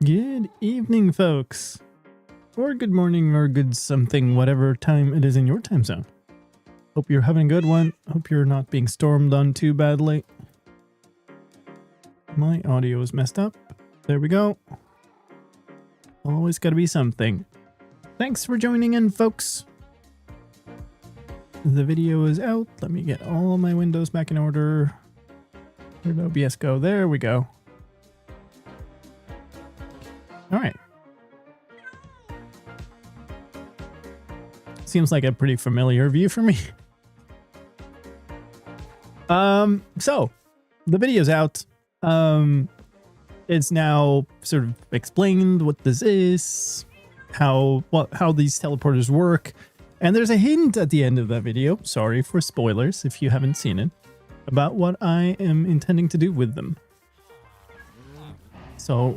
Good evening, folks. Or good morning, or good something, whatever time it is in your time zone. Hope you're having a good one. Hope you're not being stormed on too badly. My audio is messed up. There we go. Always gotta be something. Thanks for joining in, folks. The video is out. Let me get all my windows back in order. Where'd OBS go? There we go. All right. Seems like a pretty familiar view for me. So the video's out. It's now sort of explained what this is, how these teleporters work, and there's a hint at the end of that video. Sorry for spoilers if you haven't seen it, about what I am intending to do with them. So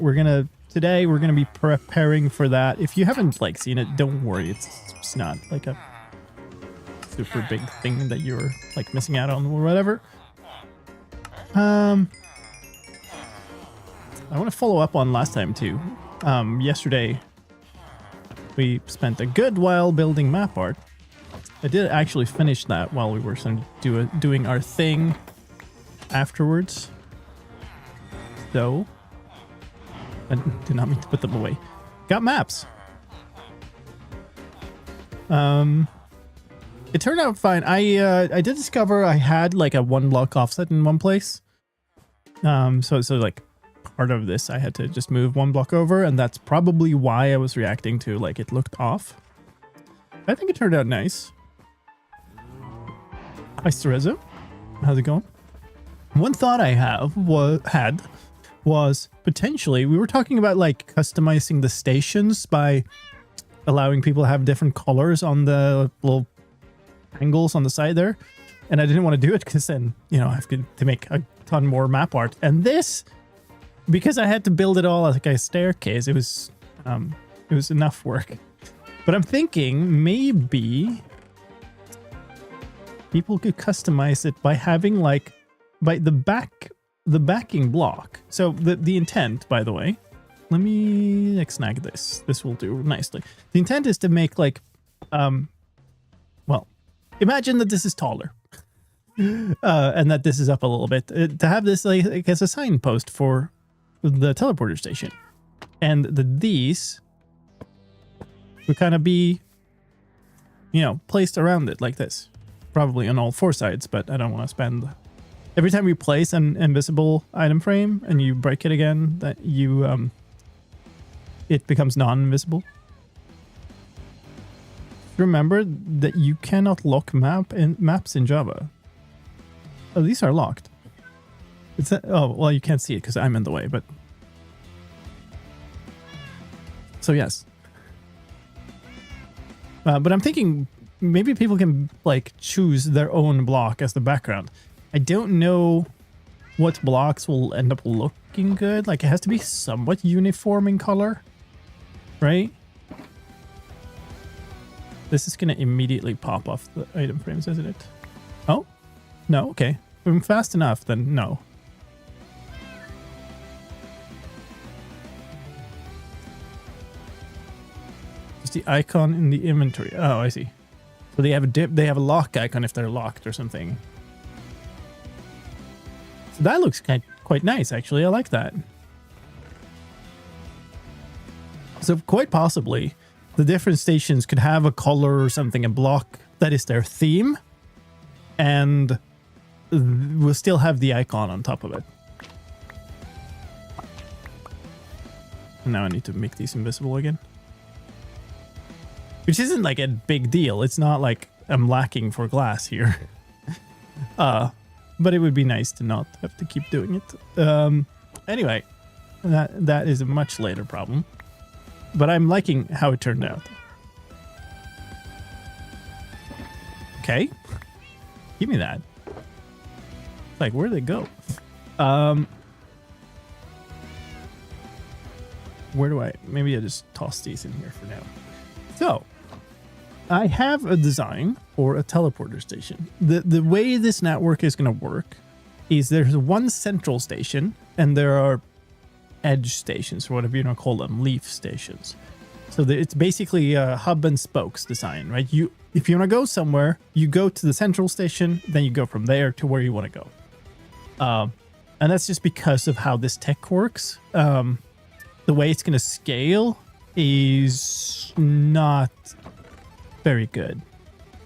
today we're gonna be preparing for that. If you haven't seen it, don't worry. It's not like a super big thing that you're missing out on or whatever. I want to follow up on last time too. Yesterday we spent a good while building map art. I did actually finish that while we were doing our thing afterwards. So I did not mean to put them away. Got maps. It turned out fine. I did discover I had a 1 block offset in one place. So part of this I had to just move 1 block over, and that's probably why I was reacting to it looked off. I think it turned out nice. Hi Cerezo, how's it going? One thought I had was potentially, we were talking about customizing the stations by allowing people to have different colors on the little angles on the side there, and I didn't want to do it because then I have to make a ton more map art, and this, because I had to build it all like a staircase, it was enough work. But I'm thinking maybe people could customize it by having by the backing block. So the intent, by the way, let me snag this. This will do nicely. The intent is to make well, imagine that this is taller, and that this is up a little bit. To have this as a signpost for the teleporter station, and these would kind of be, you know, placed around it like this. Probably on all 4 sides, but I don't want to spend... Every time you place an invisible item frame and you break it again, that you it becomes non-invisible. Remember that you cannot lock maps in Java. Oh, these are locked. It's oh, well, you can't see it because I'm in the way, but... So yes. But I'm thinking maybe people can like choose their own block as the background. I don't know what blocks will end up looking good. Like, it has to be somewhat uniform in color, right? This is going to immediately pop off the item frames, isn't it? Oh, no, okay. If I'm fast enough, then no. It's the icon in the inventory. Oh, I see. So they have a dip. They have a lock icon if they're locked or something. So that looks quite nice, actually. I like that. So quite possibly, the different stations could have a color or something, a block that is their theme, and we'll still have the icon on top of it. And now I need to make these invisible again. Which isn't like a big deal. It's not like I'm lacking for glass here. But it would be nice to not have to keep doing it. Anyway, that is a much later problem. But I'm liking how it turned out. Okay. Give me that. Like, where'd they go? Where do I... Maybe I just toss these in here for now. So, I have a design for a teleporter station. The way this network is going to work is there's one central station, and there are edge stations, or whatever you want to call them, leaf stations. So it's basically a hub and spokes design, right? If you want to go somewhere, you go to the central station, then you go from there to where you want to go. And that's just because of how this tech works. The way it's going to scale is not very good.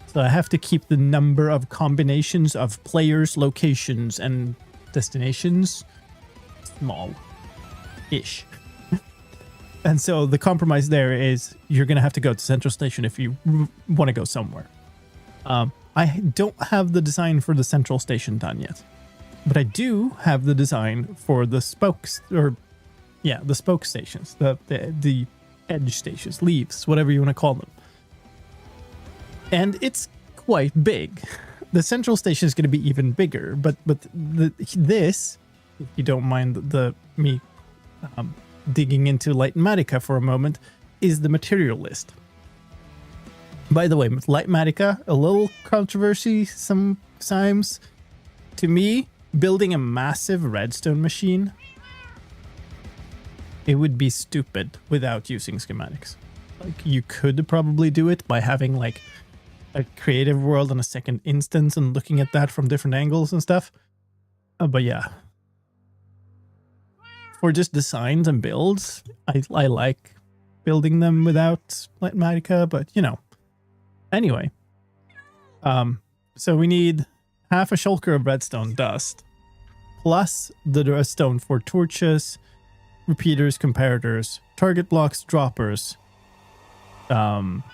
So I have to keep the number of combinations of players, locations, and destinations small-ish. And so the compromise there is you're going to have to go to Central Station if you want to go somewhere. I don't have the design for the Central Station done yet. But I do have the design for the spokes, or yeah, the spoke stations, the edge stations, leaves, whatever you want to call them. And it's quite big. The Central Station is going to be even bigger, but this, if you don't mind me digging into Litematica for a moment, is the material list. By the way, with Litematica, a little controversy sometimes. To me, building a massive redstone machine, it would be stupid without using schematics. Like, you could probably do it by having like a creative world on a second instance and looking at that from different angles and stuff. But yeah. For just designs and builds, I like building them without Litematica, but you know. Anyway. So we need half a shulker of redstone dust, plus the redstone for torches, repeaters, comparators, target blocks, droppers,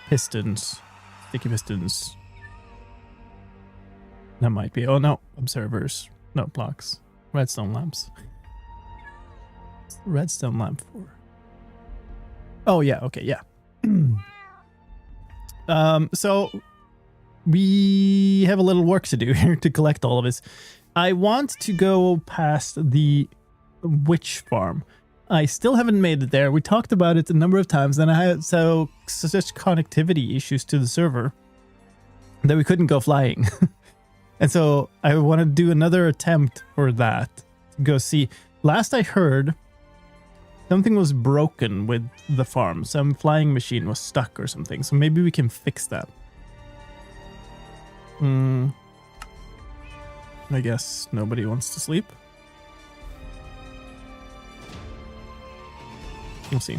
pistons, sticky pistons. That might be. Oh no, observers, no blocks, redstone lamps. Redstone lamp for. Oh yeah, okay, yeah. So we have a little work to do here to collect all of this. I want to go past the witch farm. I still haven't made it there. We talked about it a number of times, and I had such connectivity issues to the server that we couldn't go flying. And so I want to do another attempt for that. Go see. Last I heard, something was broken with the farm. Some flying machine was stuck or something. So maybe we can fix that. I guess nobody wants to sleep. We'll see.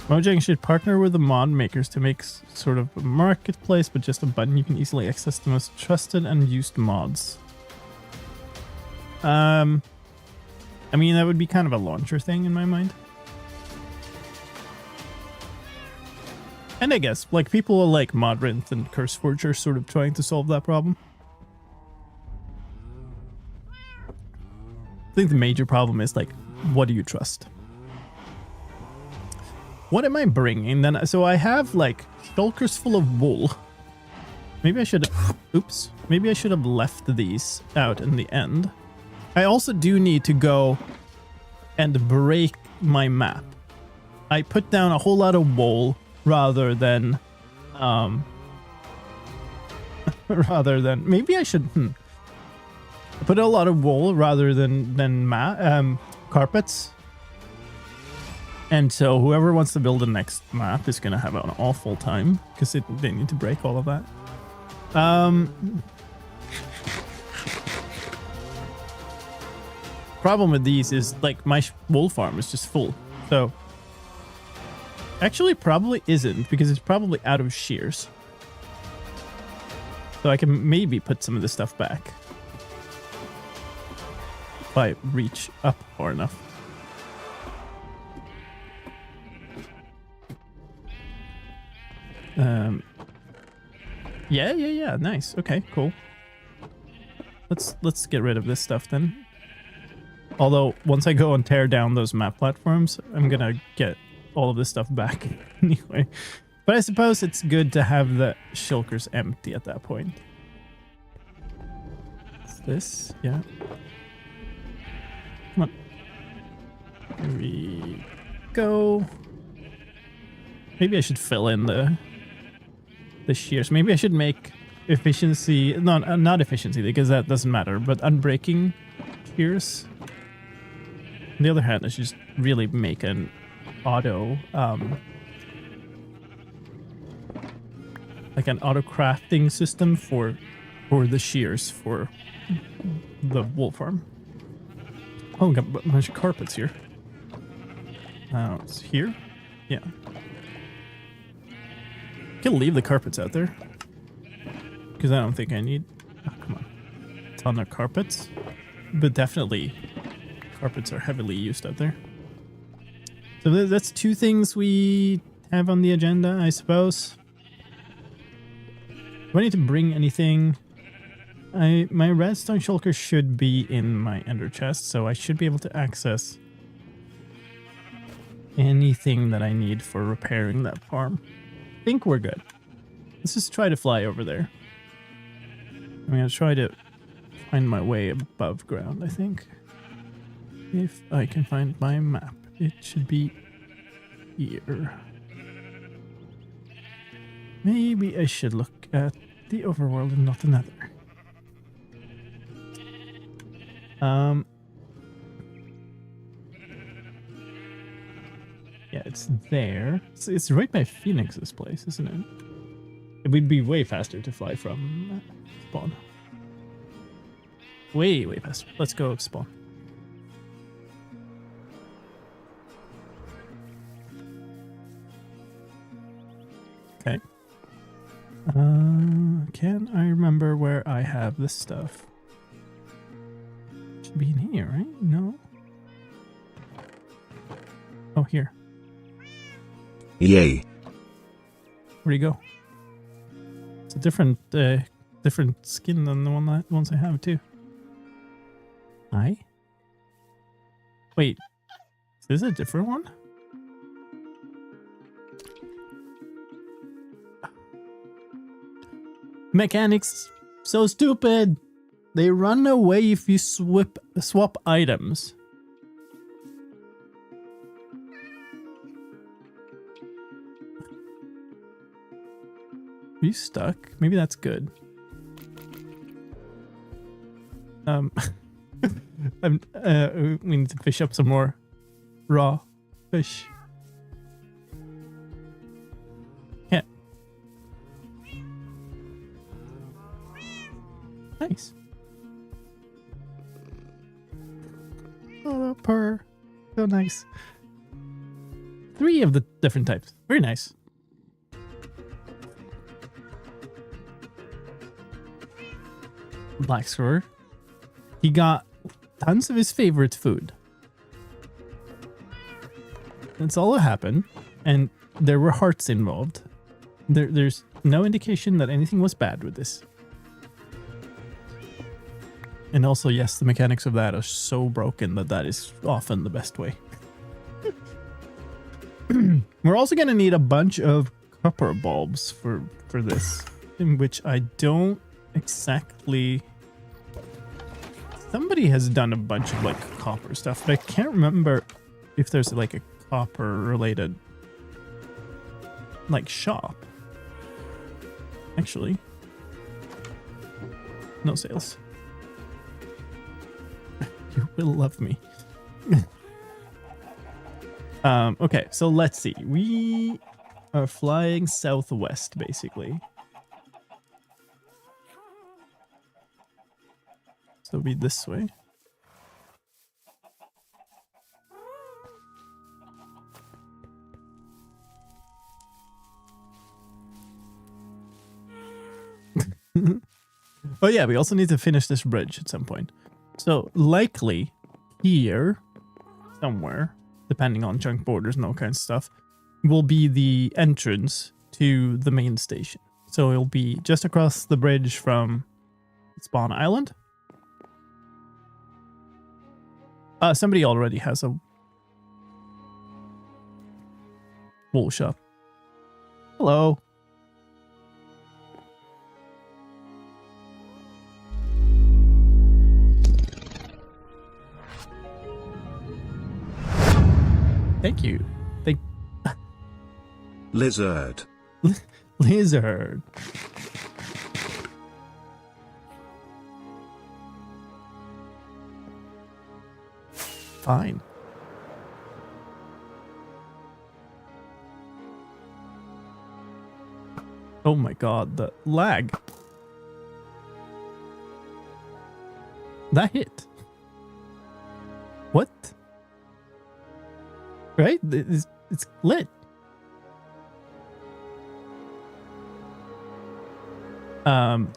Mojang should partner with the mod makers to make sort of a marketplace, but just a button you can easily access the most trusted and used mods. I mean, that would be kind of a launcher thing in my mind. And I guess, like, people like Modrinth and CurseForge are sort of trying to solve that problem. I think the major problem is, like, what do you trust? What am I bringing then? So I have, like, shulkers full of wool. Maybe I should... Oops. Maybe I should have left these out in the end. I also do need to go and break my map. I put down a whole lot of wool rather than maybe I should put a lot of wool rather than carpets. And so whoever wants to build the next map is gonna have an awful time because they need to break all of that. Problem with these is, like, my wool farm is just full. So actually probably isn't, because it's probably out of shears. So I can maybe put some of this stuff back if I reach up far enough. Yeah, nice. Okay, cool. Let's get rid of this stuff then. Although once I go and tear down those map platforms, I'm gonna get all of this stuff back anyway. But I suppose it's good to have the shulkers empty at that point. What's this? Yeah. Come on. Here we go. Maybe I should fill in the shears. Maybe I should make efficiency... No, not efficiency, because that doesn't matter. But unbreaking shears. On the other hand, I should just really make an auto... like an auto crafting system for the shears for the wool farm. Oh, we got a bunch of carpets here. It's here? Yeah. Can leave the carpets out there. Because I don't think I need... Oh, come on. A ton of carpets. But definitely, carpets are heavily used out there. So that's two things we have on the agenda, I suppose. Do I need to bring anything? My redstone shulker should be in my ender chest, so I should be able to access anything that I need for repairing that farm. I think we're good. Let's just try to fly over there. I'm gonna try to find my way above ground, I think. If I can find my map, it should be here. Maybe I should look at the overworld and not the nether. Yeah, it's there. It's right by Phoenix's place, isn't it? It would be way faster to fly from spawn. Way faster. Let's go spawn. Okay. Can I remember where I have this stuff? Should be in here, right? No. Oh, here. Yay. Where'd he go? It's a different skin than the ones I have too. Hi? Wait. Is this a different one? Mechanics so stupid. They run away if you swap items. Are you stuck? Maybe that's good. We need to fish up some more raw fish. Yeah. Nice. Oh, purr. So nice. 3 of the different types. Very nice. Black Squirrel. He got tons of his favorite food. That's all that happened. And there were hearts involved. There's no indication that anything was bad with this. And also, yes, the mechanics of that are so broken that that is often the best way. We're also going to need a bunch of copper bulbs for this, in which I don't exactly... Somebody has done a bunch of like copper stuff, but I can't remember if there's like a copper related like shop. Actually, no sales. You will love me. Okay, so let's see. We are flying southwest, basically. So it'll be this way. Oh yeah, we also need to finish this bridge at some point. So likely here, somewhere, depending on chunk borders and all kinds of stuff, will be the entrance to the main station. So it'll be just across the bridge from Spawn Island. Somebody already has a wool shop. Hello. Thank you. Lizard. Lizard. Fine. Oh my god, the lag. That hit. What? Right? It's lit.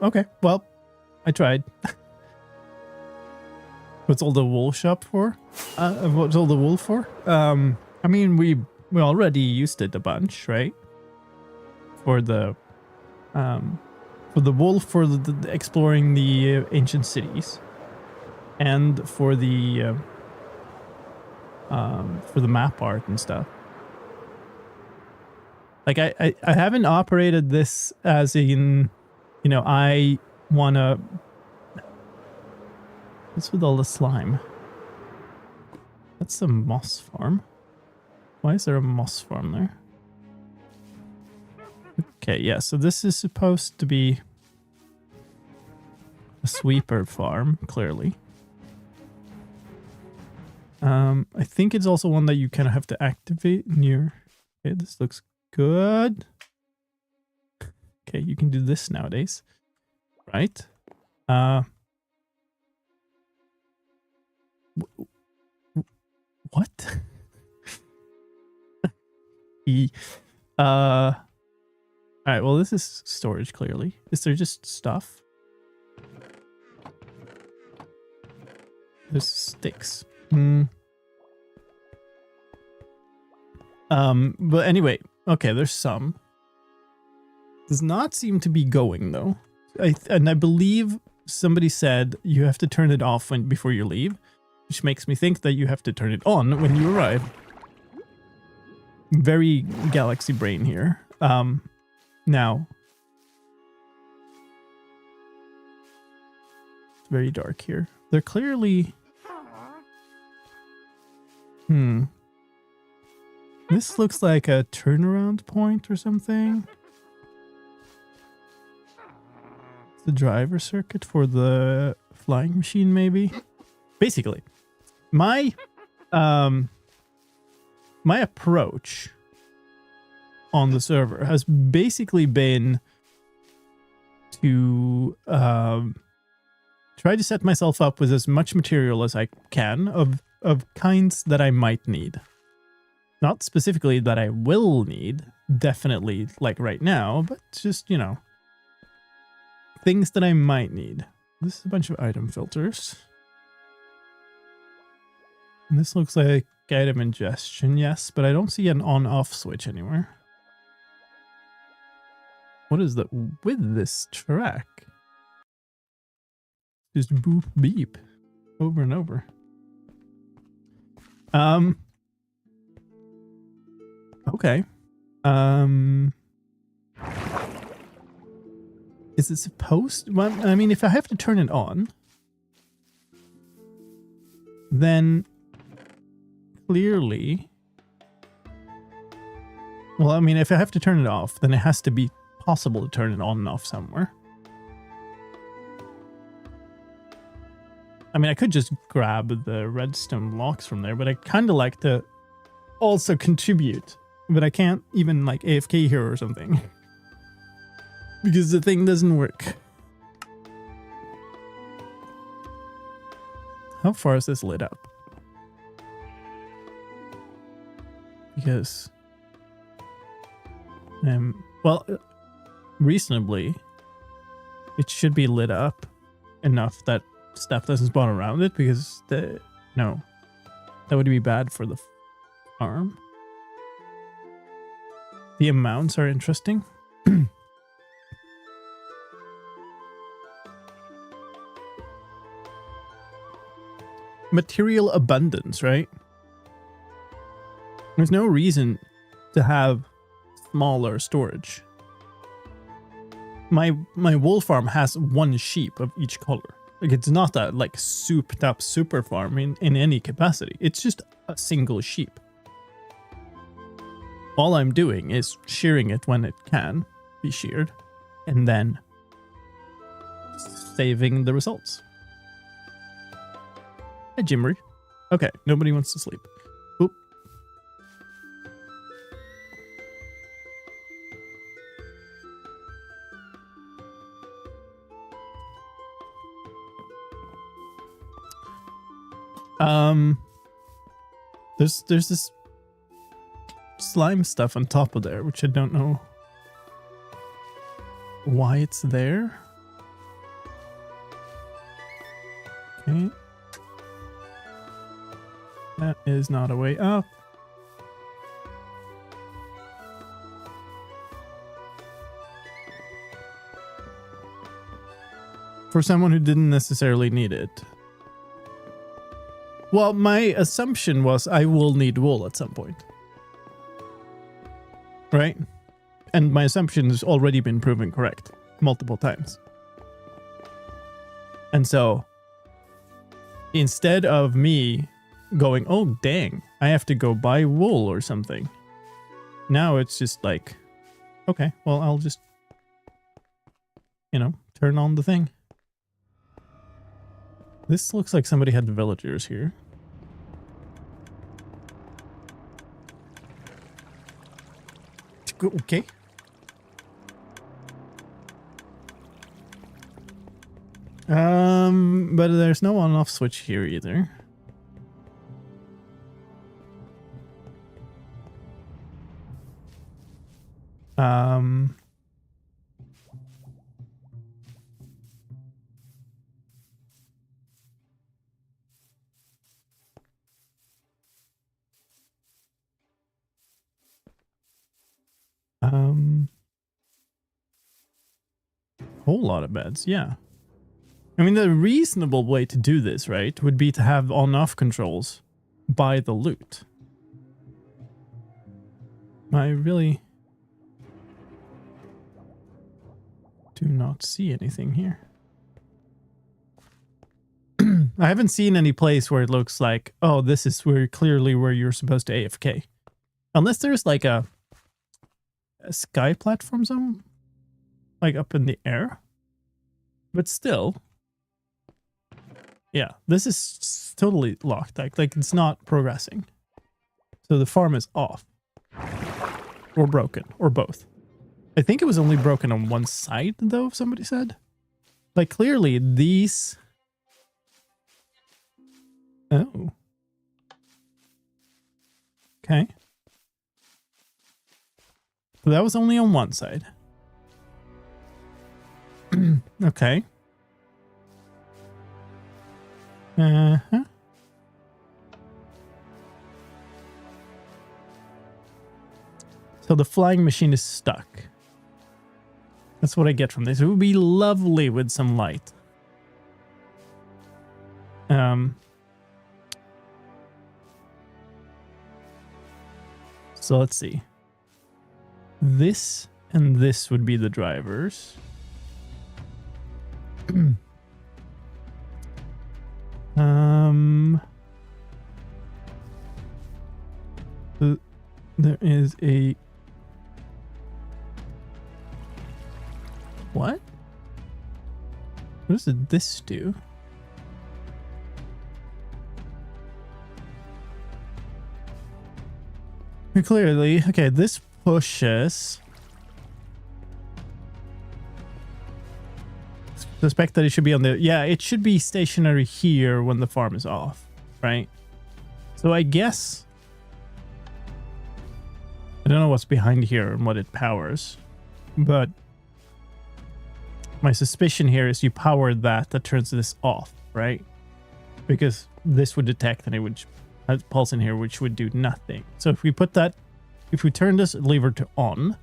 Okay, well, I tried. What's all the wool shop for? What's all the wool for? I mean, we already used it a bunch, right? For the wool for the exploring the ancient cities, and for the map art and stuff. Like I haven't operated this as in, you know, I wanna. What's with all the slime? That's a moss farm. Why is there a moss farm there? Okay, yeah, so this is supposed to be a sweeper farm, clearly. I think it's also one that you kind of have to activate near. Okay, this looks good. Okay, you can do this nowadays. Right? What? Alright, well, this is storage, clearly. Is there just stuff? There's sticks. But anyway, okay, there's some. Does not seem to be going, though. And I believe somebody said you have to turn it off before you leave, which makes me think that you have to turn it on when you arrive. Very galaxy brain here. Now, it's very dark here. They're clearly... This looks like a turnaround point or something. The driver circuit for the flying machine, maybe. Basically, my approach on the server has basically been to try to set myself up with as much material as I can of kinds that I might need. Not specifically that I will need, definitely like right now, but just, you know, things that I might need. This is a bunch of item filters. And this looks like item ingestion, yes, but I don't see an on-off switch anywhere. What is the with this track? Just boop beep over and over. Okay. Is it supposed? Well, I mean, if I have to turn it on, then clearly, well, I mean, if I have to turn it off, then it has to be possible to turn it on and off somewhere. I mean, I could just grab the redstone blocks from there, but I kind of like to also contribute. But I can't even like AFK here or something. Because the thing doesn't work. How far is this lit up? Because... well, reasonably, it should be lit up enough that stuff doesn't spawn around it, because no, that would be bad for the farm. The amounts are interesting. Material abundance, right? There's no reason to have smaller storage. My wool farm has one sheep of each color. Like, it's not a like souped up super farm in any capacity. It's just a single sheep. All I'm doing is shearing it when it can be sheared, and then saving the results. Hi, Jimry. Okay, nobody wants to sleep. Oop. There's this slime stuff on top of there, which I don't know why it's there. Okay. That is not a way up. For someone who didn't necessarily need it. Well, my assumption was I will need wool at some point. Right? And my assumption has already been proven correct multiple times. And so, instead of me going, oh dang, I have to go buy wool or something, now it's just like, okay, well, I'll just, you know, turn on the thing. This looks like somebody had villagers here. Okay. But there's no on-off switch here either. Whole lot of beds, yeah. I mean, the reasonable way to do this, right, would be to have on-off controls by the loot. I really do not see anything here. I haven't seen any place where it looks like, oh, this is clearly where you're supposed to AFK. Unless there's like a sky platform zone, like up in the air. But still, yeah, this is totally locked. Like it's not progressing. So the farm is off. Or broken, or both. I think it was only broken on one side, though, somebody said. Like, clearly, these... Oh. Okay. So that was only on one side. Okay. Uh-huh. So the flying machine is stuck. That's what I get from this. It would be lovely with some light. So let's see. This and this would be the drivers. There is a... What? What does this do? Clearly, okay, this pushes. Suspect that it should be on the... Yeah, it should be stationary here when the farm is off, right? So I guess... I don't know what's behind here and what it powers, but my suspicion here is you power that turns this off, right? Because this would detect and it would have pulse in here, which would do nothing. So if we put that, if we turn this lever to on,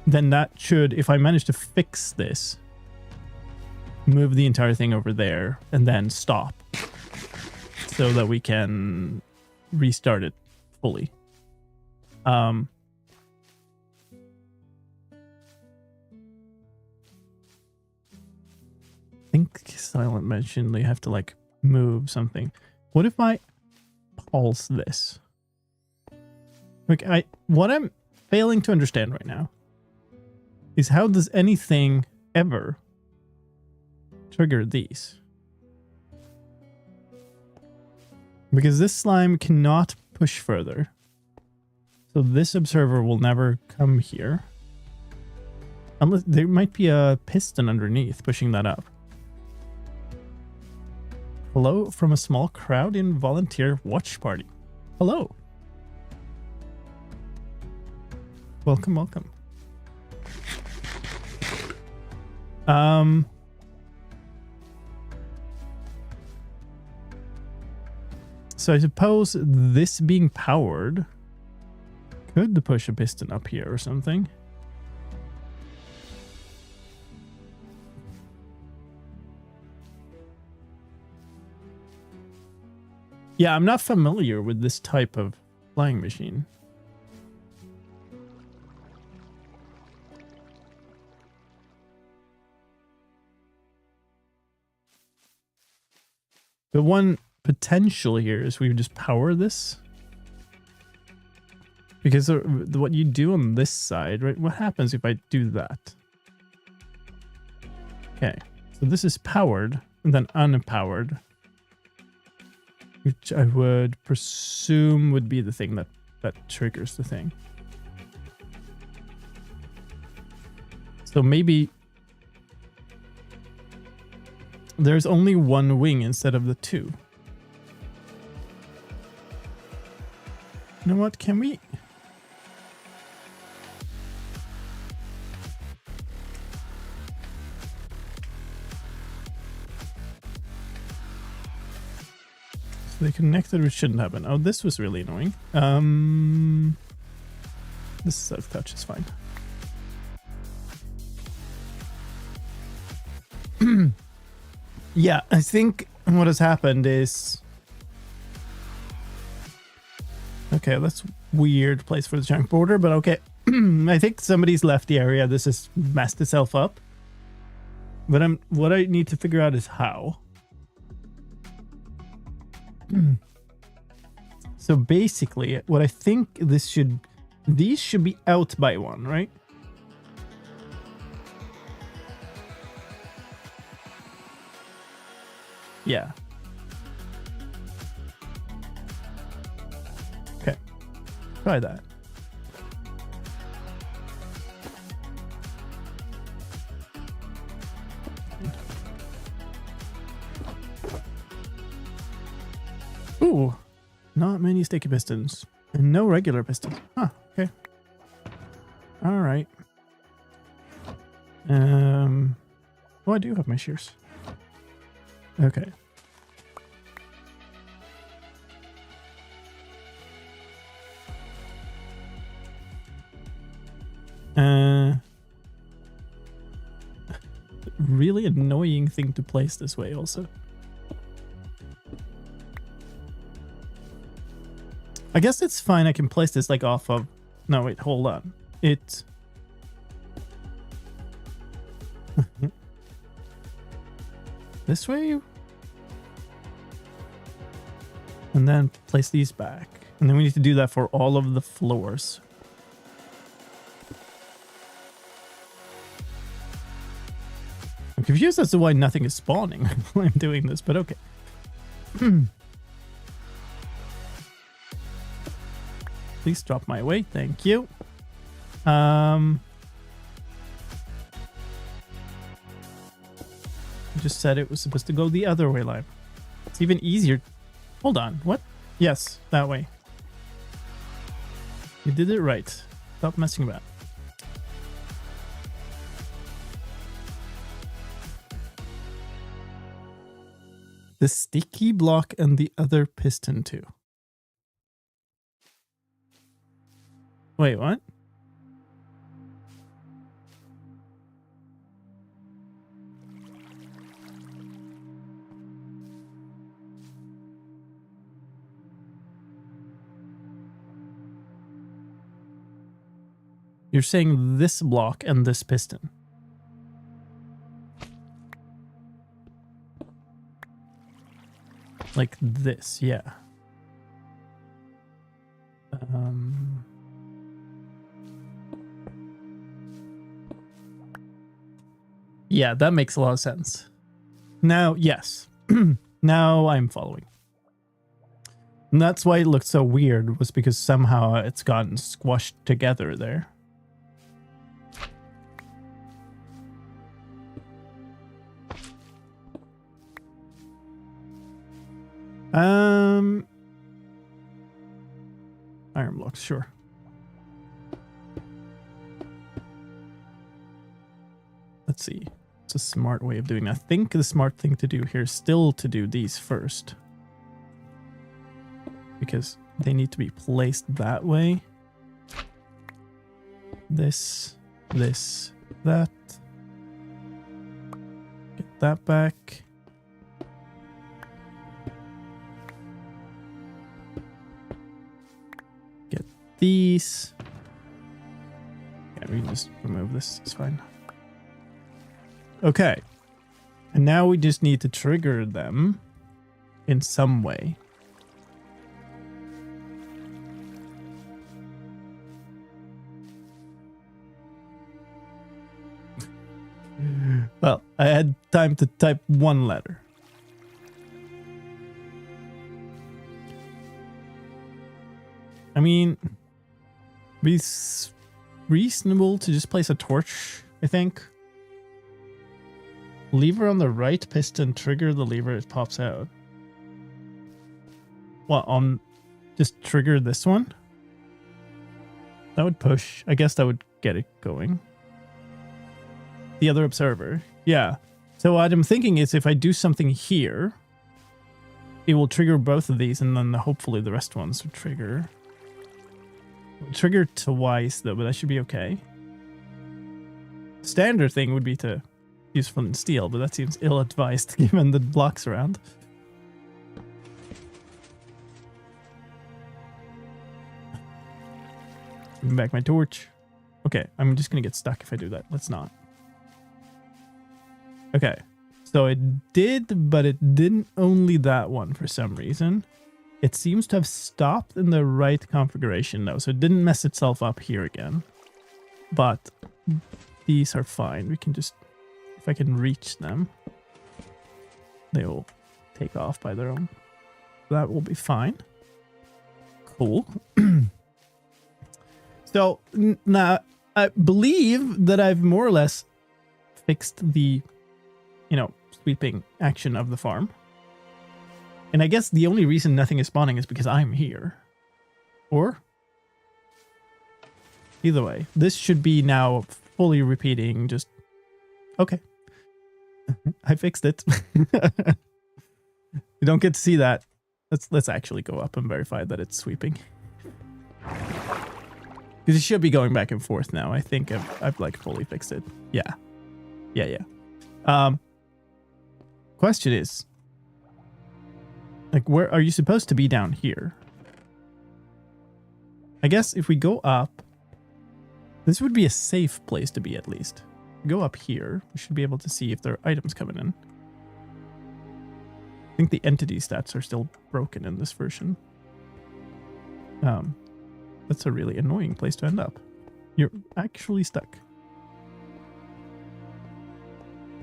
then that should, if I manage to fix this, move the entire thing over there and then stop so that we can restart it fully. I think Silent mentioned they have to like move something. What if I pulse this? Like what I'm failing to understand right now is how does anything ever trigger these? Because this slime cannot push further. So this observer will never come here. Unless there might be a piston underneath pushing that up. Hello from a small crowd in volunteer watch party. Hello. Welcome, welcome. So I suppose this being powered could push a piston up here or something. Yeah, I'm not familiar with this type of flying machine. The one potential here is we just power this. Because what you do on this side, right? What happens if I do that? Okay, so this is powered and then unpowered. Which I would presume would be the thing that triggers the thing. So maybe there's only one wing instead of the two. You know what? Can we... They connected, which shouldn't happen. Oh, this was really annoying. This self-touch is fine. Yeah, I think what has happened is... Okay, that's weird place for the junk border, but okay. I think somebody's left the area. This has messed itself up. But what I need to figure out is how. So basically, what I think these should be out by one, right? Yeah. Okay. Try that. Ooh, not many sticky pistons and no regular pistons. Huh, okay. All right. Oh, I do have my shears. Okay. Really annoying thing to place this way also. I guess it's fine. I can place this like off of... No, wait, hold on. It... This way? And then place these back. And then we need to do that for all of the floors. I'm confused as to why nothing is spawning while I'm doing this, but okay. Please drop my weight, thank you. I just said it was supposed to go the other way, Lime. It's even easier. Hold on, what? Yes, that way. You did it right. Stop messing about. The sticky block and the other piston too. Wait, what? You're saying this block and this piston. Like this, yeah. Yeah, that makes a lot of sense. Now, yes. Now I'm following. And that's why it looked so weird, was because somehow it's gotten squashed together there. Iron blocks, sure. Let's see. It's a smart way of doing it. I think the smart thing to do here is still to do these first. Because they need to be placed that way. This, that. Get that back. Get these. Yeah, we can just remove this. It's fine. Okay. And now we just need to trigger them in some way. Well, I had time to type one letter. I mean, it's reasonable to just place a torch, I think. Lever on the right piston, trigger the lever, it pops out. Well, just trigger this one? That would push. I guess that would get it going. The other observer. Yeah. So what I'm thinking is if I do something here, it will trigger both of these, and then hopefully the rest ones will trigger. Trigger twice though, but that should be okay. Standard thing would be to use flint and steel, but that seems ill-advised given the blocks around. Give me back my torch. Okay, I'm just gonna get stuck if I do that. Let's not. Okay, so it did, but it didn't only that one for some reason. It seems to have stopped in the right configuration though, so it didn't mess itself up here again. But these are fine. We can just, if I can reach them, they will take off by their own. That will be fine. Cool. So now I believe that I've more or less fixed the, sweeping action of the farm. And I guess the only reason nothing is spawning is because I'm here. Or? Either way, this should be now fully repeating. Just okay. I fixed it. You don't get to see that. Let's actually go up and verify that it's sweeping. Because it should be going back and forth now. I think I've like fully fixed it. Yeah. Question is, like, where are you supposed to be down here? I guess if we go up, this would be a safe place to be at least. Go up here. We should be able to see if there are items coming in. I think the entity stats are still broken in this version. That's a really annoying place to end up. You're actually stuck.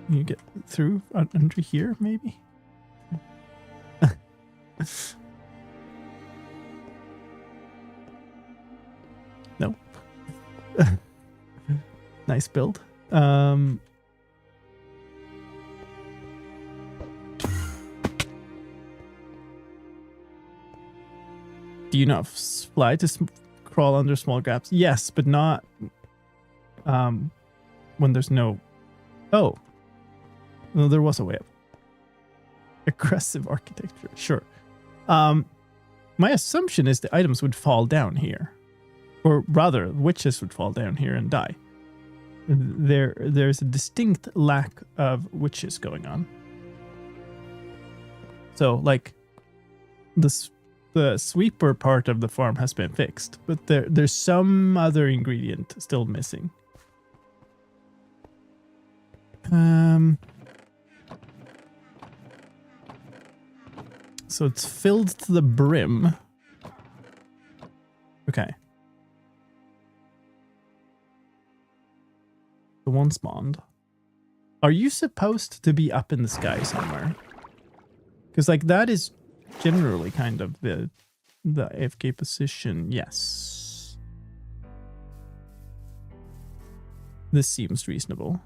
You get through under here, maybe? Nope. Nice build. Do you not fly to crawl under small gaps? Yes, but not when there's no... Oh. No, there was a way up. Aggressive architecture. Sure. My assumption is the items would fall down here. Or rather, witches would fall down here and die. There's a distinct lack of witches going on. So, like, the sweeper part of the farm has been fixed, but there's some other ingredient still missing. So it's filled to the brim. Okay. The one spawned. Are you supposed to be up in the sky somewhere? Because like that is generally kind of the AFK position. Yes. This seems reasonable.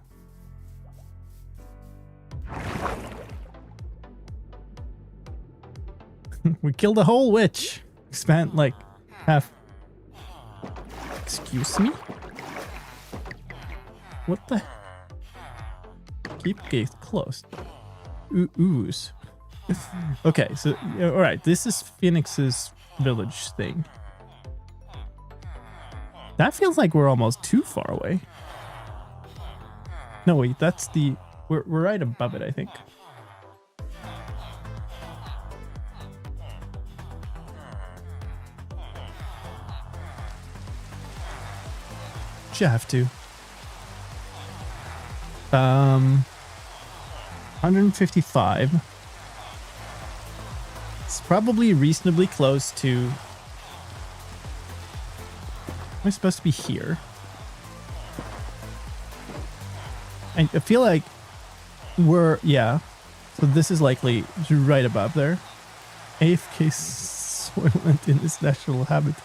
We killed a whole witch. Spent like half. Excuse me? What the? Keep gate closed. Ooze. Okay, so all right, this is Phoenix's village thing. That feels like we're almost too far away. No, wait, that's the we're right above it, I think. You have to. 155. It's probably reasonably close to... Am I supposed to be here? I feel like we're... Yeah. So this is likely right above there. AFK Soylent in its natural habitat.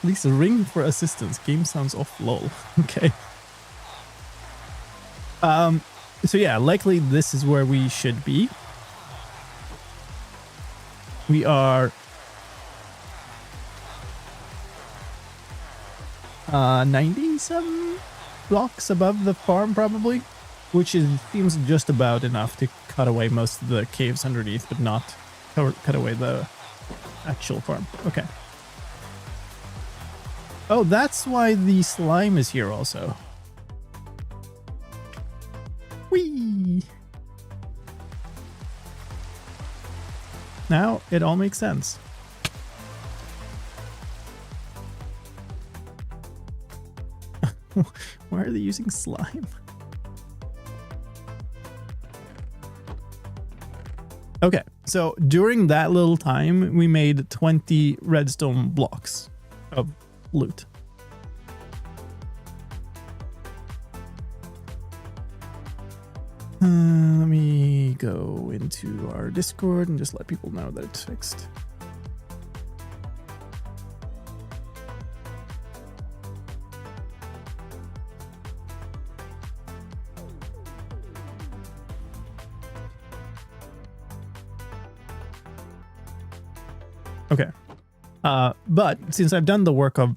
Please ring for assistance. Game sounds off, lol. Okay. So yeah, likely this is where we should be. We are 97 blocks above the farm probably, which seems just about enough to cut away most of the caves underneath, but not cut away the actual farm. Okay. Oh, that's why the slime is here also. Whee! Now it all makes sense. Why are they using slime? Okay, so during that little time, we made 20 redstone blocks of loot. Let me go into our Discord and just let people know that it's fixed. Okay. But since I've done the work of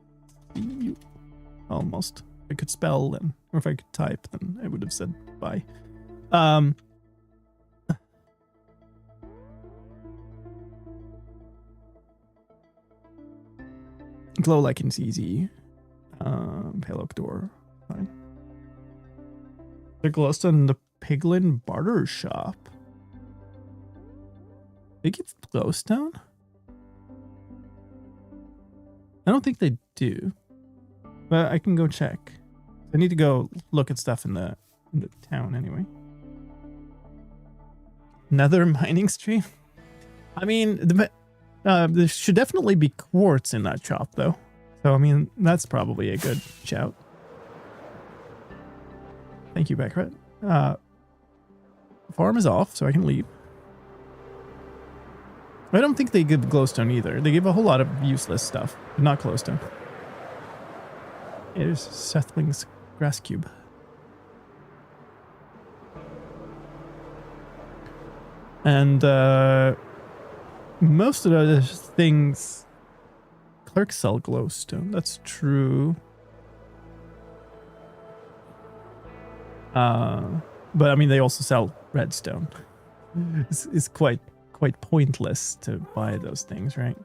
almost. If I could spell then, or if I could type, then I would have said bye. Glow Liken's easy. Pale Oak Door, fine. The glowstone in the Piglin barter shop. They give glowstone? I don't think they do, but I can go check. I need to go look at stuff in the town anyway. Another mining stream? I mean, there should definitely be quartz in that shop, though. So, I mean, that's probably a good shout. Thank you, Beckret. Farm is off, so I can leave. I don't think they give glowstone either. They give a whole lot of useless stuff, but not glowstone. Here's Sethling's grass cube. And most of the things clerks sell glowstone. That's true. But I mean, they also sell redstone. It's quite pointless to buy those things, right?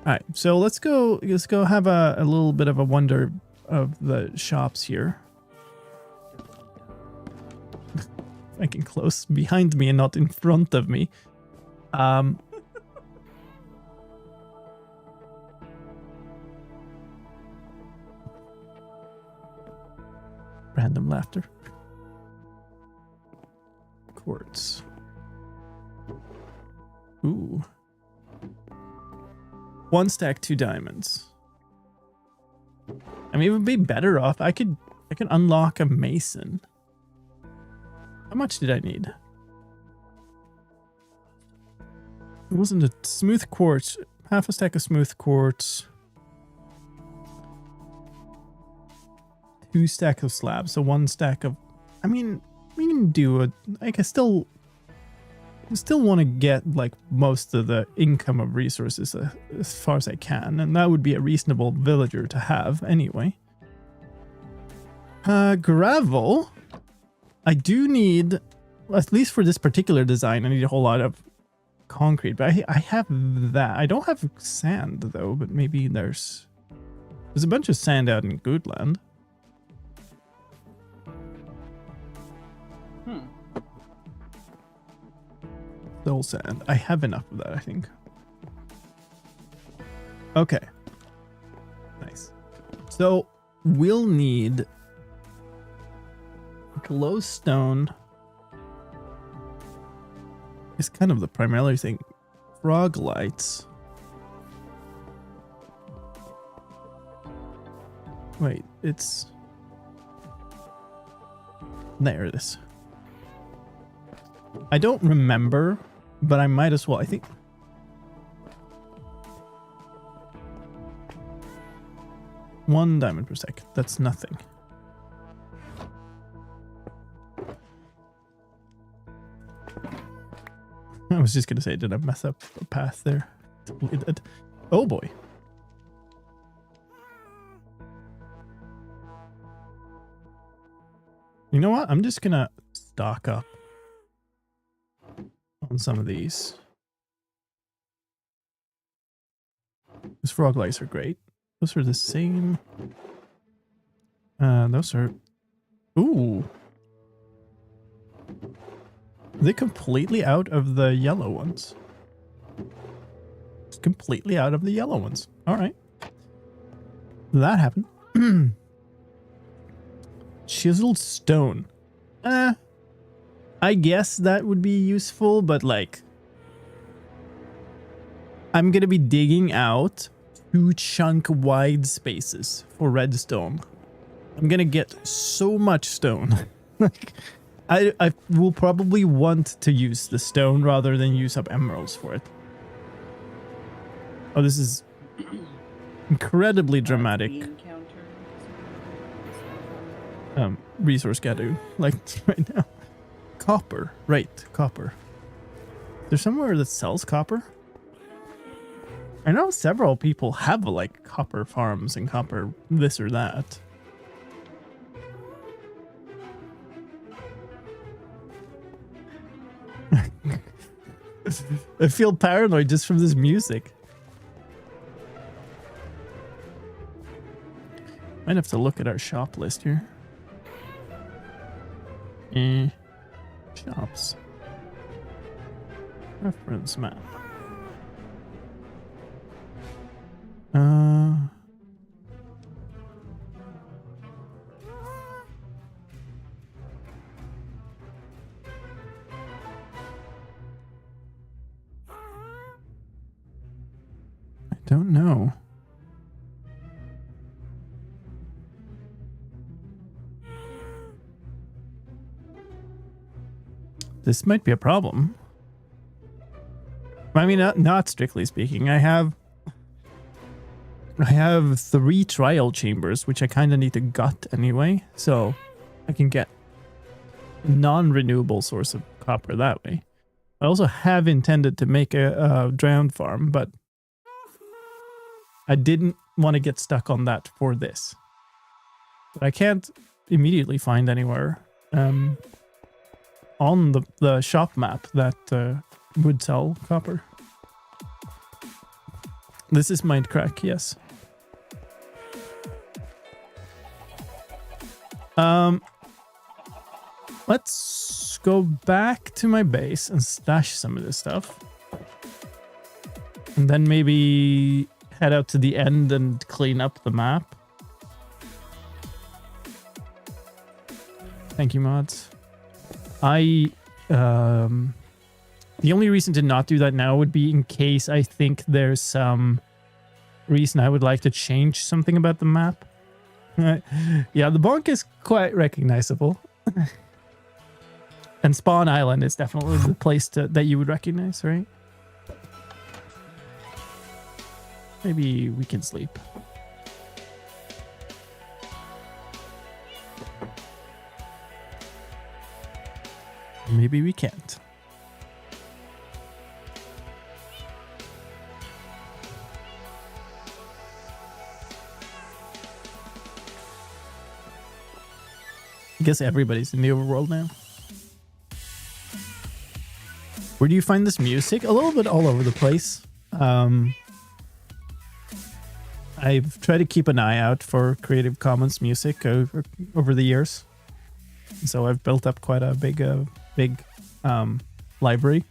All right, so let's go have a little bit of a wonder of the shops here. I can close behind me and not in front of me. Random laughter. Quartz. Ooh. 1 stack, 2 diamonds. I mean, it would be better off. I could unlock a mason. How much did I need? It wasn't a smooth quartz. Half a stack of smooth quartz. 2 stacks of slabs. So 1 stack of... I mean, we can do a... Like, I still want to get, like, most of the income of resources as far as I can. And that would be a reasonable villager to have anyway. Gravel... I do need, at least for this particular design, I need a whole lot of concrete, but I have that. I don't have sand though, but maybe there's a bunch of sand out in Goodland. Soul sand. I have enough of that, I think. Okay. Nice. So we'll need glowstone is kind of the primary thing. Frog lights. Wait, it's... There it is. I don't remember, but I might as well. I think... One diamond per sec. That's nothing. I was just going to say, did I mess up a path there? Totally did. Oh boy. You know what? I'm just going to stock up on some of these. Those frog lights are great. Those are the same. Those are... Ooh. Are they completely out of the yellow ones? It's completely out of the yellow ones. All right. That happened. Chiseled stone. I guess that would be useful, but like... I'm going to be digging out 2 chunk wide spaces for redstone. I'm going to get so much stone. Like... I will probably want to use the stone rather than use up emeralds for it. Oh, this is incredibly dramatic. Resource gathering, like right now. Copper, right, copper. There's somewhere that sells copper? I know several people have like copper farms and copper this or that. I feel paranoid just from this music. Might have to look at our shop list here. Shops. Reference map. I don't know. This might be a problem. I mean, not strictly speaking. I have 3 trial chambers, which I kind of need to gut anyway, so I can get a non-renewable source of copper that way. I also have intended to make a drowned farm, but I didn't want to get stuck on that for this. But I can't immediately find anywhere on the shop map that would sell copper. This is Mindcrack, yes. Let's go back to my base and stash some of this stuff. And then maybe head out to the end and clean up the map. Thank you, mods. The only reason to not do that now would be in case I think there's some reason I would like to change something about the map. Yeah, the bonk is quite recognizable. And Spawn Island is definitely the place that you would recognize, right? Maybe we can sleep. Maybe we can't. I guess everybody's in the overworld now. Where do you find this music? A little bit all over the place. I've tried to keep an eye out for Creative Commons music over the years. So I've built up quite a big library.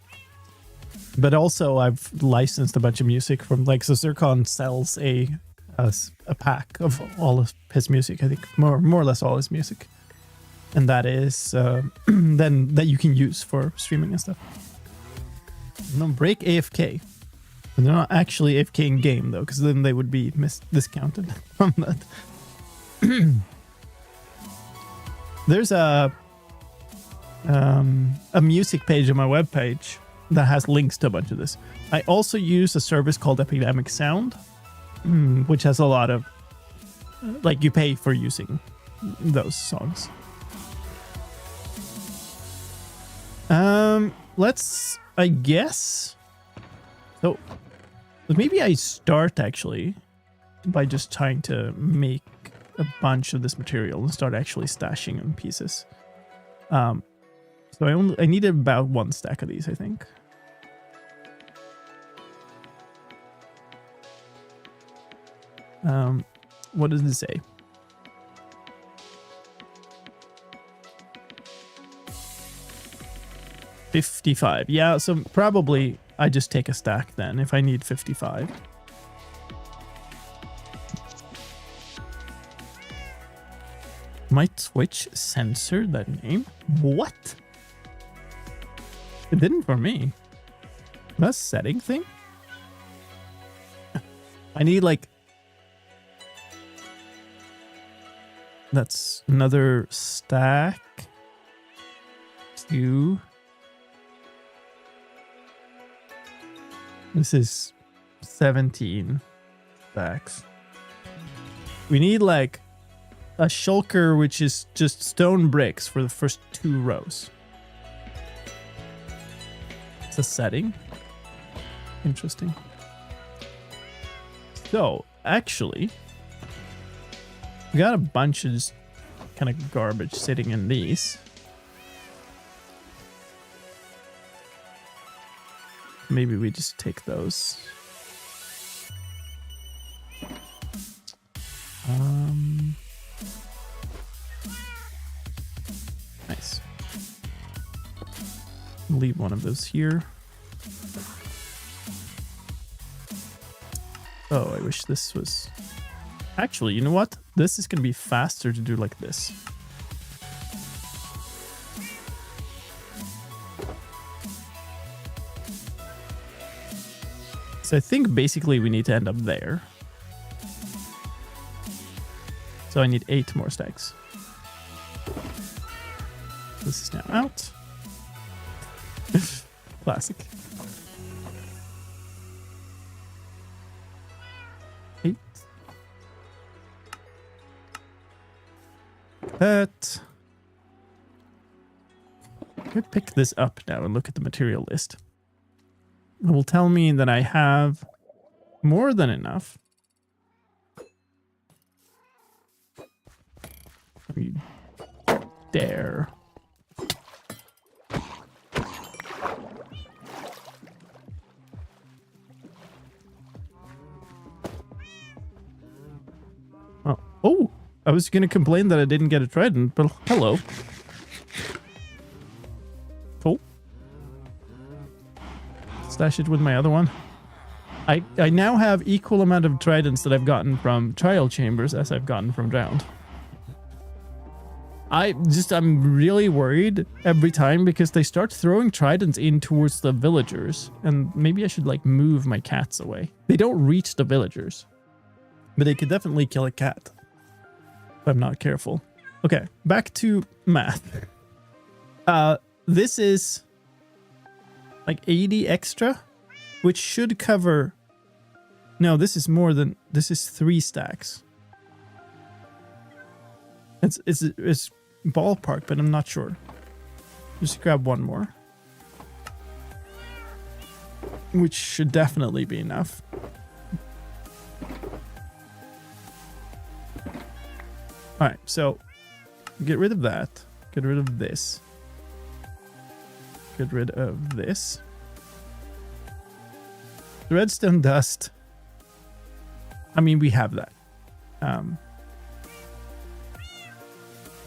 But also I've licensed a bunch of music from, like, so Zircon sells a pack of all of his music. I think more or less all his music. And that is then that you can use for streaming and stuff. No, break AFK. And they're not actually AFK in game though, because then they would be discounted from that. There's a music page on my webpage that has links to a bunch of this. I also use a service called Epidemic Sound, which has a lot of, like, you pay for using those songs. Let's, I guess. So maybe I start actually by just trying to make a bunch of this material and start actually stashing in pieces. So I needed about 1 stack of these, I think. What does it say? $55. Yeah, so probably I just take a stack then if I need 55. My Twitch censored that name? What? It didn't for me. That's a setting thing? I need, like... That's another stack. 2. This is 17 stacks. We need, like, a shulker, which is just stone bricks for the first 2 rows. It's a setting. Interesting. So, actually, we got a bunch of just kind of garbage sitting in these. Maybe we just take those. Nice. Leave one of those here. Oh, I wish this was... Actually, you know what? This is going to be faster to do like this. So I think basically we need to end up there. So I need 8 more stacks. This is now out. Classic. 8. That. I'm gonna pick this up now and look at the material list. It will tell me that I have more than enough. You dare. Oh, I was going to complain that I didn't get a trident, but hello. Cool. Stash it with my other one. I now have equal amount of tridents that I've gotten from trial chambers as I've gotten from drowned. I'm really worried every time because they start throwing tridents in towards the villagers, and maybe I should like move my cats away. They don't reach the villagers, but they could definitely kill a cat if I'm not careful. Okay, back to math. This is like 80 extra, which should cover... No, this is more than... This is 3 stacks. It's ballpark, but I'm not sure. Just grab one more. Which should definitely be enough. Alright, so get rid of that. Get rid of this. Get rid of this. The redstone dust. I mean, we have that.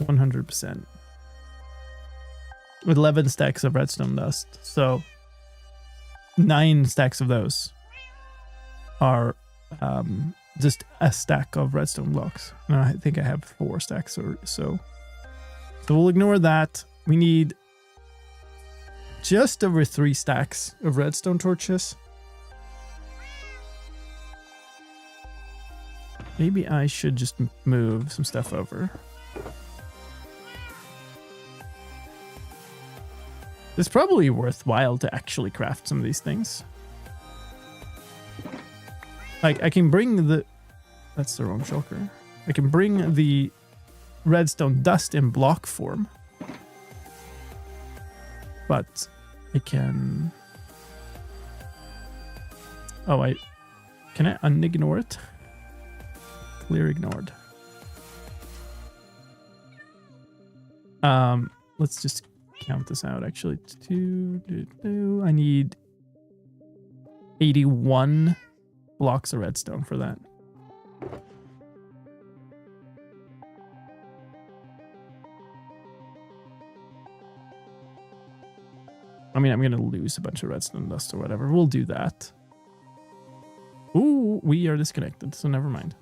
100%. 11 stacks of redstone dust. So 9 stacks of those are just a stack of redstone blocks. And I think I have 4 stacks or so. So we'll ignore that. We need just over 3 stacks of redstone torches. Maybe I should just move some stuff over. It's probably worthwhile to actually craft some of these things. Like, I can bring the... That's the wrong shulker. I can bring the redstone dust in block form. But I can... Oh, Can I unignore it? Clear ignored. Let's just count this out, actually. I need 81 blocks of redstone for that. I mean, I'm going to lose a bunch of redstone dust or whatever. We'll do that. Ooh, we are disconnected, so never mind.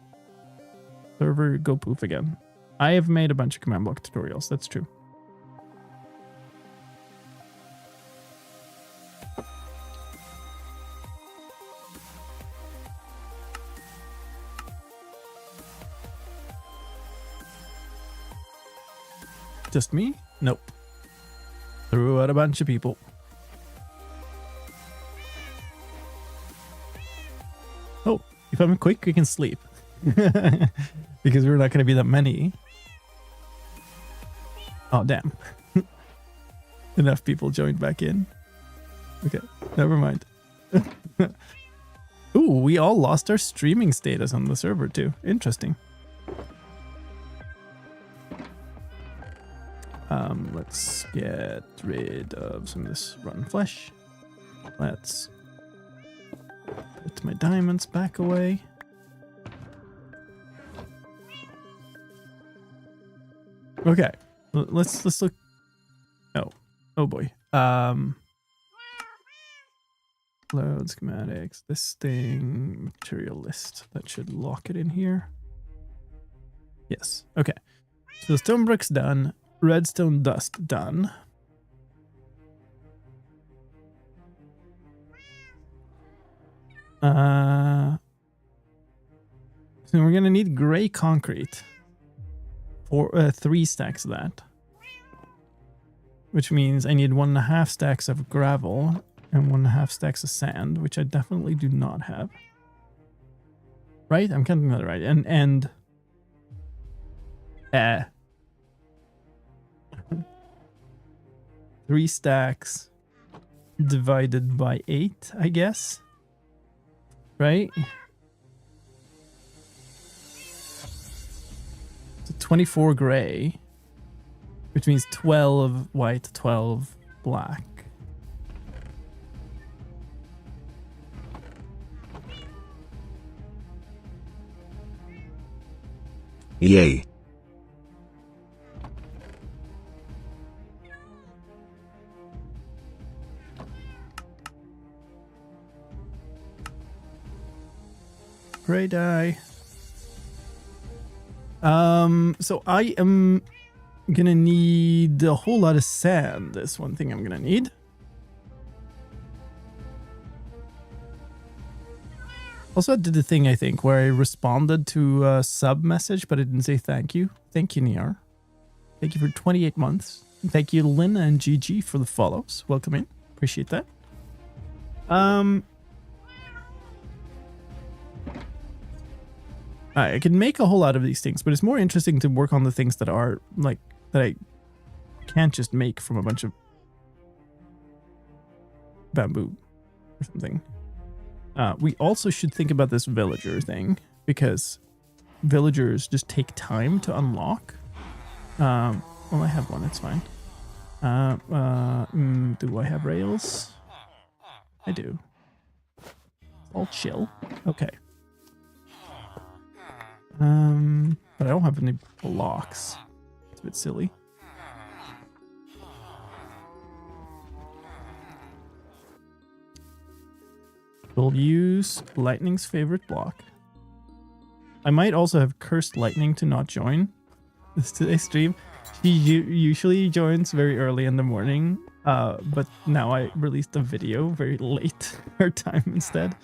Server, go poof again. I have made a bunch of command block tutorials, that's true. Just me? Nope. Threw out a bunch of people. Oh, if I'm quick, we can sleep. Because we're not going to be that many. Oh, damn. Enough people joined back in. Okay, never mind. Ooh, we all lost our streaming status on the server too. Interesting. Let's get rid of some of this rotten flesh. Let's put my diamonds back away. Okay, let's look. Oh boy. Load schematics. This thing, material list. That should lock it in here. Yes. Okay. So stone bricks done. Redstone dust done. So we're gonna need gray concrete for 3 stacks of that, which means I need 1.5 stacks of gravel and 1.5 stacks of sand, which I definitely do not have. Right? I'm counting that right. And 3 stacks divided by 8, I guess. Right? So 24 gray, which means 12 white, 12 black. Yay. Gray dye. So I am gonna need a whole lot of sand. That's one thing I'm gonna need. Also, I did the thing, I think, where I responded to a sub message, but I didn't say thank you. Thank you, Niar. Thank you for 28 months. And thank you, Lena and GG, for the follows. Welcome in. Appreciate that. I can make a whole lot of these things, but it's more interesting to work on the things that are, like, that I can't just make from a bunch of bamboo or something. We also should think about this villager thing, because villagers just take time to unlock. Well, I have one, it's fine. Do I have rails? I do. All chill. Okay. But I don't have any blocks. It's a bit silly. We'll use Lightning's favorite block. I might also have cursed Lightning to not join today's stream. She usually joins very early in the morning, but now I released a video very late her time instead.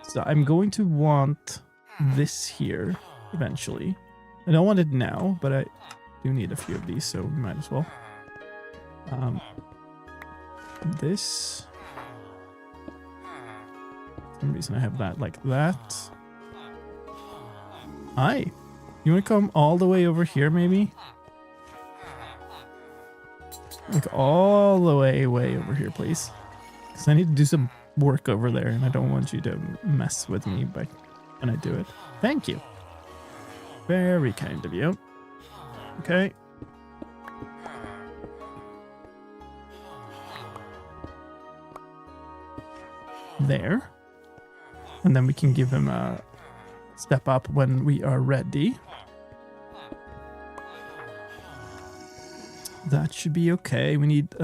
So I'm going to want this here eventually. I don't want it now, but I do need a few of these, so we might as well. This. For some reason I have that like that. Hi. You want to come all the way over here, maybe? Like all the way over here, please. Because I need to do some work over there, and I don't want you to mess with me by when I do it. Thank you. Very kind of you. Okay. There. And then we can give him a step up when we are ready. That should be okay. We need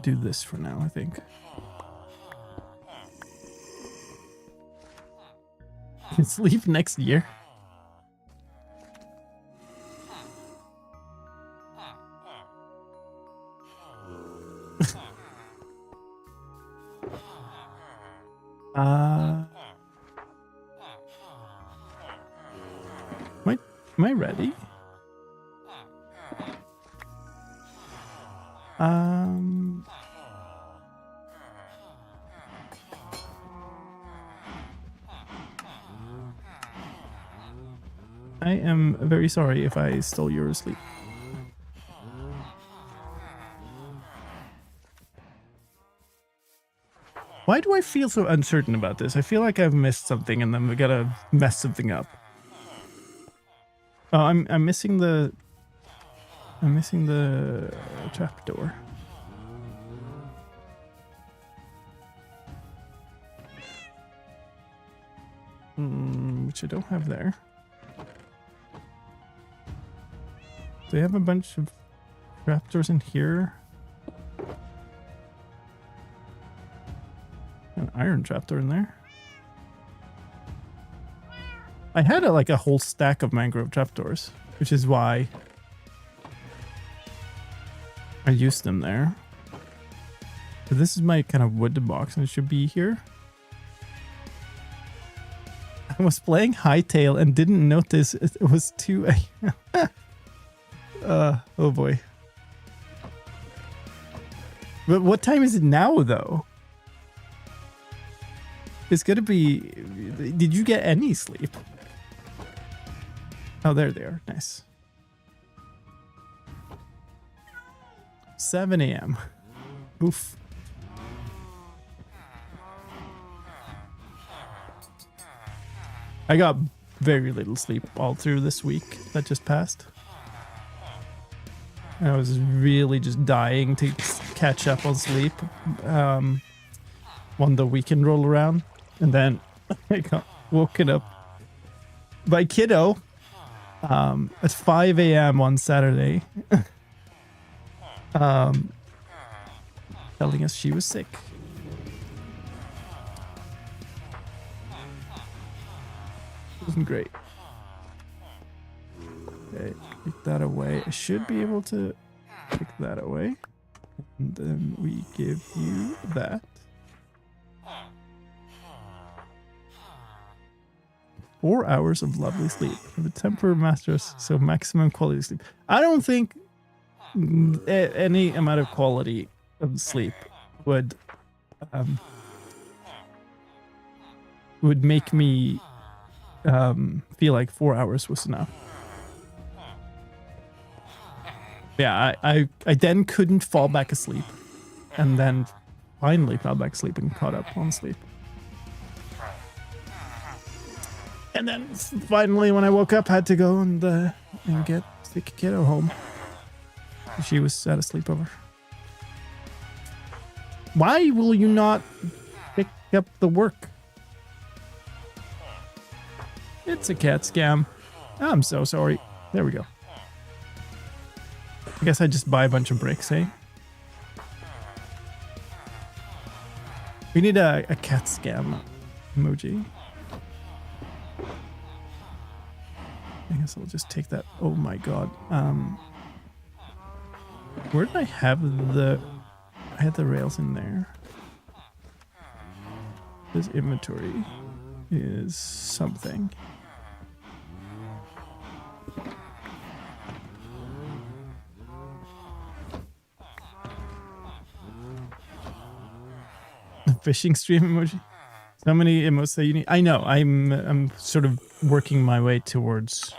do this for now, I think. Let's leave next year. Am I ready? I am very sorry if I stole your sleep. Why do I feel so uncertain about this? I feel like I've missed something and then we gotta mess something up. Oh, I'm missing the trapdoor. Which I don't have there. Do they have a bunch of trapdoors in here? An iron trapdoor in there. I had like a whole stack of mangrove trapdoors, which is why I used them there. So this is my kind of wood box, and it should be here. I was playing Hightail and didn't notice it was 2 a.m. Oh boy. But what time is it now, though? It's gonna be... Did you get any sleep? Oh, there they are. Nice. 7 a.m. Oof. I got very little sleep all through this week that just passed. I was really just dying to catch up on sleep when the weekend rolled around. And then I got woken up by kiddo at 5 a.m. on Saturday. Telling us she was sick. Wasn't great. Okay, take that away. I should be able to take that away. And then we give you that. 4 hours of lovely sleep. The temper masters, so maximum quality sleep. I don't think any amount of quality of sleep would make me feel like 4 hours was enough. Yeah, I then couldn't fall back asleep, and then finally fell back asleep and caught up on sleep. And then finally, when I woke up, had to go and get sick kiddo home. She was at a sleepover. Why will you not pick up the work? It's a cat scam. I'm so sorry. There we go. I guess I just buy a bunch of bricks, eh? We need a cat scam emoji. I guess I'll just take that. Oh my god. Where did I have the... I had the rails in there. This inventory is something. The fishing stream emoji. So many emotes that you need. I know. I'm sort of working my way towards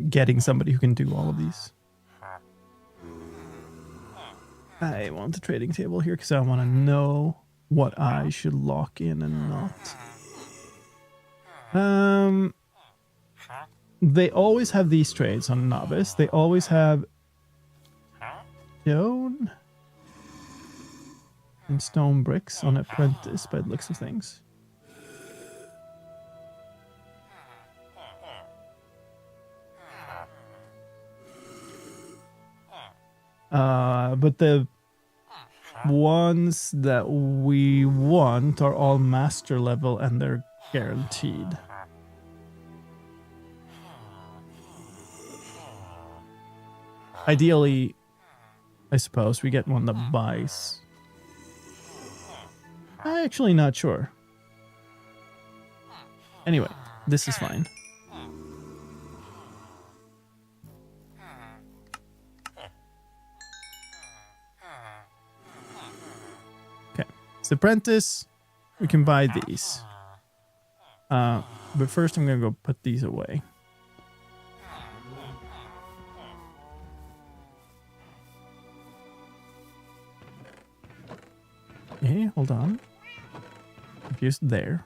getting somebody who can do all of these. I want a trading table here because I want to know what I should lock in and not. They always have these trades on Novice. They always have stone and stone bricks on Apprentice by the looks of things. But the ones that we want are all master level and they're guaranteed. Ideally, I suppose we get one that buys. I'm actually not sure. Anyway, this is fine. Okay, it's Apprentice. We can buy these. But first I'm gonna go put these away. Okay, hold on. Confused there.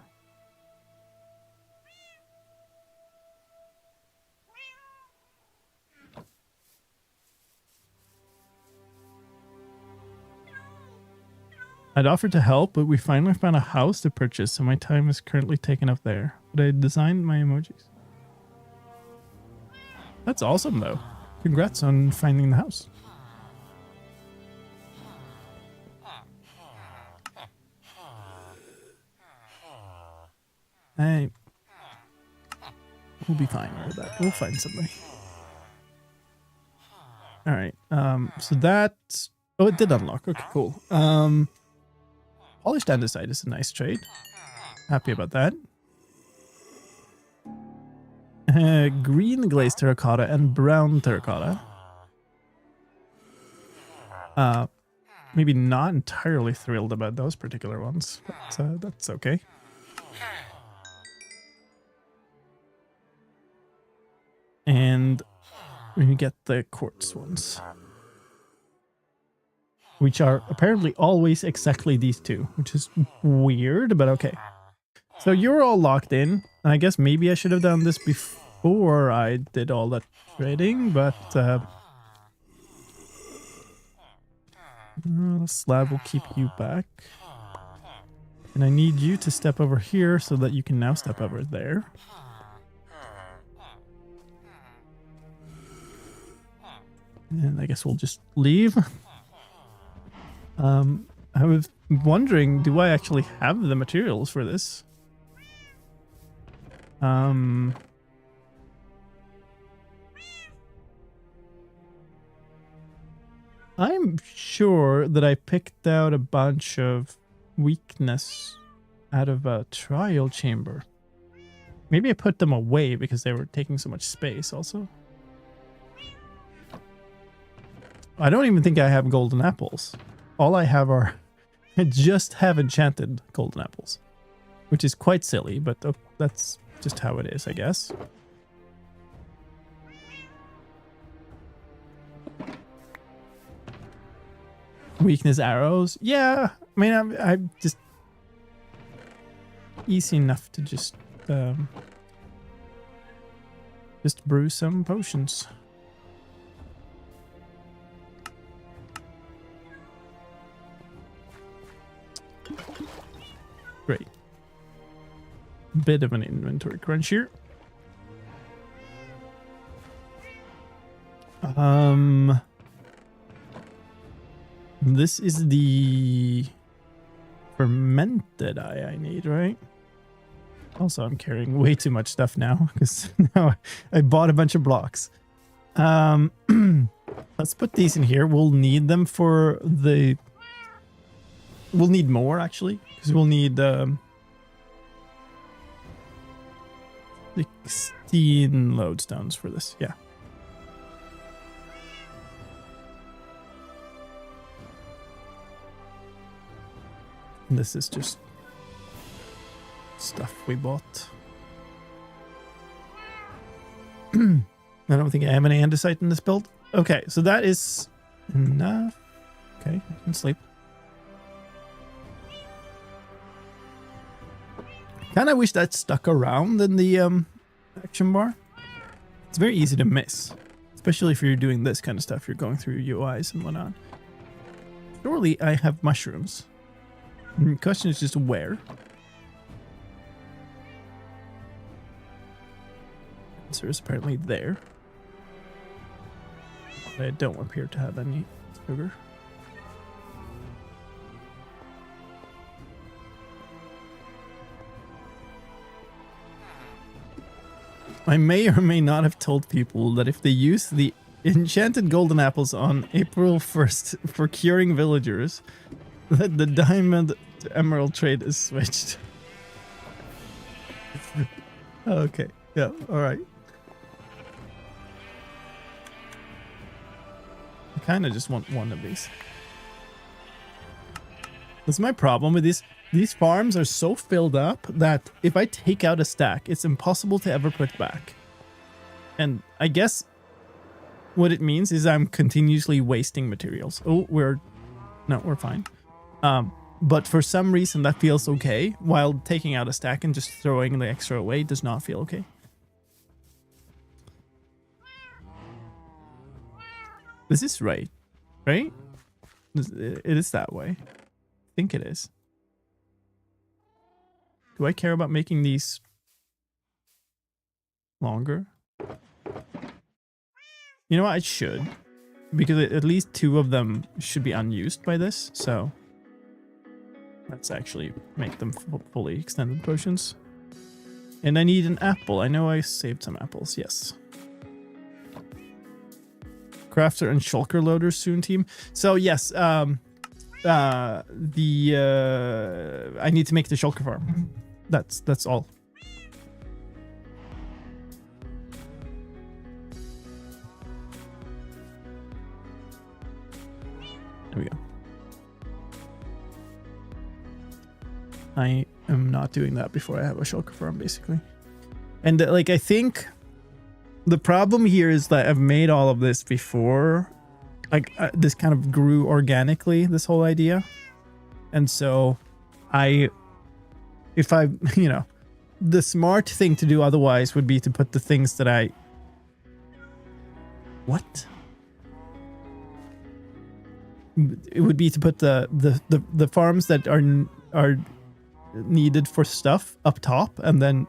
I'd offered to help, but we finally found a house to purchase, so my time is currently taken up there. But I designed my emojis. That's awesome, though. Congrats on finding the house. Hey. We'll be fine with that. We'll find somebody. Alright, so that's... Oh, it did unlock. Okay, cool. Polished andesite is a nice trade. Happy about that. Green glazed terracotta and brown terracotta. Maybe not entirely thrilled about those particular ones, but that's okay. And we get the quartz ones, which are apparently always exactly these two, which is weird, but okay. So you're all locked in, and I guess maybe I should have done this before I did all that trading, but slab will keep you back. And I need you to step over here so that you can now step over there. And I guess we'll just leave. I was wondering, do I actually have the materials for this? I'm sure that I picked out a bunch of weakness out of a trial chamber. Maybe I put them away because they were taking so much space also. I don't even think I have golden apples. All I have are... I just have enchanted golden apples. Which is quite silly, but that's just how it is, I guess. Weakness arrows? Yeah, I mean, I'm just... easy enough to just brew some potions. Great. Bit of an inventory crunch here. This is the fermented eye I need, right? Also, I'm carrying way too much stuff now because now I bought a bunch of blocks. Let's put these in here. We'll need them for the... We'll need more, actually, because we'll need 16 lodestones for this. Yeah. And this is just stuff we bought. I don't think I have any andesite in this build. Okay, so that is enough. Okay, I can sleep. Kind of wish that stuck around in the action bar. It's very easy to miss, especially if you're doing this kind of stuff. You're going through UIs and whatnot. Surely I have mushrooms. The question is just where. Answer is apparently there. But I don't appear to have any sugar. I may or may not have told people that if they use the enchanted golden apples on April 1st for curing villagers, that the diamond to emerald trade is switched. Okay, yeah, alright. I kind of just want one of these. That's my problem with these These farms are so filled up that if I take out a stack, it's impossible to ever put back. And I guess what it means is I'm continuously wasting materials. Oh, we're fine. But for some reason that feels okay, while taking out a stack and just throwing the extra away does not feel okay. This is right? It is that way. I think it is. Do I care about making these longer? You know what? I should. Because at least 2 of them should be unused by this, so let's actually make them fully extended potions. And I need an apple. I know I saved some apples, yes. Crafter and shulker loader soon team. So yes, I need to make the shulker farm. That's all. There we go. I am not doing that before I have a shulker farm, basically. And like, I think the problem here is that I've made all of this before. Like, this kind of grew organically, this whole idea. And so if I, you know, the smart thing to do otherwise would be to put the things that I... What? It would be to put the farms that are needed for stuff up top, and then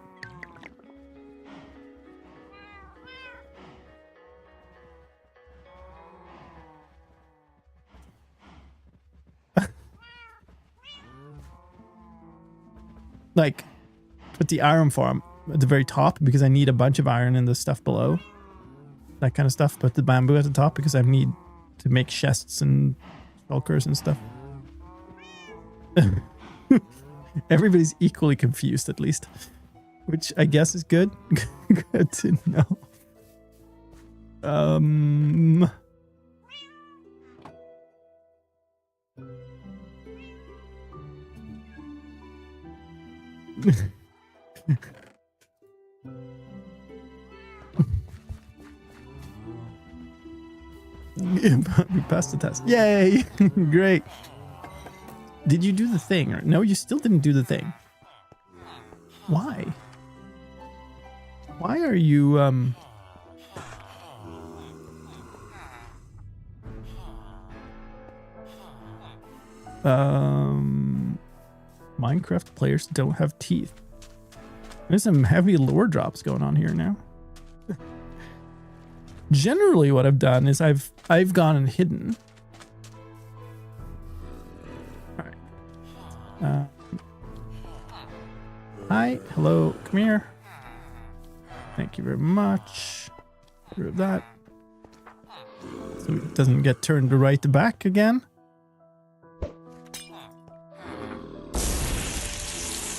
like put the iron farm at the very top because I need a bunch of iron in the stuff below, that kind of stuff. Put the bamboo at the top because I need to make chests and shulkers and stuff. Everybody's equally confused, at least, which I guess is good. Good to know. We passed the test. Yay! Great. Did you do the thing? Or no, you still didn't do the thing. Why? Why are you Minecraft players don't have teeth. There's some heavy lore drops going on here now. Generally what I've done is I've gone and hidden. All right. Hi, hello, come here. Thank you very much. Get rid of that. So it doesn't get turned right back again.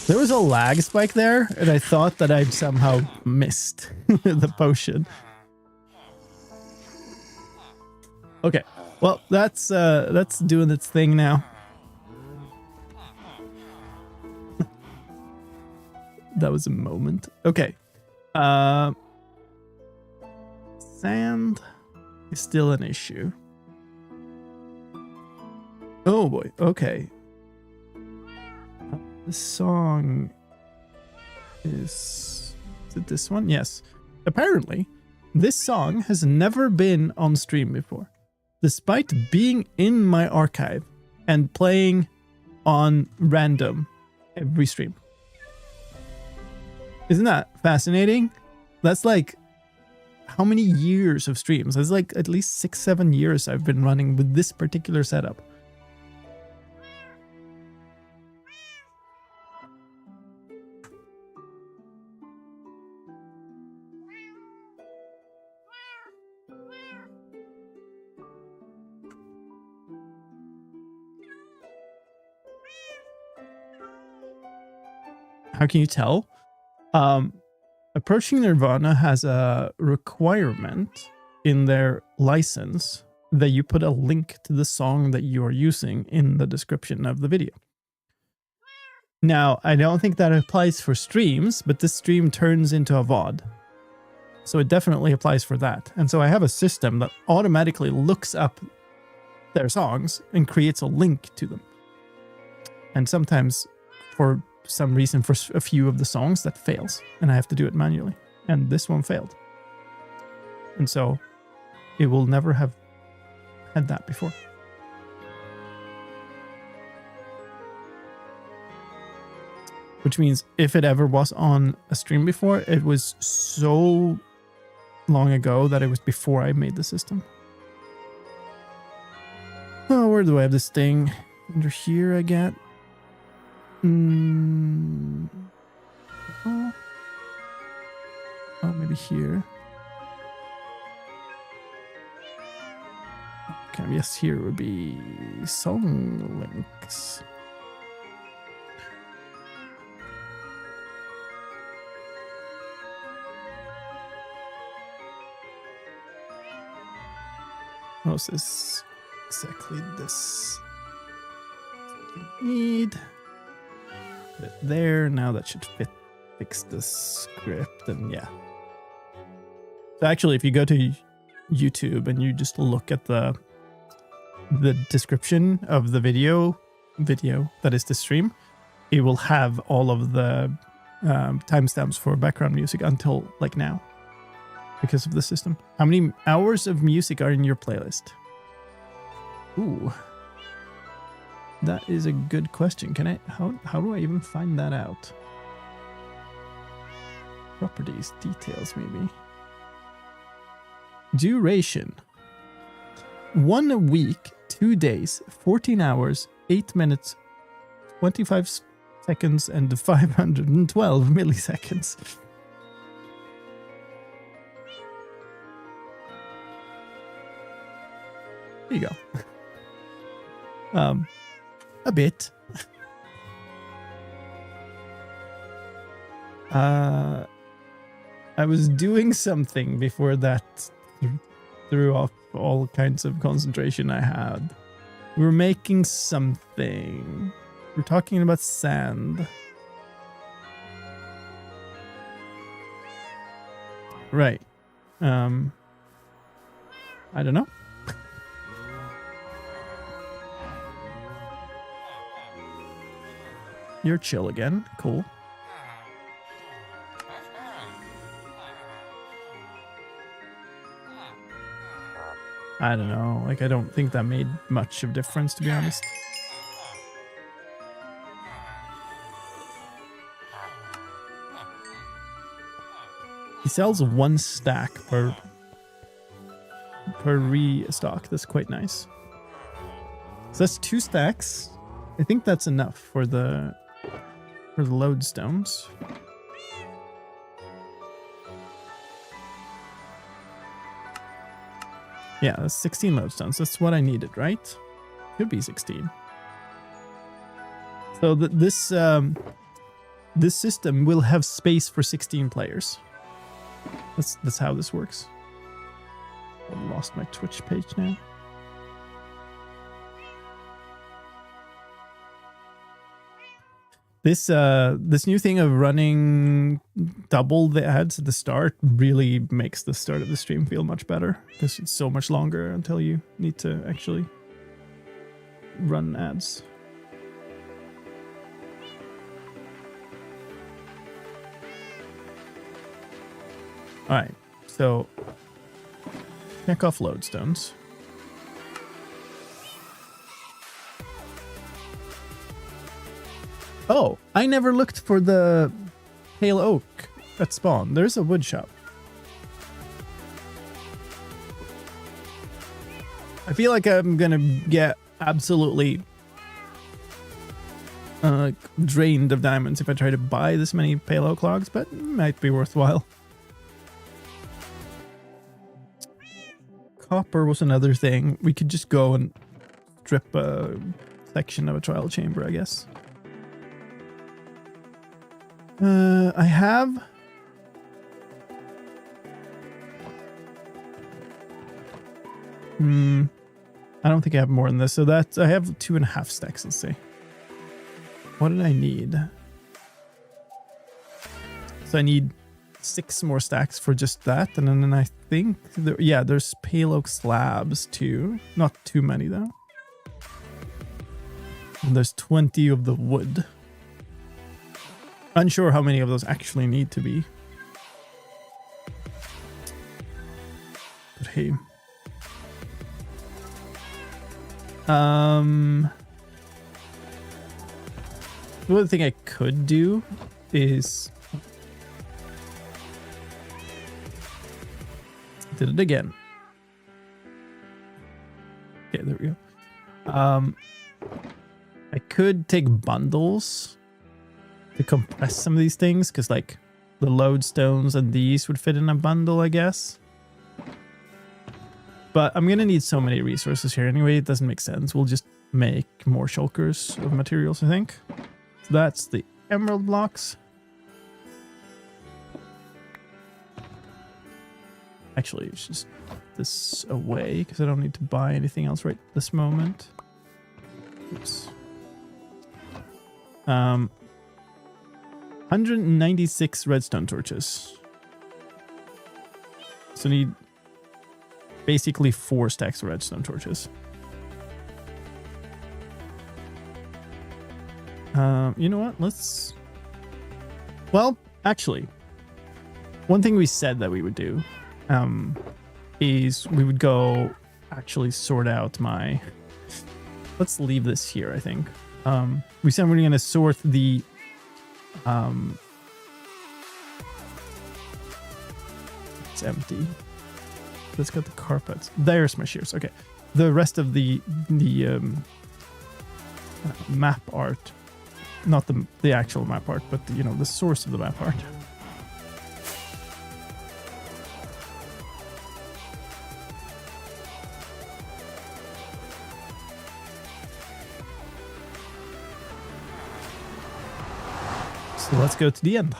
There was a lag spike there, and I thought that I'd somehow missed the potion. Okay, well, that's doing its thing now. That was a moment. Okay. Sand is still an issue. Oh boy, okay. This song is it this one? Yes. Apparently, this song has never been on stream before, despite being in my archive and playing on random every stream. Isn't that fascinating? That's like how many years of streams? That's like at least 6-7 years I've been running with this particular setup. How can you tell? Approaching Nirvana has a requirement in their license that you put a link to the song that you are using in the description of the video. Now, I don't think that applies for streams, but this stream turns into a VOD. So it definitely applies for that. And so I have a system that automatically looks up their songs and creates a link to them. And sometimes, for some reason, for a few of the songs, that fails. And I have to do it manually. And this one failed. And so it will never have had that before. Which means if it ever was on a stream before, it was so long ago that it was before I made the system. Oh, where do I have this thing? Under here, I get. Oh, maybe here. Okay, yes, here would be song links. What is exactly this? Need it there. Now that should fix the script, and yeah. So actually, if you go to YouTube and you just look at the description of the video that is the stream, it will have all of the timestamps for background music until like now. Because of the system. How many hours of music are in your playlist? Ooh. That is a good question. Can I, how do I even find that out? Properties, details maybe. Duration. 1 week, 2 days, 14 hours, 8 minutes, 25 seconds, and 512 milliseconds. There you go. A bit. I was doing something before that threw off all kinds of concentration I had. We were making something. We're talking about sand. Right. I don't know. You're chill again. Cool. I don't know. Like, I don't think that made much of a difference, to be honest. He sells 1 stack per restock. That's quite nice. So that's 2 stacks. I think that's enough for the lodestones. Yeah, that's 16 lodestones. That's what I needed, right? Could be 16. So this system will have space for 16 players. That's how this works. I lost my Twitch page now. This new thing of running double the ads at the start really makes the start of the stream feel much better, because it's so much longer until you need to actually run ads. All right, so check off lodestones. Oh, I never looked for the pale oak at spawn. There's a wood shop. I feel like I'm gonna get absolutely drained of diamonds if I try to buy this many pale oak logs, but it might be worthwhile. Copper was another thing. We could just go and strip a section of a trial chamber, I guess. I have... I don't think I have more than this. So that I have 2.5 stacks, let's see. What did I need? So I need 6 more stacks for just that, and then I think yeah, there's pale oak slabs too. Not too many though. And there's 20 of the wood. Unsure how many of those actually need to be. But hey. The other thing I could do is did it again. Okay, there we go. I could take bundles to compress some of these things, because like the lodestones and these would fit in a bundle, I guess. But I'm gonna need so many resources here anyway, it doesn't make sense. We'll just make more shulkers of materials, I think. So that's the emerald blocks. Actually, it's just put this away because I don't need to buy anything else right this moment. Oops. 196 redstone torches. So need basically 4 stacks of redstone torches. You know what? Let's... Well, actually, one thing we said that we would do is we would go actually sort out my... Let's leave this here, I think. We said we're going to sort the... It's empty. Let's get the carpets. There's my shears. Okay. The rest of the map art, not the actual map art, but you know, the source of the map art. So let's go to the end.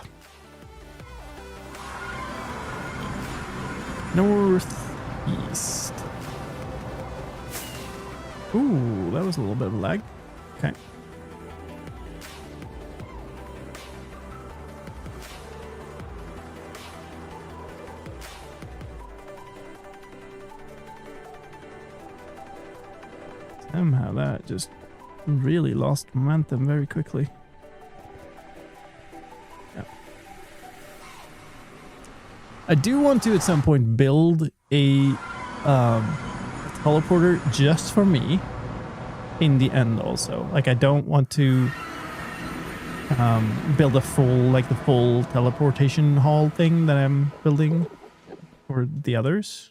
Northeast. Ooh, that was a little bit of a lag. Okay. Somehow that just really lost momentum very quickly. I do want to at some point build a teleporter just for me in the end also. Like I don't want to build a full teleportation hall thing that I'm building for the others.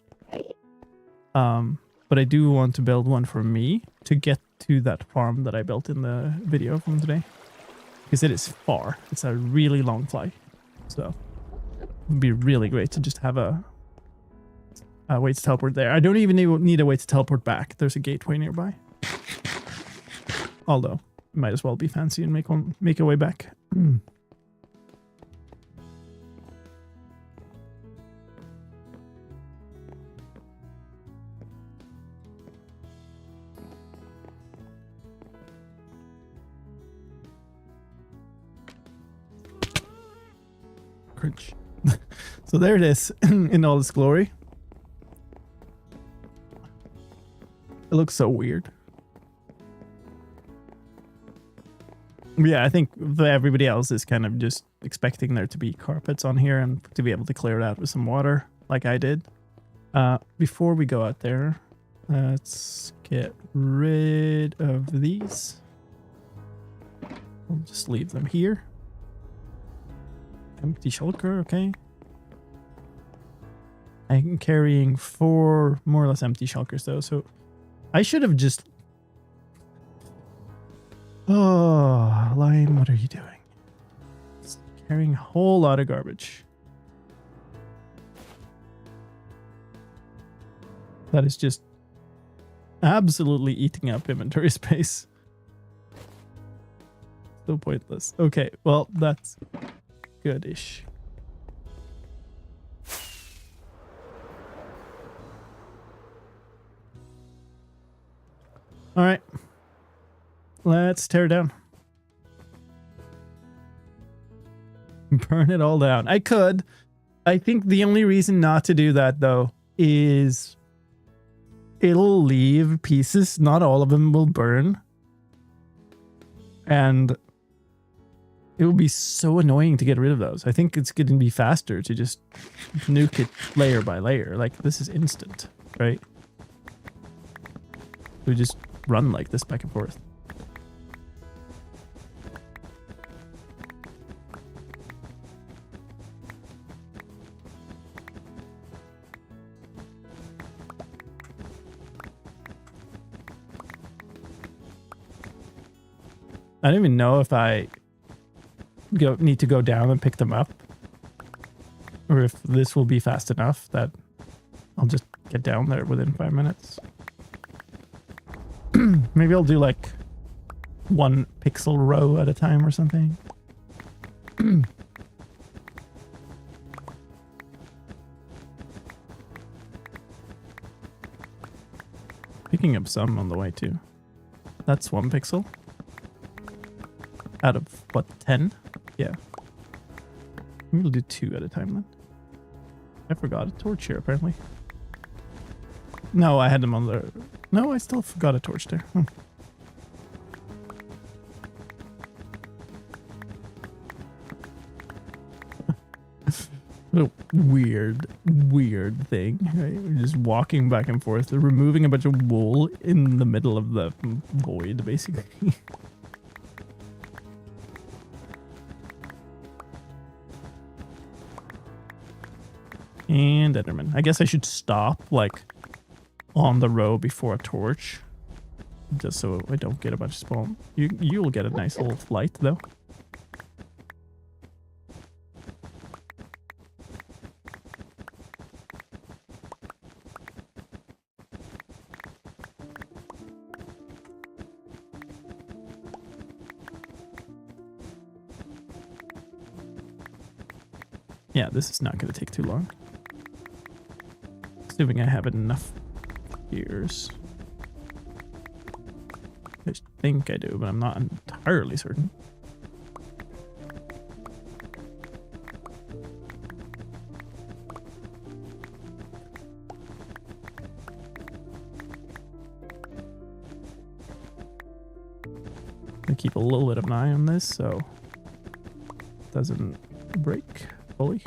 But I do want to build one for me to get to that farm that I built in the video from today. Because it is far. It's a really long flight. So it would be really great to just have a way to teleport there. I don't even need a way to teleport back. There's a gateway nearby. Although, it might as well be fancy and make a way back. Crunch. So there it is in all its glory. It looks so weird. Yeah, I think everybody else is kind of just expecting there to be carpets on here and to be able to clear it out with some water like I did. Before we go out there, let's get rid of these. We'll just leave them here. Empty shulker, okay. I'm carrying 4 more or less empty shulkers though, so I should have just... Oh, Lion, what are you doing? It's carrying a whole lot of garbage. That is just absolutely eating up inventory space. So pointless. Okay, well, that's good-ish. All right, let's tear down. burn it all down. I could. I think the only reason not to do that, though, is it'll leave pieces. Not all of them will burn. And it will be so annoying to get rid of those. I think it's going to be faster to just nuke it layer by layer. Like, this is instant, right? We just run like this back and forth. I don't even know if I need to go down and pick them up, or if this will be fast enough that I'll just get down there within 5 minutes. Maybe I'll do like 1 pixel row at a time or something. Picking up some on the way too. That's 1 pixel. Out of what, 10? Yeah. Maybe we'll do 2 at a time then. I forgot a torch here apparently. No, I had them on the... No, I still forgot a torch there. What a weird thing. Right? We're just walking back and forth, removing a bunch of wool in the middle of the void, basically. And Enderman. I guess I should stop, like, on the row before a torch. Just so I don't get a bunch of spawn. You'll get a nice little flight, though. Yeah, this is not going to take too long. Assuming I have enough gears. I think I do, but I'm not entirely certain. I keep a little bit of an eye on this so it doesn't break fully.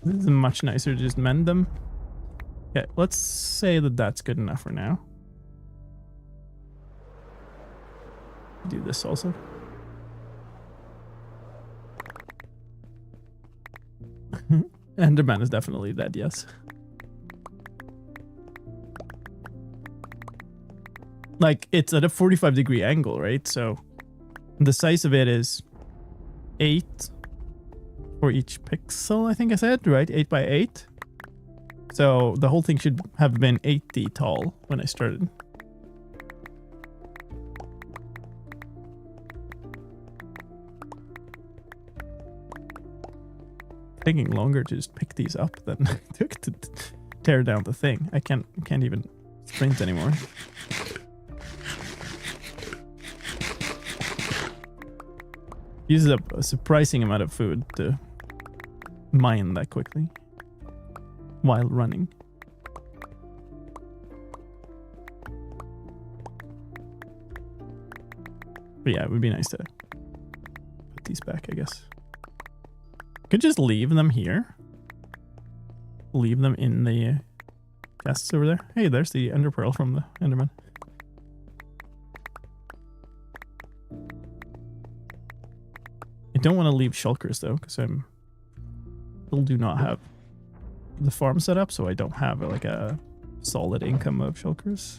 This is much nicer to just mend them. Okay, let's say that that's good enough for now. Do this also. Enderman is definitely dead, yes. Like, it's at a 45-degree angle, right? So the size of it is 8 for each pixel, I think I said, right? 8 by 8. So the whole thing should have been 80 tall when I started. Taking longer to just pick these up than it took to tear down the thing. I can't even sprint anymore. Uses up a surprising amount of food to mine that quickly while running. But yeah, it would be nice to put these back, I guess. Could just leave them here. Leave them in the chests over there. Hey, there's the ender pearl from the Enderman. I don't want to leave shulkers though, because I'm still do not have the farm set up, so I don't have like a solid income of shulkers.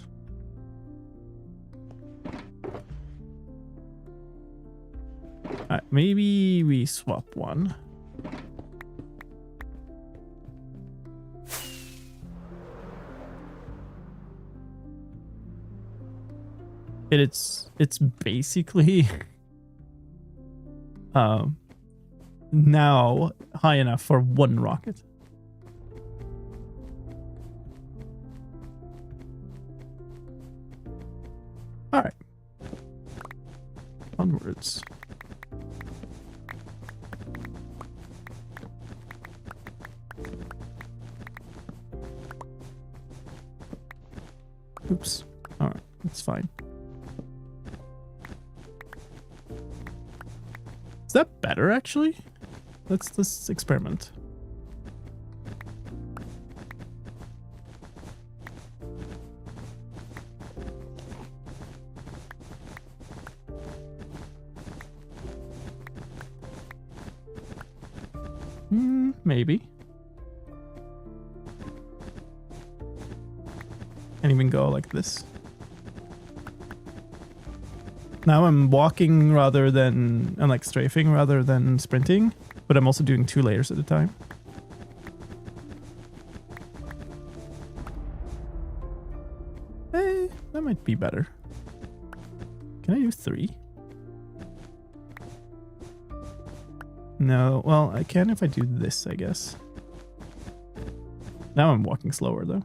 Alright, maybe we swap one. It's basically now high enough for 1 rocket. All right, onwards. Oops. Alright, that's fine. Is that better, actually? Let's experiment. Maybe. Can't even go like this. Now I'm walking rather than, I'm like strafing rather than sprinting, but I'm also doing 2 layers at a time. Hey, that might be better. Can I do 3? No, well, I can if I do this, I guess. Now I'm walking slower, though.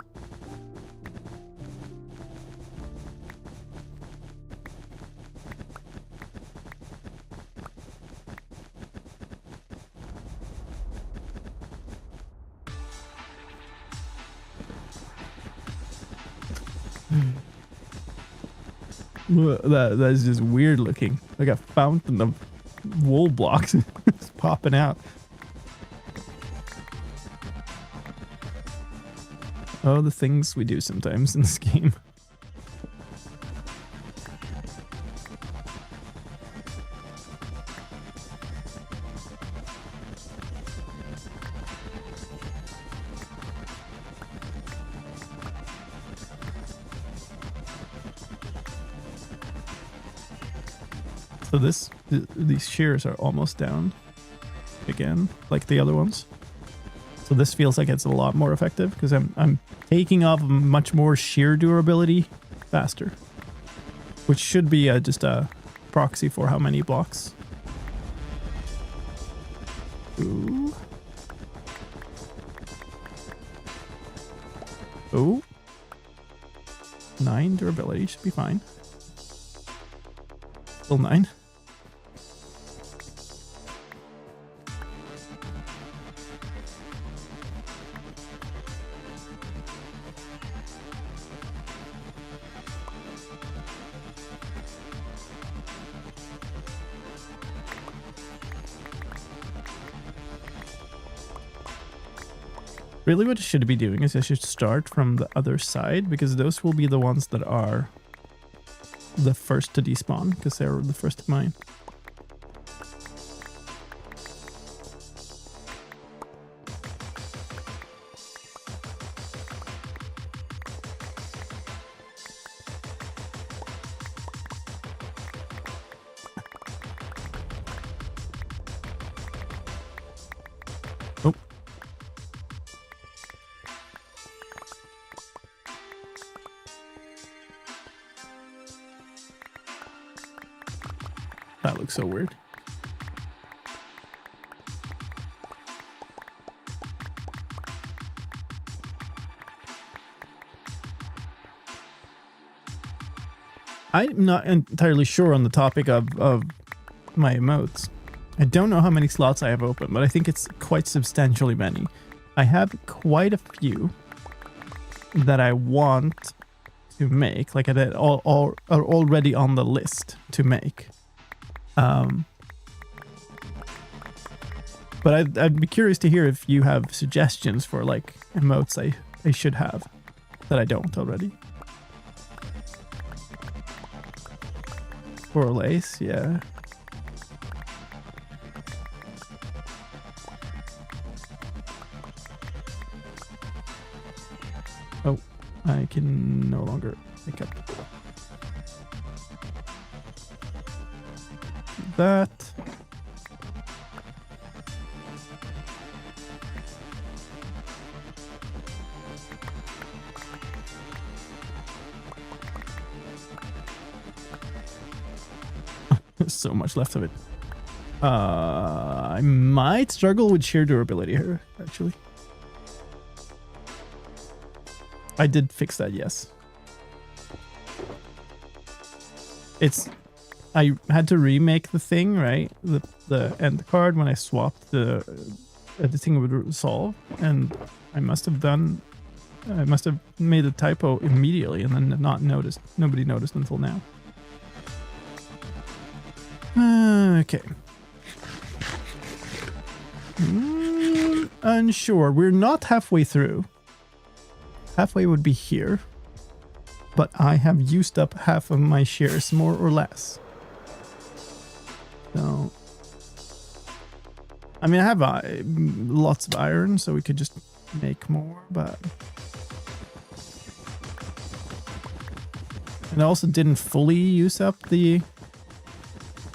That is just weird looking. Like a fountain of wool blocks is popping out. Oh, the things we do sometimes in this game. So these shears are almost down again, like the other ones. So this feels like it's a lot more effective because I'm taking off much more shear durability faster, which should be just a proxy for how many blocks. Ooh. Ooh. 9 durability should be fine. Still 9. Really what I should be doing is I should start from the other side, because those will be the ones that are the first to despawn, because they're the first of mine. Oh. That looks so weird. I'm not entirely sure on the topic of my emotes. I don't know how many slots I have open, but I think it's quite substantially many. I have quite a few that I want to make, like that all are already on the list to make. But I'd be curious to hear if you have suggestions for like emotes I should have that I don't already. For lace, yeah. Oh, I can no longer pick up that. There's so much left of it. I might struggle with sheer durability here, actually. I did fix that, yes. I had to remake the thing, right? The end card when I swapped the thing would resolve, and I must have done I must have made a typo immediately and then not noticed. Nobody noticed until now. Okay. Unsure. We're not halfway through. Halfway would be here. But I have used up half of my shears, more or less. So... I mean, I have lots of iron, so we could just make more, but... And I also didn't fully use up the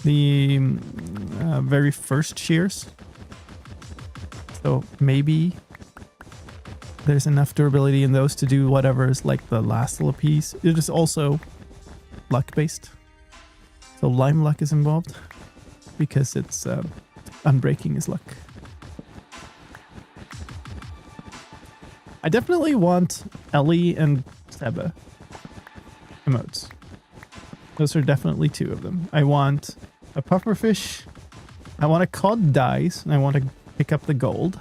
very first shears. So maybe there's enough durability in those to do whatever is like the last little piece. It is also luck-based. So lime luck is involved because it's... unbreaking is luck. I definitely want Ellie and Seba emotes. Those are definitely two of them. I want a pufferfish. I want a cod dice, and I want to pick up the gold.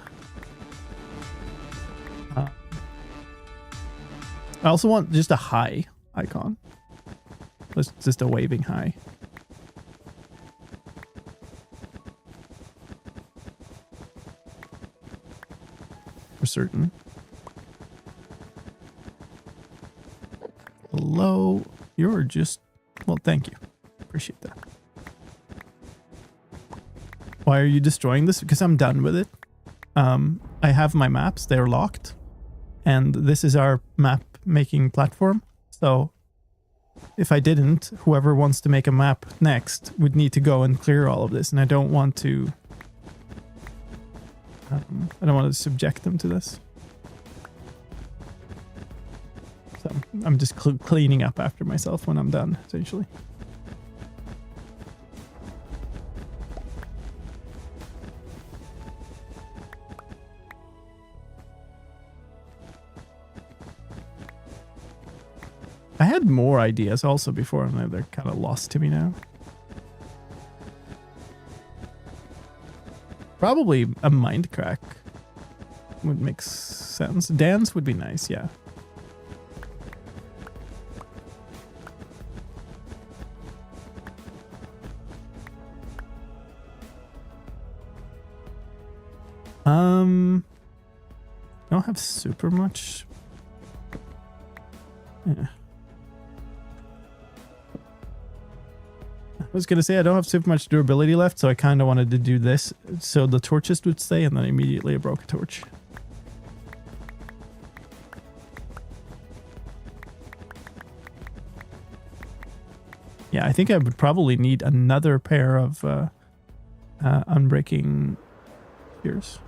I also want just a high icon. Just a waving high. For certain. Hello. You're just... Well, thank you. Appreciate that. Why are you destroying this? Because I'm done with it. I have my maps. They're locked. And this is our map making platform. So if I didn't, whoever wants to make a map next would need to go and clear all of this. And I don't want to... I don't want to subject them to this. So I'm just cleaning up after myself when I'm done, essentially. I had more ideas also before, and they're kind of lost to me now. Probably a Mindcrack would make sense. Dance would be nice, yeah. Don't have super much. Yeah. I was gonna say I don't have super much durability left, so I kind of wanted to do this so the torches would stay, and then immediately I broke a torch. Yeah, I think I would probably need another pair of unbreaking shears.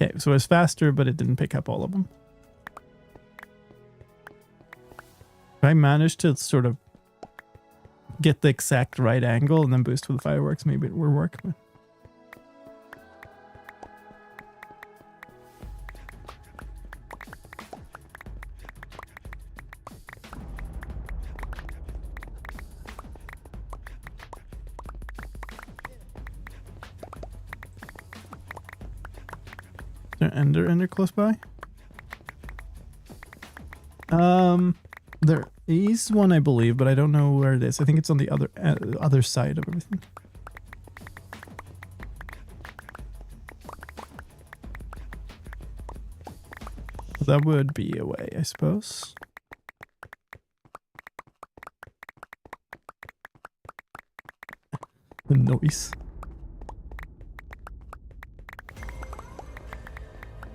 Okay, so it's faster, but it didn't pick up all of them. If I managed to sort of get the exact right angle and then boost with the fireworks, maybe it would work. But... Is there ender close by? There is one, I believe, but I don't know where it is. I think it's on the other side of everything. That would be a way, I suppose. The noise.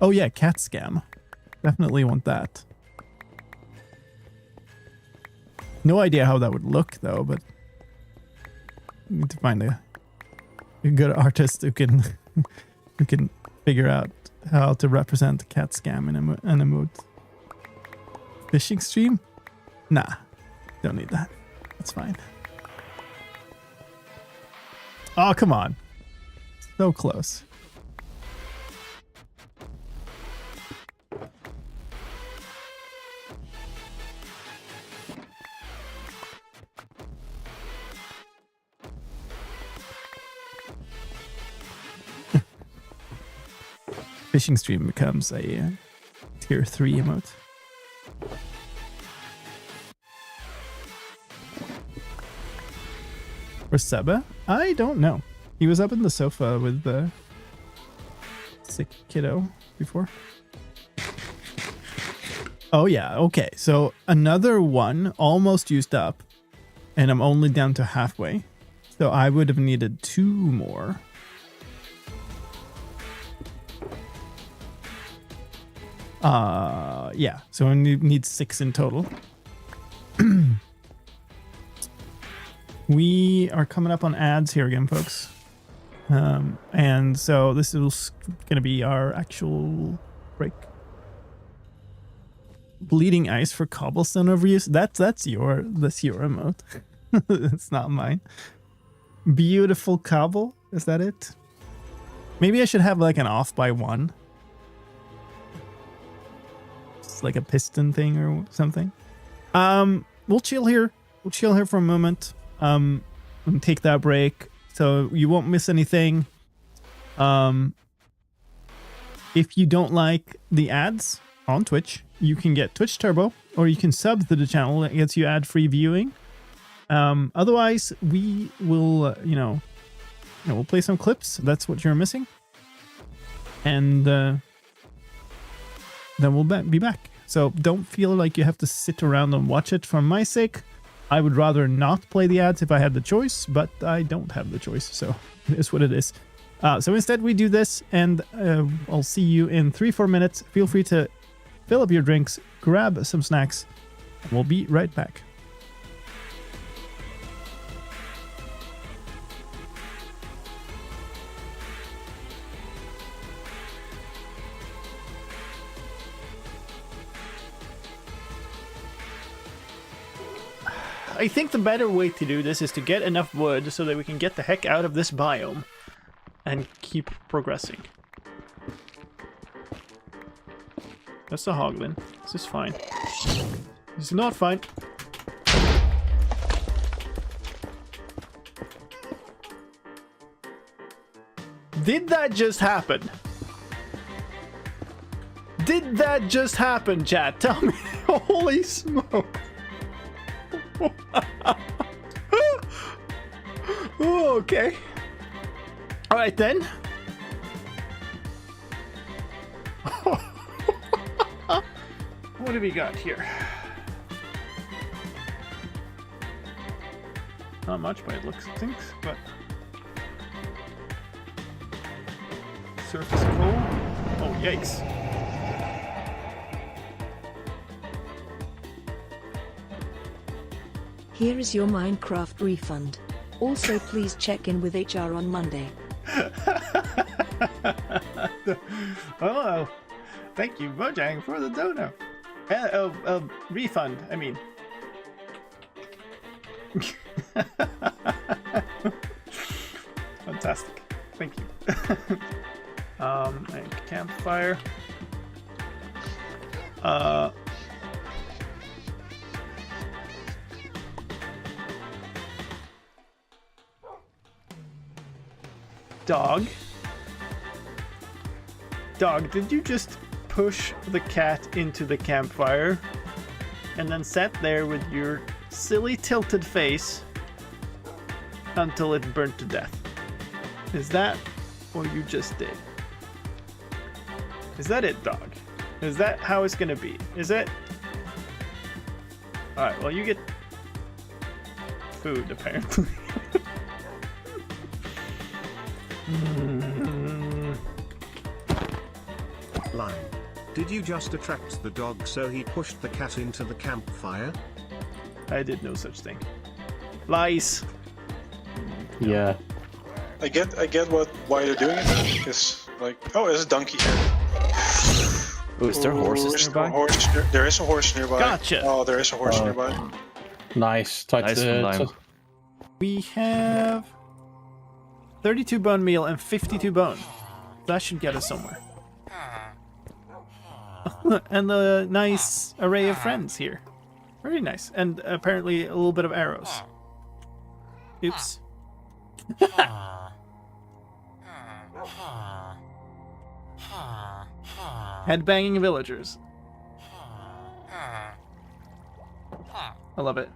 Oh yeah, cat scam. Definitely want that. No idea how that would look though, but we need to find a good artist who can who can figure out how to represent cat scam in an emote. Fishing stream? Nah, don't need that. That's fine. Oh, come on. So close. Fishing stream becomes a tier 3 emote. Or Seba? I don't know. He was up in the sofa with the sick kiddo before. Oh yeah, okay. So another one almost used up, and I'm only down to halfway. So I would have needed 2 more. Yeah. So I need 6 in total. We are coming up on ads here again, folks. And so this is going to be our actual break. Bleeding ice for cobblestone overuse. That's your emote. It's not mine. Beautiful cobble. Is that it? Maybe I should have like an off by 1. It's like a piston thing or something. We'll chill here. We'll chill here for a moment. And take that break so you won't miss anything. If you don't like the ads on Twitch, you can get Twitch Turbo, or you can sub to the channel. That gets you ad-free viewing. Otherwise, we will, we'll play some clips. That's what you're missing. And then we'll be back. So don't feel like you have to sit around and watch it for my sake. I would rather not play the ads if I had the choice, but I don't have the choice, so it is what it is. So instead we do this, and I'll see you in 3-4 minutes. Feel free to fill up your drinks, grab some snacks, and we'll be right back. I think the better way to do this is to get enough wood so that we can get the heck out of this biome and keep progressing. That's the hoglin. This is fine. This is not fine. Did that just happen? Did that just happen, chat? Tell me. Holy smoke. Oh, okay. All right then. What do we got here? Not much by it looks of things, but surface coal. Oh, yikes. Here is your Minecraft refund. Also, please check in with HR on Monday. Oh, thank you, Mojang, for the dono. Refund, I mean. Fantastic. Thank you. A campfire. Dog, did you just push the cat into the campfire and then sat there with your silly tilted face until it burnt to death? Is that what you just did? Is that it, dog? Is that how it's gonna be? Is it? Alright, well, you get food, apparently. Line. Did you just attract the dog so he pushed the cat into the campfire? I did no such thing. Lies. Yeah. I get why they're doing it. Because like, oh, there's a donkey here. Oh, is there horses nearby? There is a horse nearby. Gotcha. Oh, there is a horse nearby. Nice. Nice one, Lime. We have 32 bone meal and 52 bone. That should get us somewhere. And a nice array of friends here. Very nice. And apparently a little bit of arrows. Oops. Headbanging villagers. I love it.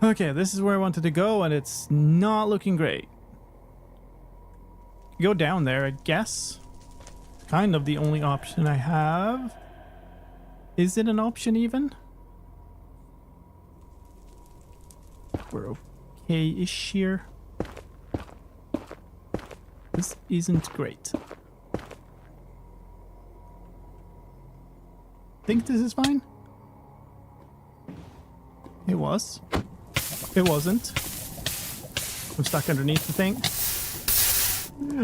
Okay, this is where I wanted to go, and it's not looking great. Go down there, I guess. Kind of the only option I have. Is it an option even? We're okay-ish here. This isn't great. Think this is fine? It was. It wasn't. I'm stuck underneath the thing.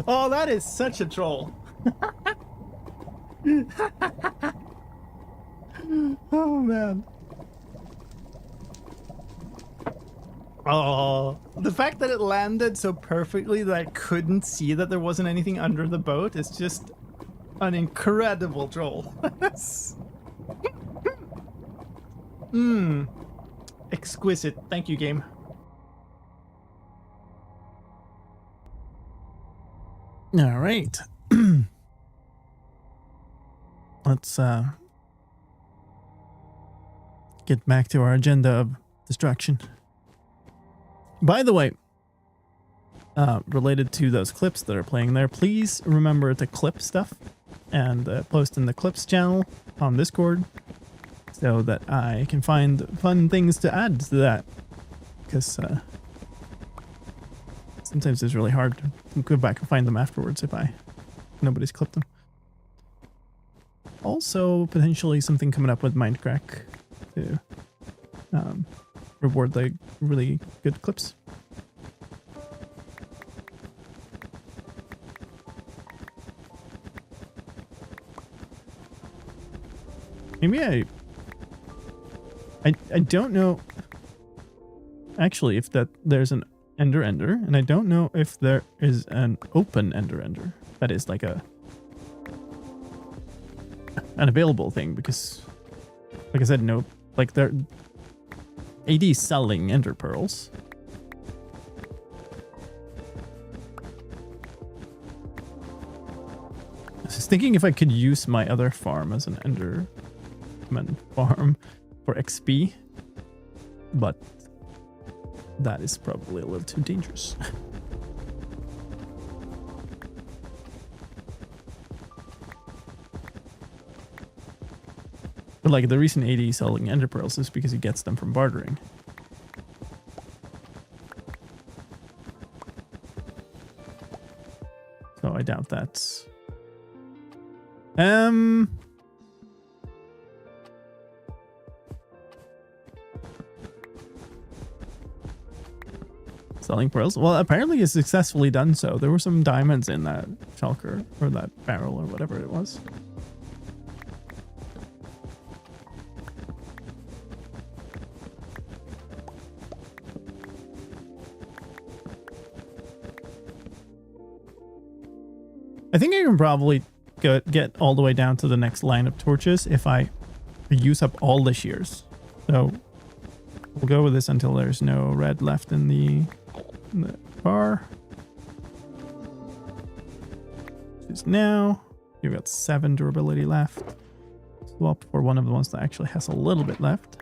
Oh, that is such a troll. Oh, man. Oh, the fact that it landed so perfectly that I couldn't see that there wasn't anything under the boat is just an incredible troll. Exquisite. Thank you, game. All right. Let's get back to our agenda of destruction. By the way, related to those clips that are playing there, please remember to clip stuff and post in the clips channel on Discord so that I can find fun things to add to that. Because sometimes it's really hard to go back and find them afterwards if nobody's clipped them. Also, potentially something coming up with Mindcrack to reward the really good clips. Maybe I don't know actually if there's an ender, and I don't know if there is an open ender. That is like an available thing, because like I said, no, like they're AD selling ender pearls. I was thinking if I could use my other farm as an enderman farm for XP, but that is probably a little too dangerous. But like the reason AD is selling ender pearls is because he gets them from bartering. So I doubt that's selling pearls. Well, apparently it's successfully done so. There were some diamonds in that shulker, or that barrel, or whatever it was. I think I can probably get all the way down to the next line of torches if I use up all the shears. So we'll go with this until there's no red left in the bar. Just now, you've got 7 durability left. Swap for one of the ones that actually has a little bit left.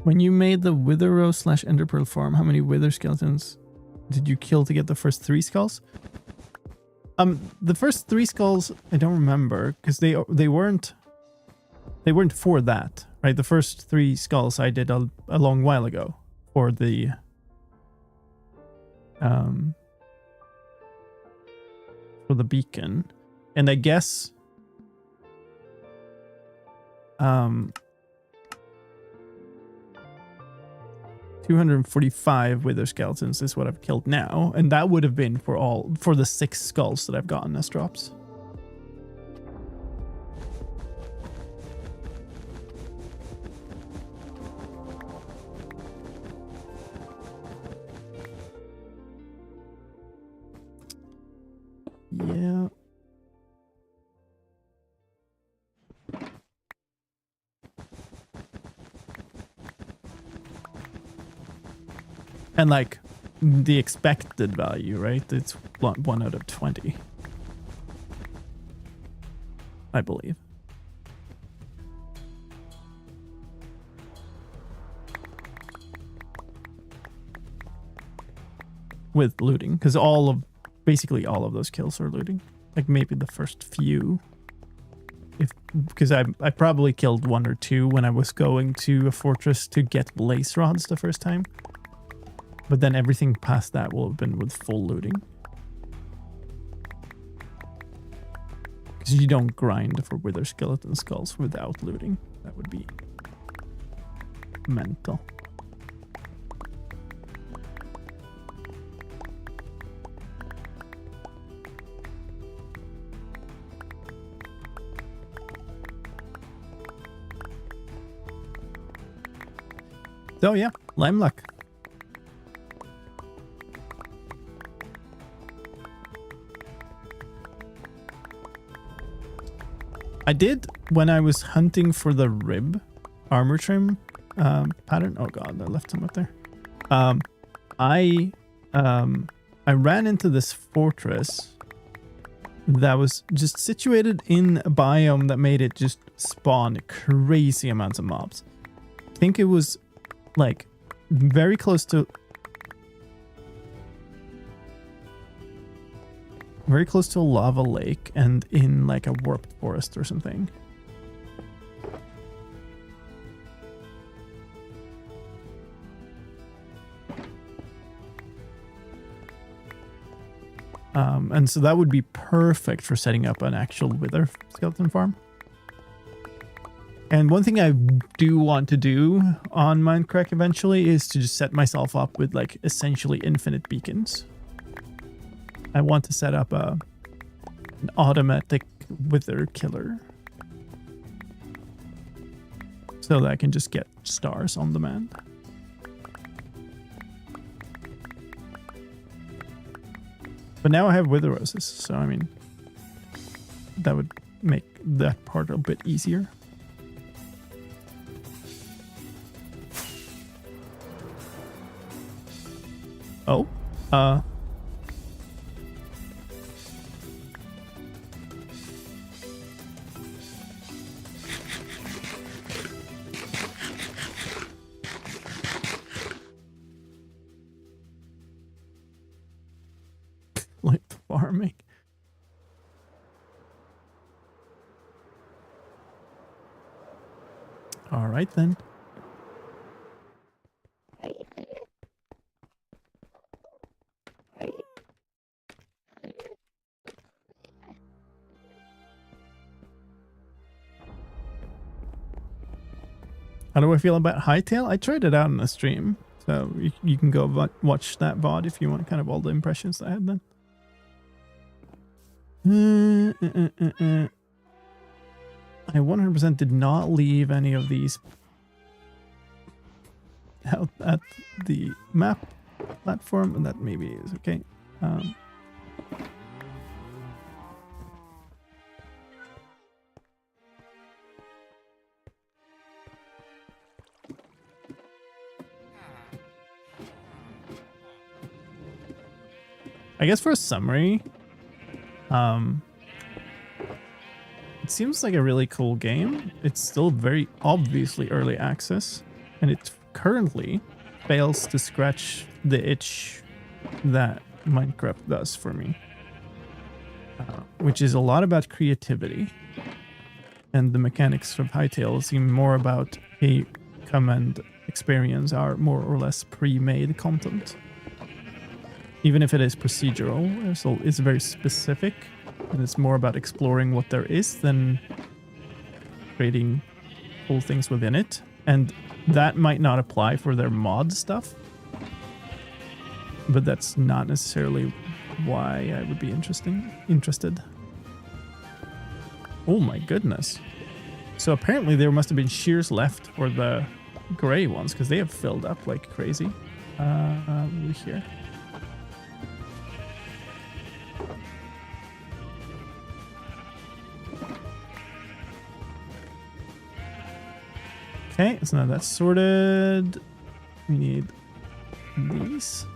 When you made the Wither Rose / Enderpearl farm, how many Wither skeletons did you kill to get the first 3 skulls? The first 3 skulls I don't remember, because they weren't for that, right? The first 3 skulls I did a long while ago for the beacon, and I guess 245 wither skeletons is what I've killed now, and that would have been for the 6 skulls that I've gotten as drops. Yeah. And like the expected value, right? It's 1 out of 20. I believe. With looting, because basically all of those kills are looting. Like maybe the first few. Because I probably killed 1 or 2 when I was going to a fortress to get blaze rods the first time. But then everything past that will have been with full looting. Because you don't grind for wither skeleton skulls without looting. That would be mental. So yeah, lime luck. I did when I was hunting for the rib armor trim pattern. Oh god, I left some up there. I ran into this fortress that was just situated in a biome that made it just spawn crazy amounts of mobs. I think it was like very close to a lava lake and in like a warped forest or something. And so that would be perfect for setting up an actual wither skeleton farm. And one thing I do want to do on Mindcrack eventually is to just set myself up with like essentially infinite beacons. I want to set up an automatic wither killer so that I can just get stars on demand. But now I have wither roses, so I mean, that would make that part a bit easier. Oh, like farming. All right then. How do I feel about Hightail? I tried it out in a stream, so you can go watch that VOD if you want kind of all the impressions I had then. I 100% did not leave any of these out at the map platform, and that maybe is okay. I guess for a summary, it seems like a really cool game. It's still very obviously early access, and it currently fails to scratch the itch that Minecraft does for me, which is a lot about creativity, and the mechanics of Hightail seem more about a come and experience our more or less pre-made content. Even if it is procedural, so it's very specific, and it's more about exploring what there is than creating cool things within it. And that might not apply for their mod stuff, but that's not necessarily why I would be interested. Oh my goodness. So apparently there must have been shears left for the gray ones, because they have filled up like crazy. Here. Okay, so now that's sorted. We need these.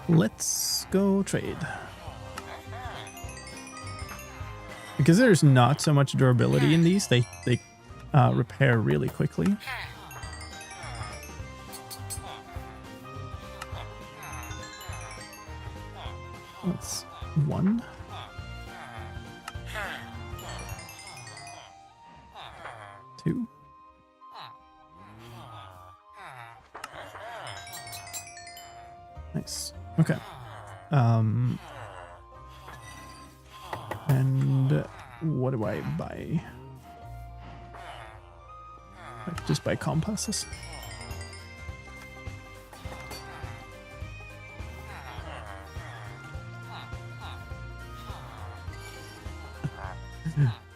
Let's go trade. Because there's not so much durability in these, they repair really quickly. That's 1. Two. Nice. Okay. And what do I buy? I could just buy compasses.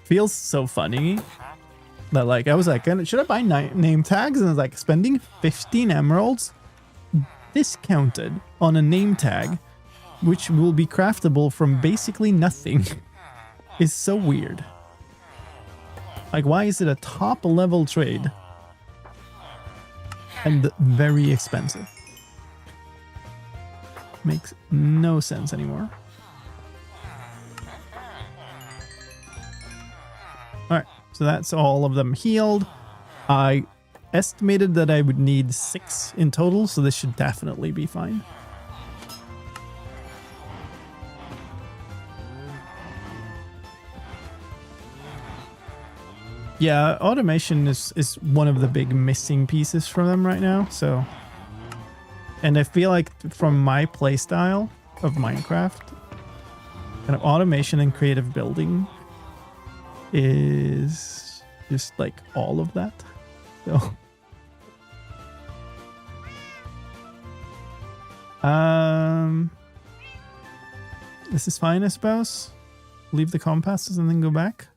Feels so funny that like I was like, should I buy name tags? And I was like, spending 15 emeralds discounted on a name tag, which will be craftable from basically nothing, is so weird. Like, why is it a top level trade and very expensive? Makes no sense anymore. All right, so that's all of them healed. I estimated that I would need 6 in total, so this should definitely be fine. Yeah, automation is one of the big missing pieces from them right now, so... And I feel like from my playstyle of Minecraft, kind of automation and creative building is just like all of that. So this is fine, I suppose. Leave the compasses and then go back.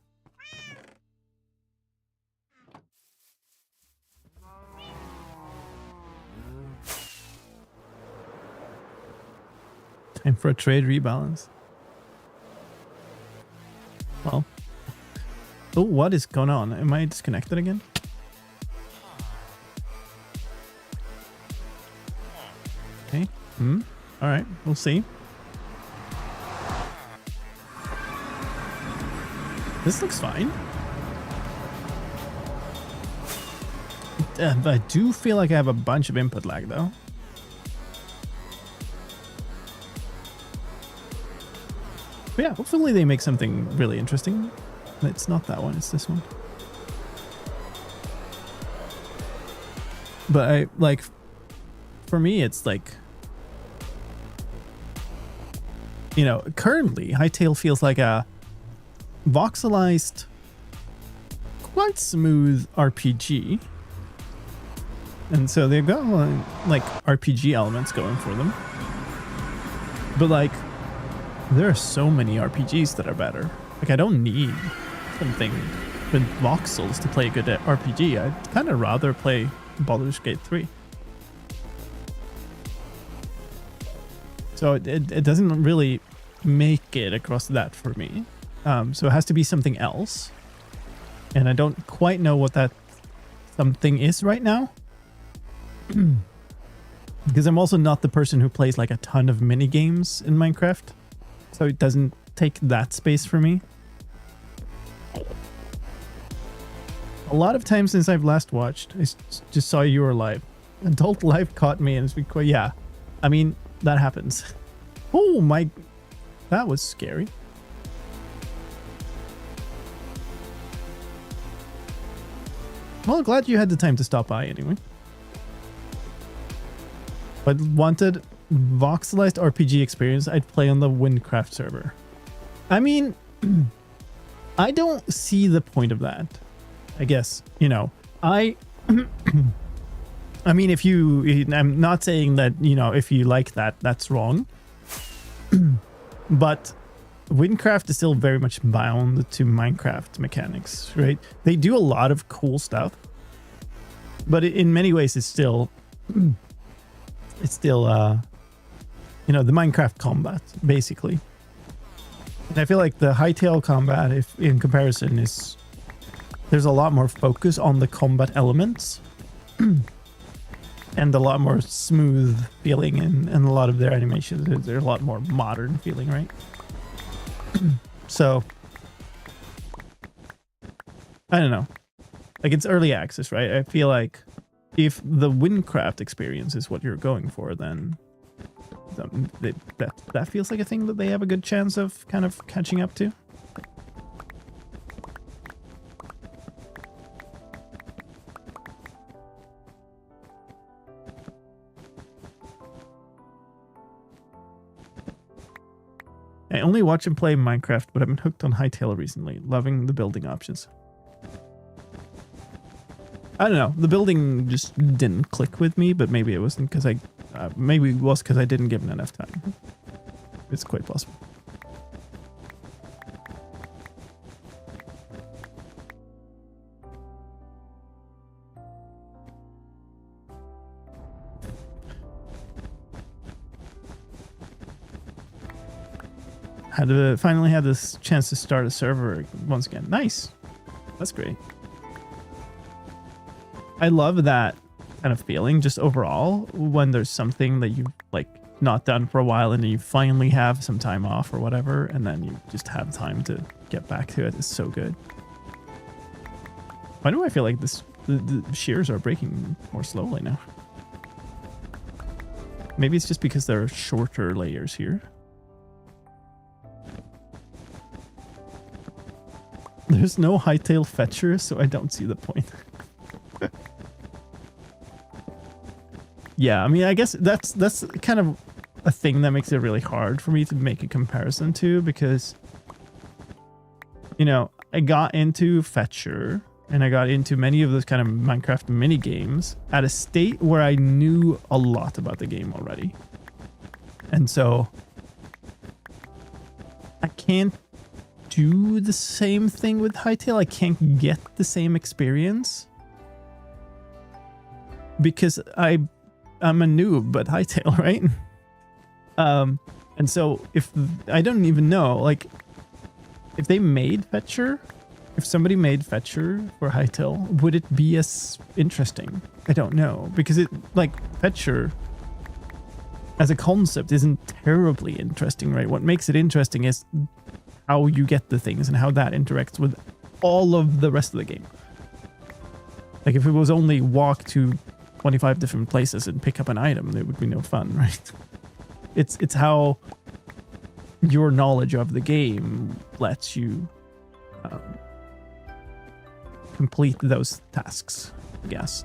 Time for a trade rebalance. Well. Oh, what is going on? Am I disconnected again? Okay. Alright, we'll see. This looks fine. I do feel like I have a bunch of input lag though. But yeah, hopefully they make something really interesting. It's not that one, it's this one. But I like, for me, it's like, you know, currently Hytale feels like a voxelized, quite smooth RPG. And so they've got like RPG elements going for them. But like, there are so many RPGs that are better. Like, I don't need something with voxels to play a good RPG. I'd kind of rather play Baldur's Gate 3. So it doesn't really make it across that for me. So it has to be something else. And I don't quite know what that something is right now. Because I'm also not the person who plays like a ton of mini games in Minecraft. So it doesn't take that space for me. A lot of times since I've last watched, I just saw you were live. Adult life caught me and it's been quite, yeah. I mean, that happens. Oh my, that was scary. Well, glad you had the time to stop by anyway. But wanted voxelized RPG experience, I'd play on the Windcraft server. I mean, I don't see the point of that. I guess, you know, I mean, if you, I'm not saying that, you know, if you like that, that's wrong. But Windcraft is still very much bound to Minecraft mechanics, right? They do a lot of cool stuff, but in many ways it's still you know, the Minecraft combat, basically. And I feel like the Hytale combat, if in comparison, is there's a lot more focus on the combat elements and a lot more smooth feeling in a lot of their animations. They're a lot more modern feeling, right? So I don't know. Like, it's early access, right? I feel like if the Windcraft experience is what you're going for, then that feels like a thing that they have a good chance of kind of catching up to. I only watch and play Minecraft, but I've been hooked on Hytale recently, loving the building options. I don't know, the building just didn't click with me, but maybe it wasn't because maybe it was because I didn't give it enough time. It's quite possible. Finally had this chance to start a server once again. Nice. That's great. I love that kind of feeling just overall when there's something that you've like not done for a while and then you finally have some time off or whatever, and then you just have time to get back to it. It's so good. Why do I feel like the shears are breaking more slowly now? Maybe it's just because there are shorter layers here. There's no Hytale fetcher, so I don't see the point. Yeah, I mean, I guess that's kind of a thing that makes it really hard for me to make a comparison to, because, you know, I got into fetcher and I got into many of those kind of Minecraft mini games at a state where I knew a lot about the game already. And so I can't do the same thing with Hytale. I can't get the same experience because I'm a noob at Hytale, right? And so if I don't even know, like, if they made fetcher, if somebody made fetcher for Hytale, would it be as interesting? I don't know, because it, like, fetcher as a concept isn't terribly interesting, right? What makes it interesting is how you get the things and how that interacts with all of the rest of the game. Like, if it was only walk to 25 different places and pick up an item, it would be no fun, right? It's how your knowledge of the game lets you complete those tasks, I guess.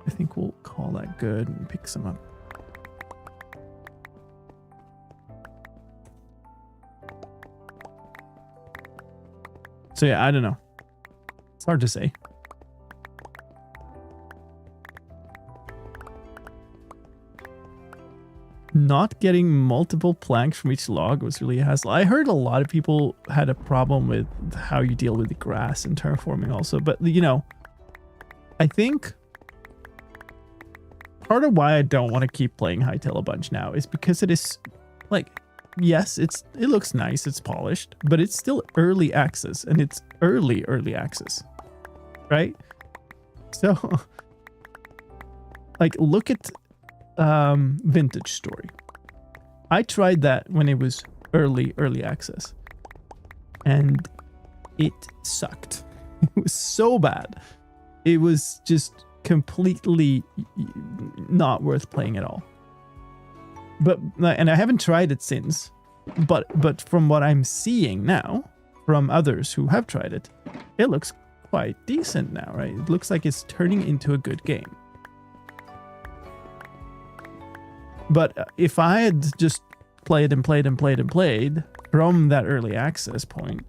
I think we'll call that good and pick some up. So yeah, I don't know. It's hard to say. Not getting multiple planks from each log was really a hassle. I heard a lot of people had a problem with how you deal with the grass and terraforming also. But, you know, I think part of why I don't want to keep playing Hytale a bunch now is because it is, like, yes, it looks nice, it's polished, but it's still early access, and it's early access, right? So, like, look at Vintage Story. I tried that when it was early access, and it sucked. It was so bad. It was just completely not worth playing at all. And I haven't tried it since, but from what I'm seeing now from others who have tried it, it looks quite decent now, right? It looks like it's turning into a good game. But if I had just played from that early access point,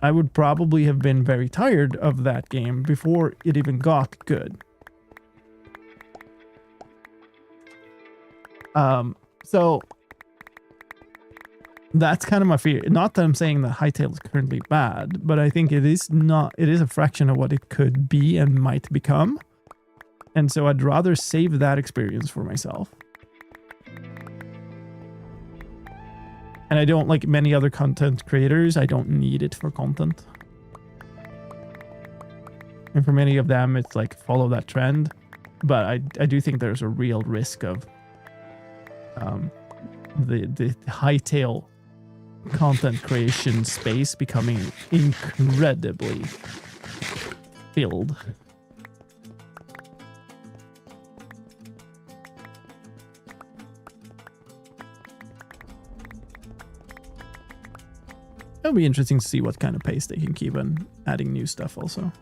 I would probably have been very tired of that game before it even got good. So That's kind of my fear. Not that I'm saying that Hytale is currently bad, but I think it is not. It is a fraction of what it could be and might become. And so I'd rather save that experience for myself. And I don't, like many other content creators, I don't need it for content. And for many of them, it's like follow that trend. But I do think there's a real risk of the Hytale content creation space becoming incredibly filled. It'll be interesting to see what kind of pace they can keep on adding new stuff also.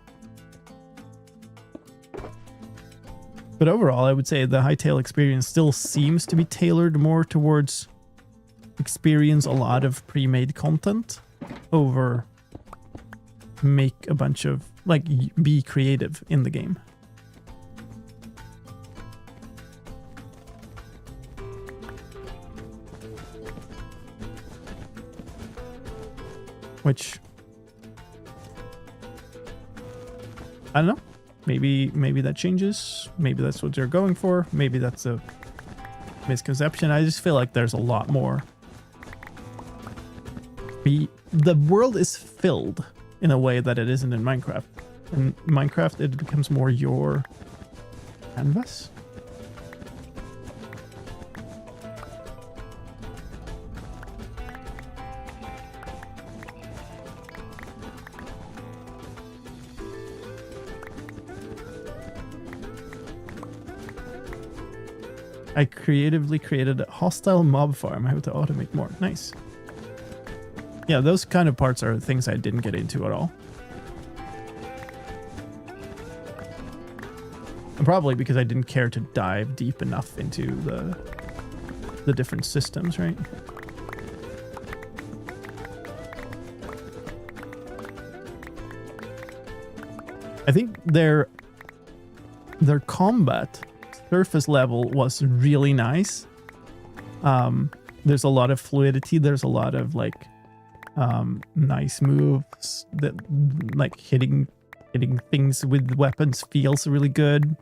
But overall, I would say the Hytale experience still seems to be tailored more towards experience a lot of pre-made content over make a bunch of, like, be creative in the game. Which, I don't know. Maybe that changes. Maybe that's what they're going for. Maybe that's a misconception. I just feel like there's a lot more. The world is filled in a way that it isn't in Minecraft. In Minecraft, it becomes more your canvas. I creatively created a hostile mob farm. I have to automate more. Nice. Yeah, those kind of parts are things I didn't get into at all. And probably because I didn't care to dive deep enough into the different systems, right? I think their combat surface level was really nice. There's a lot of fluidity. There's a lot of like nice moves that like hitting things with weapons feels really good.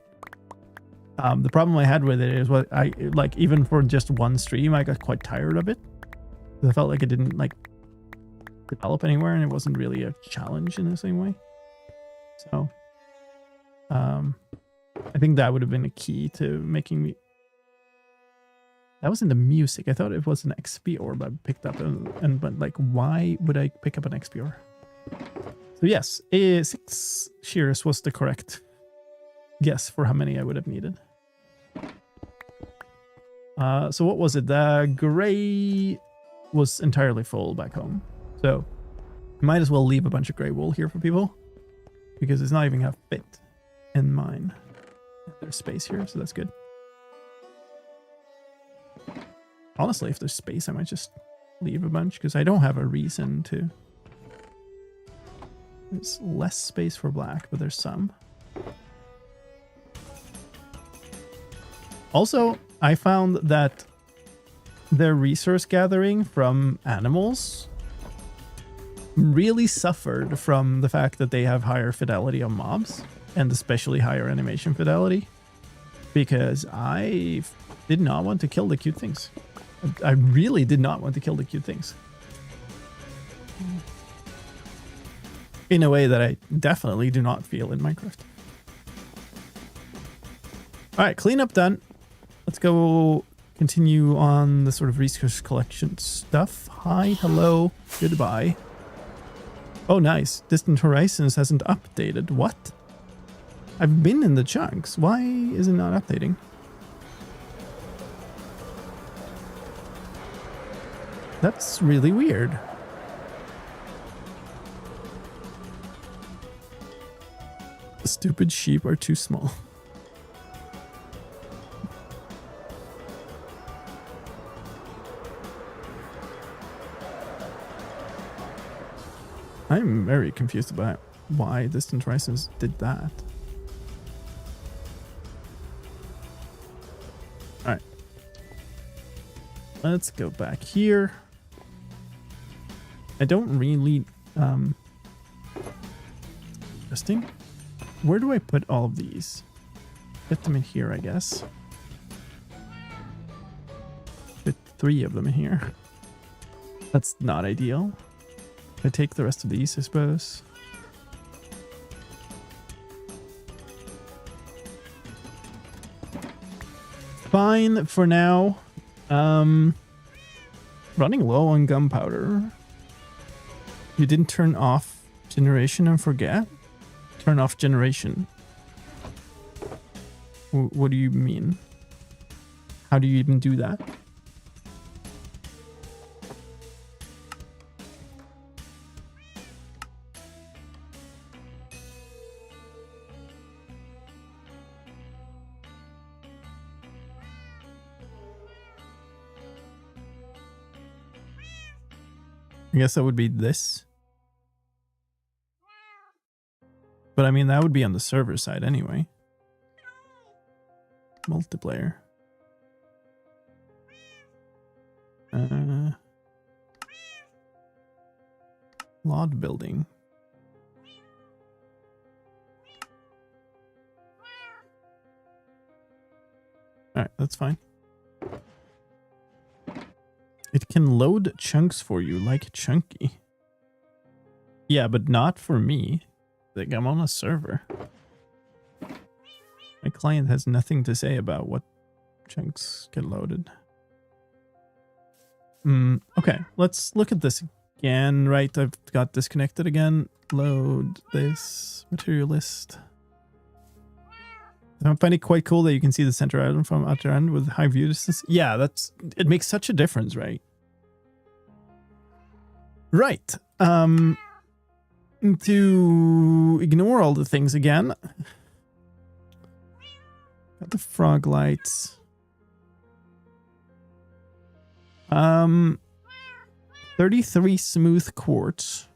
The problem I had with it is what I like, even for just one stream, I got quite tired of it. I felt like it didn't like develop anywhere and it wasn't really a challenge in the same way. So, I think that would have been a key to making me... That wasn't the music. I thought it was an XP orb I picked up. But like, why would I pick up an XP orb? So yes, 6 shears was the correct guess for how many I would have needed. So what was it? The gray was entirely full back home. So might as well leave a bunch of gray wool here for people. Because it's not even gonna fit in mine. There's space here, so that's good. Honestly, if there's space, I might just leave a bunch because I don't have a reason to. There's less space for black, but there's some. Also, I found that their resource gathering from animals really suffered from the fact that they have higher fidelity on mobs. And especially higher animation fidelity, because I did not want to kill the cute things. I really did not want to kill the cute things. In a way that I definitely do not feel in Minecraft. Alright, cleanup done. Let's go continue on the sort of resource collection stuff. Hi, hello, goodbye. Oh, nice. Distant Horizons hasn't updated. What? I've been in the chunks. Why is it not updating? That's really weird. The stupid sheep are too small. I'm very confused about why Distant Horizons did that. Alright. Let's go back here. I don't really interesting. Where do I put all of these? Get them in here, I guess. Put 3 of them in here. That's not ideal. I take the rest of these, I suppose. Fine for now. Running low on gunpowder. You didn't turn off generation and forget? Turn off generation. What do you mean? How do you even do that? I guess that would be this. But I mean, that would be on the server side anyway. Multiplayer. Lot building. Alright, that's fine. It can load chunks for you, like Chunky. Yeah, but not for me. Like, I'm on a server. My client has nothing to say about what chunks get loaded. Okay, let's look at this again. Right, I've got disconnected again. Load this material list. I find it quite cool that you can see the center item from outer end with high view distance. Yeah, it makes such a difference, right? Right. To ignore all the things again. Got the frog lights. 33 smooth quartz.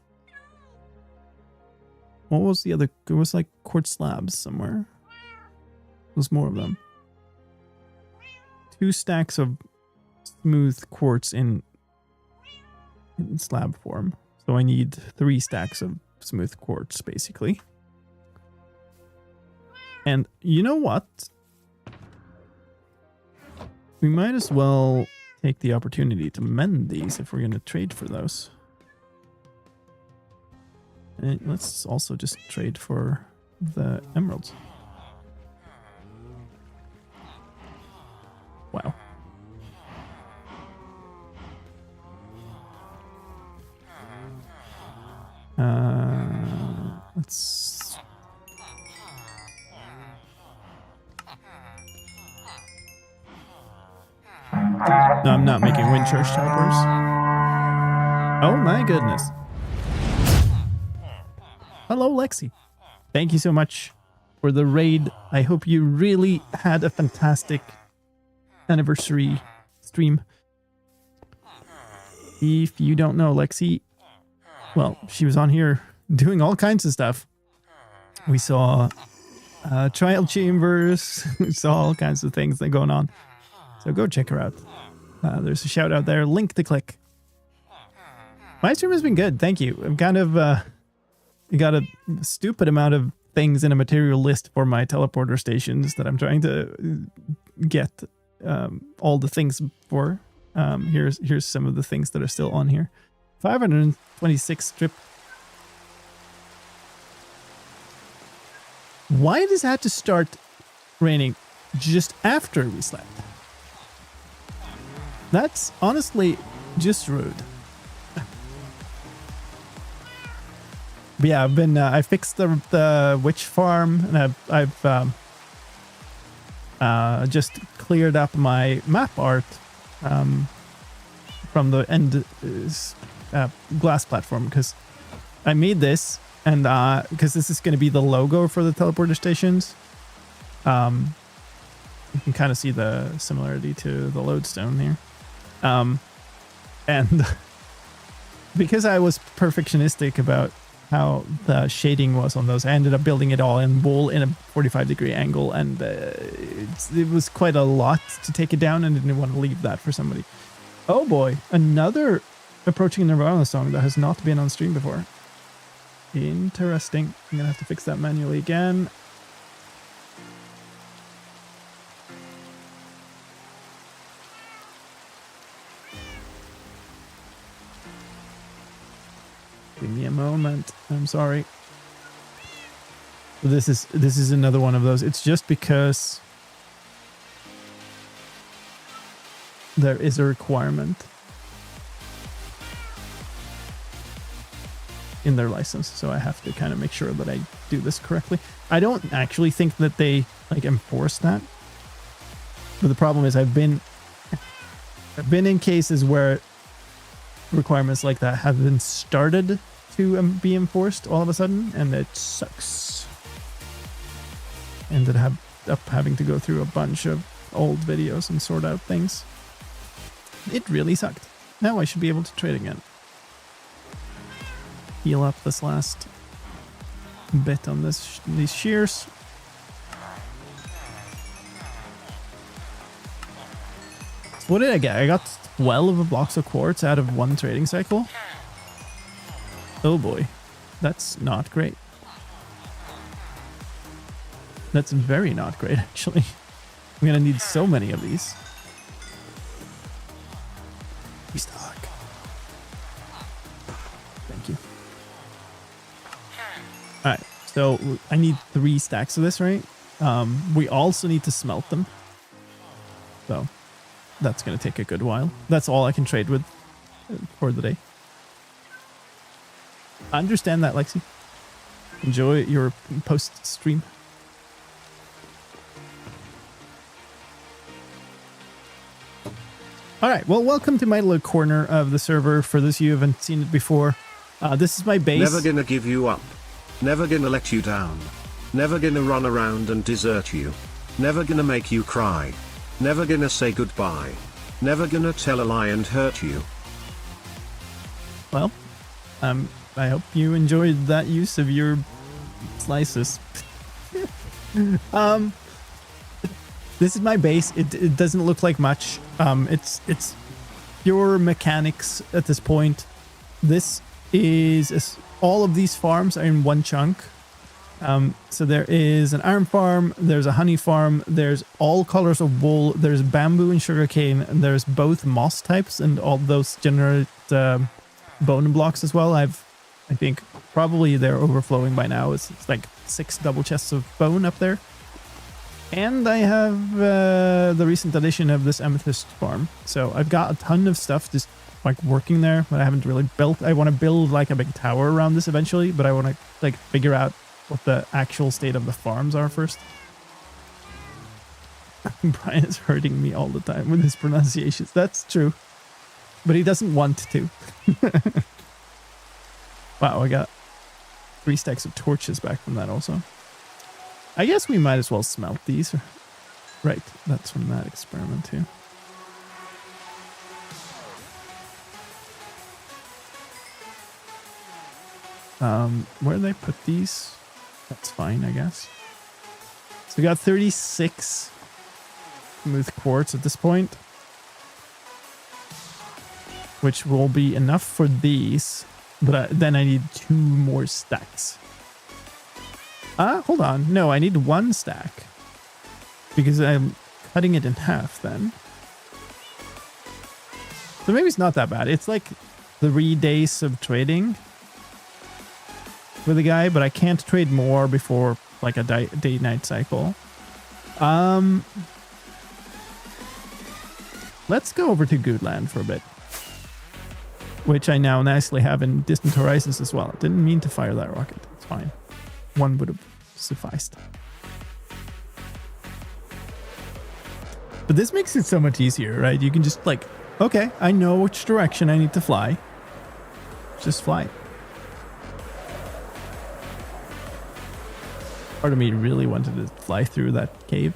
What was the other? It was like quartz slabs somewhere. There's more of them. 2 stacks of smooth quartz in slab form. So I need 3 stacks of smooth quartz, basically. And you know what? We might as well take the opportunity to mend these if we're going to trade for those. And let's also just trade for the emeralds. Wow. Let's... No, I'm not making wind charge choppers. Oh my goodness. Hello, Lexi. Thank you so much for the raid. I hope you really had a fantastic anniversary stream. If you don't know Lexi, well, she was on here doing all kinds of stuff. We saw trial chambers, we saw all kinds of things that are going on. So go check her out. There's a shout out there, link to click. My stream has been good, thank you. I'm kind of got a stupid amount of things in a material list for my teleporter stations that I'm trying to get all the things for. Here's some of the things that are still on here. 526 strip. Why does it have to start raining just after we slept? That's honestly just rude. But yeah, I fixed the witch farm, and I've just cleared up my map art from the end glass platform, because I made this, and because this is going to be the logo for the teleporter stations. You can kind of see the similarity to the lodestone here. And because I was perfectionistic about how the shading was on those, I ended up building it all in wool in a 45-degree angle, and it was quite a lot to take it down, and I didn't want to leave that for somebody. Oh boy, another approaching a Nirvana song that has not been on stream before. Interesting. I'm gonna have to fix that manually again. Give me a moment. I'm sorry. This is another one of those. It's just because there is a requirement in their license, so I have to kind of make sure that I do this correctly. I don't actually think that they like enforce that, but the problem is I've been in cases where requirements like that have been started to be enforced all of a sudden, and it sucks. Ended up having to go through a bunch of old videos and sort out things. It really sucked. Now I should be able to trade again. Heal up this last bit on these shears. So what did I get? I got 12 blocks of quartz out of one trading cycle. Oh boy, that's not great. That's very not great, actually. I'm gonna need so many of these. Restock. Thank you. Alright, so I need 3 stacks of this, right? We also need to smelt them. So that's gonna take a good while. That's all I can trade with for the day. I understand that, Lexi. Enjoy your post-stream. Alright, well, welcome to my little corner of the server. For those of you who haven't seen it before, this is my base. Never gonna give you up. Never gonna let you down. Never gonna run around and desert you. Never gonna make you cry. Never gonna say goodbye. Never gonna tell a lie and hurt you. Well, I hope you enjoyed that use of your slices. This is my base. It doesn't look like much. It's pure mechanics at this point. This is all of these farms are in one chunk. So there is an iron farm, there's a honey farm, there's all colors of wool, there's bamboo and sugarcane, and there's both moss types, and all those generate bone blocks as well. I think probably they're overflowing by now. It's like 6 double chests of bone up there. And I have the recent addition of this amethyst farm. So I've got a ton of stuff just like working there, but I haven't really built. I want to build like a big tower around this eventually, but I want to like figure out what the actual state of the farms are first. Brian is hurting me all the time with his pronunciations. That's true. But he doesn't want to. Wow, I got 3 stacks of torches back from that also. I guess we might as well smelt these. Right, that's from that experiment too. Where did they put these? That's fine, I guess. So we got 36 smooth quartz at this point, which will be enough for these, but then I need 2 more stacks. Hold on. No, I need 1 stack because I'm cutting it in half then. So maybe it's not that bad. It's like 3 days of trading with a guy, but I can't trade more before like a day-night cycle. Let's go over to Goodland for a bit, which I now nicely have in Distant Horizons as well. I didn't mean to fire that rocket. It's fine. 1 would have sufficed. But this makes it so much easier, right? You can just like, okay, I know which direction I need to fly. Just fly. Part of me really wanted to fly through that cave.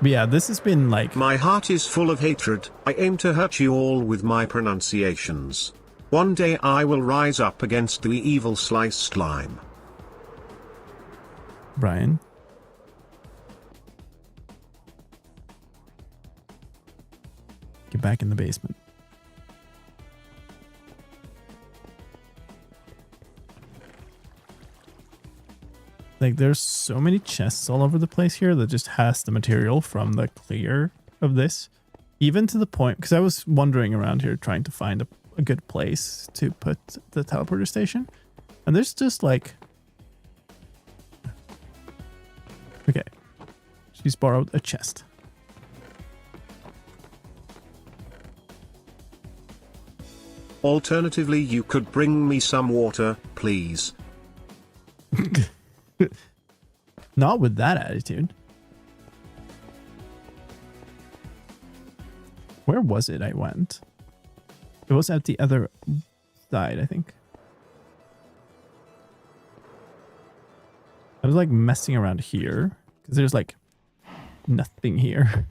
But yeah, this has been like... My heart is full of hatred. I aim to hurt you all with my pronunciations. One day I will rise up against the evil slicedlime. Brian. Get back in the basement. Like, there's so many chests all over the place here that just has the material from the clear of this. Even to the point, because I was wandering around here trying to find a good place to put the teleporter station. And there's just like... Okay. She's borrowed a chest. Alternatively, you could bring me some water, please. Not with that attitude. Where was it I went? It was at the other side, I think. I was like messing around here because there's like nothing here.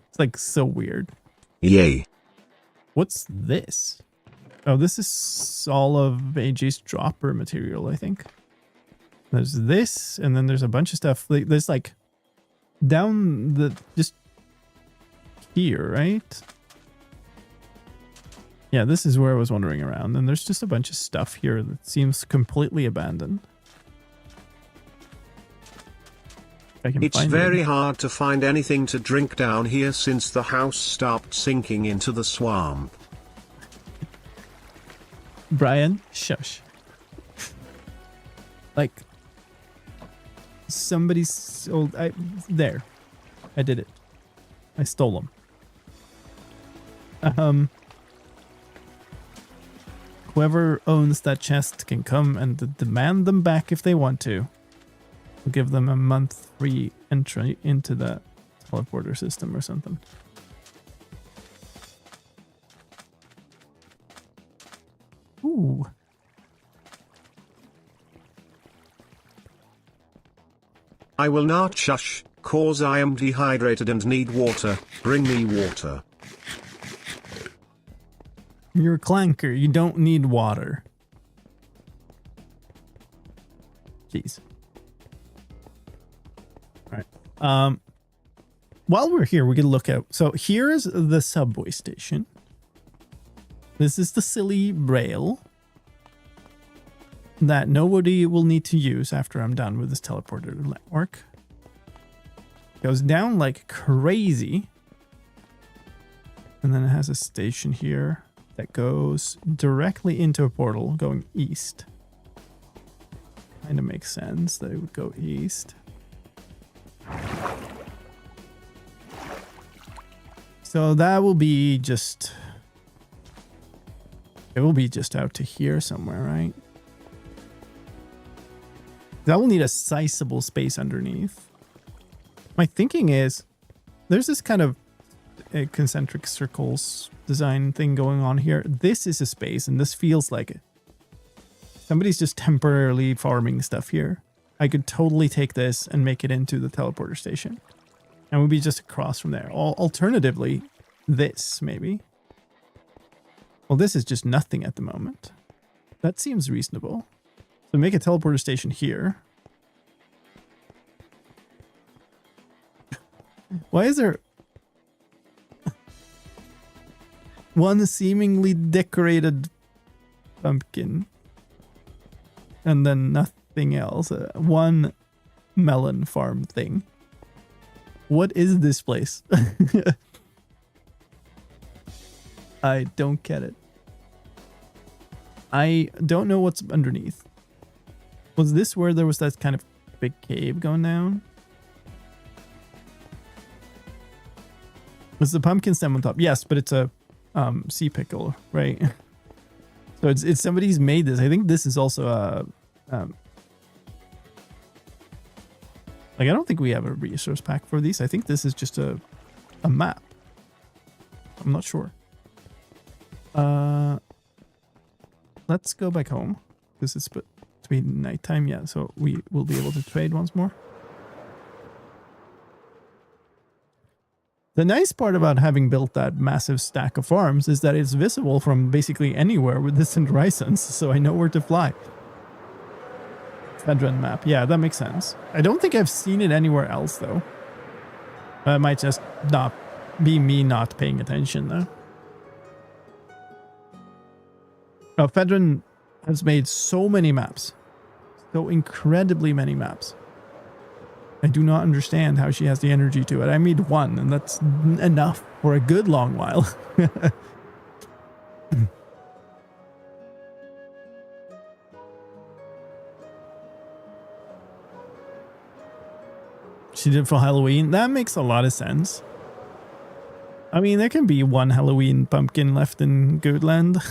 It's like so weird. Yay. What's this? Oh, this is all of AJ's dropper material, I think. There's this, and then there's a bunch of stuff. There's like down the just here, right? Yeah, this is where I was wandering around, and there's just a bunch of stuff here that seems completely abandoned. It's very hard to find anything to drink down here since the house stopped sinking into the swamp. Brian, shush. Like, somebody's old... There. I did it. I stole them. Whoever owns that chest can come and demand them back if they want to. We'll give them a month free entry into the teleporter system or something. Ooh. I will not shush, cause I am dehydrated and need water. Bring me water. You're a clanker. You don't need water. Jeez. All right. While we're here, we can look at... So here's the subway station. This is the silly rail that nobody will need to use after I'm done with this teleporter network. Goes down like crazy. And then it has a station here that goes directly into a portal going east. Kind of makes sense that it would go east. So that will be just... It will be just out to here somewhere, right? That will need a sizable space underneath. My thinking is there's this kind of concentric circles design thing going on here. This is a space, and this feels like it. Somebody's just temporarily farming stuff here. I could totally take this and make it into the teleporter station. And we'll be just across from there. Alternatively, this maybe. Well, this is just nothing at the moment. That seems reasonable. So make a teleporter station here. Why is there one seemingly decorated pumpkin and then nothing else? One melon farm thing. What is this place? I don't get it. I don't know what's underneath. Was this where there was that kind of big cave going down? Was the pumpkin stem on top? Yes, but it's a sea pickle, right? So it's somebody's made this. I think this is also a like, I don't think we have a resource pack for these. I think this is just a map. I'm not sure. Let's go back home because it's to be nighttime. Yeah, so we will be able to trade once more. The nice part about having built that massive stack of farms is that it's visible from basically anywhere with this horizons, so I know where to fly. Fedran map. Yeah, that makes sense. I don't think I've seen it anywhere else though. It might just not be me not paying attention though. Oh, Fedran has made so many maps. So incredibly many maps. I do not understand how she has the energy to it. I made one, and that's enough for a good long while. She did for Halloween. That makes a lot of sense. I mean, there can be one Halloween pumpkin left in Goodland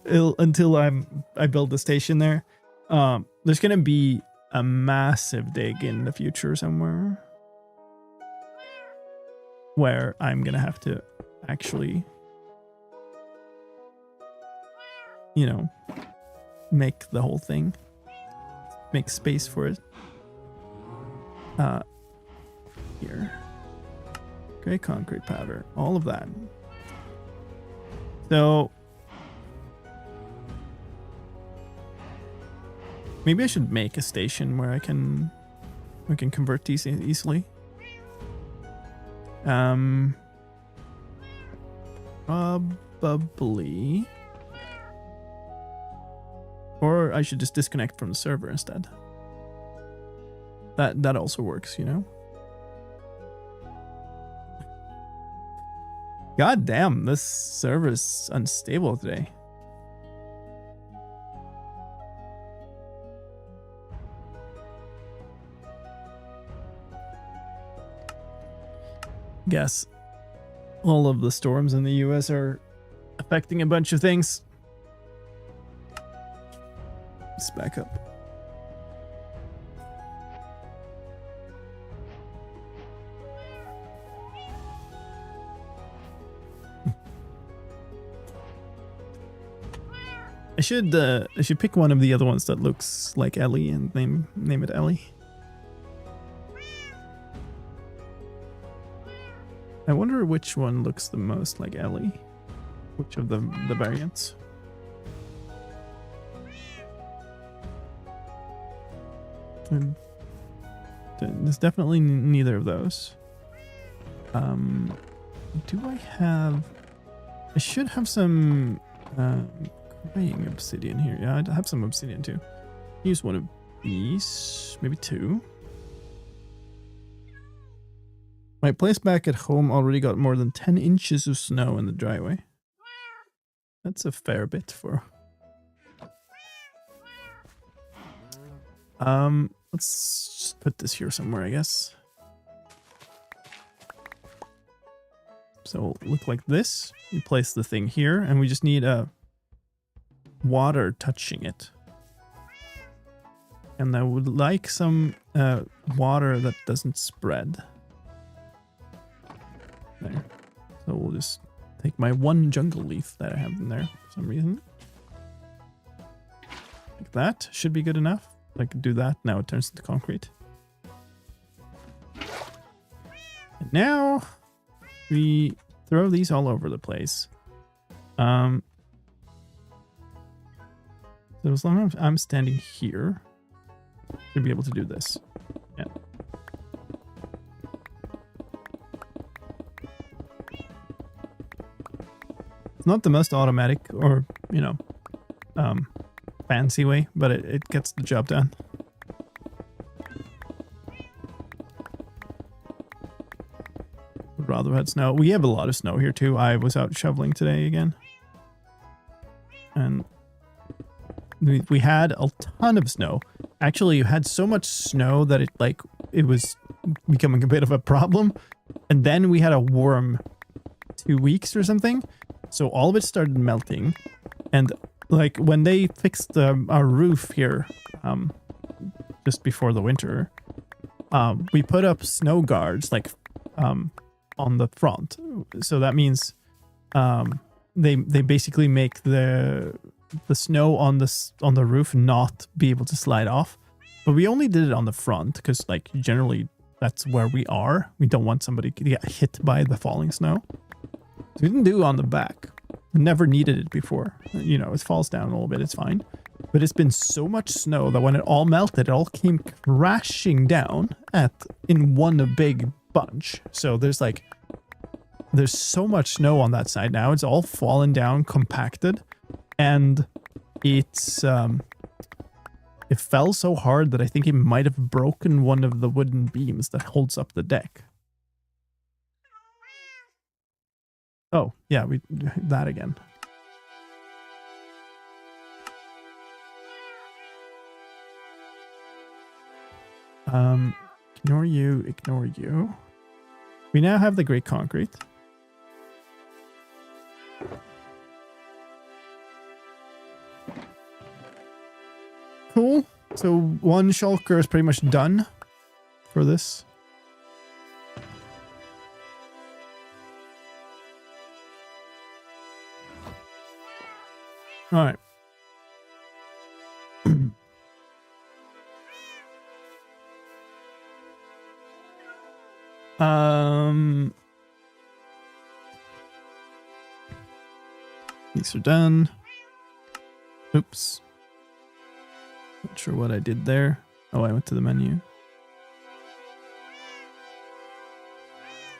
until I build the station there. There's gonna be a massive dig in the future somewhere where I'm gonna have to actually, you know, make the whole thing, make space for it. Here, gray concrete powder, all of that. So maybe I should make a station where we can convert these easily. Probably. Or I should just disconnect from the server instead. That also works, you know? God damn, this server is unstable today. Guess all of the storms in the US are affecting a bunch of things. Let's back up. I should pick one of the other ones that looks like Ellie and name it Ellie. I wonder which one looks the most like Ellie. Which of the variants? And there's definitely neither of those. Do I have? I should have some graying obsidian here. Yeah, I have some obsidian too. Use one of these, maybe two. My place back at home already got more than 10 inches of snow in the driveway. That's a fair bit for... let's just put this here somewhere, I guess. So it'll look like this. You place the thing here, and we just need a water touching it. And I would like some water that doesn't spread. There. So we'll just take my one jungle leaf that I have in there for some reason. Like that. Should be good enough. I could do that. Now it turns into concrete. And now we throw these all over the place. So as long as I'm standing here, should be able to do this. Yeah. It's not the most automatic or, you know, fancy way, but it gets the job done. Would rather had snow. We have a lot of snow here too. I was out shoveling today again. And we had a ton of snow. Actually, you had so much snow that it was becoming a bit of a problem. And then we had a warm 2 weeks or something. So all of it started melting. And like when they fixed our roof here, just before the winter, we put up snow guards like on the front. So that means they basically make the snow on the roof not be able to slide off. But we only did it on the front because like generally that's where we are. We don't want somebody to get hit by the falling snow. So we didn't do it on the back. We never needed it before. You know, it falls down a little bit. It's fine. But it's been so much snow that when it all melted, it all came crashing down in one big bunch. So there's so much snow on that side now. It's all fallen down, compacted, and it's it fell so hard that I think it might have broken one of the wooden beams that holds up the deck. Oh, yeah, we that again. Ignore you, ignore you. We now have the great concrete. Cool. So one shulker is pretty much done for this. All right. These are done. Oops. Not sure what I did there. Oh, I went to the menu.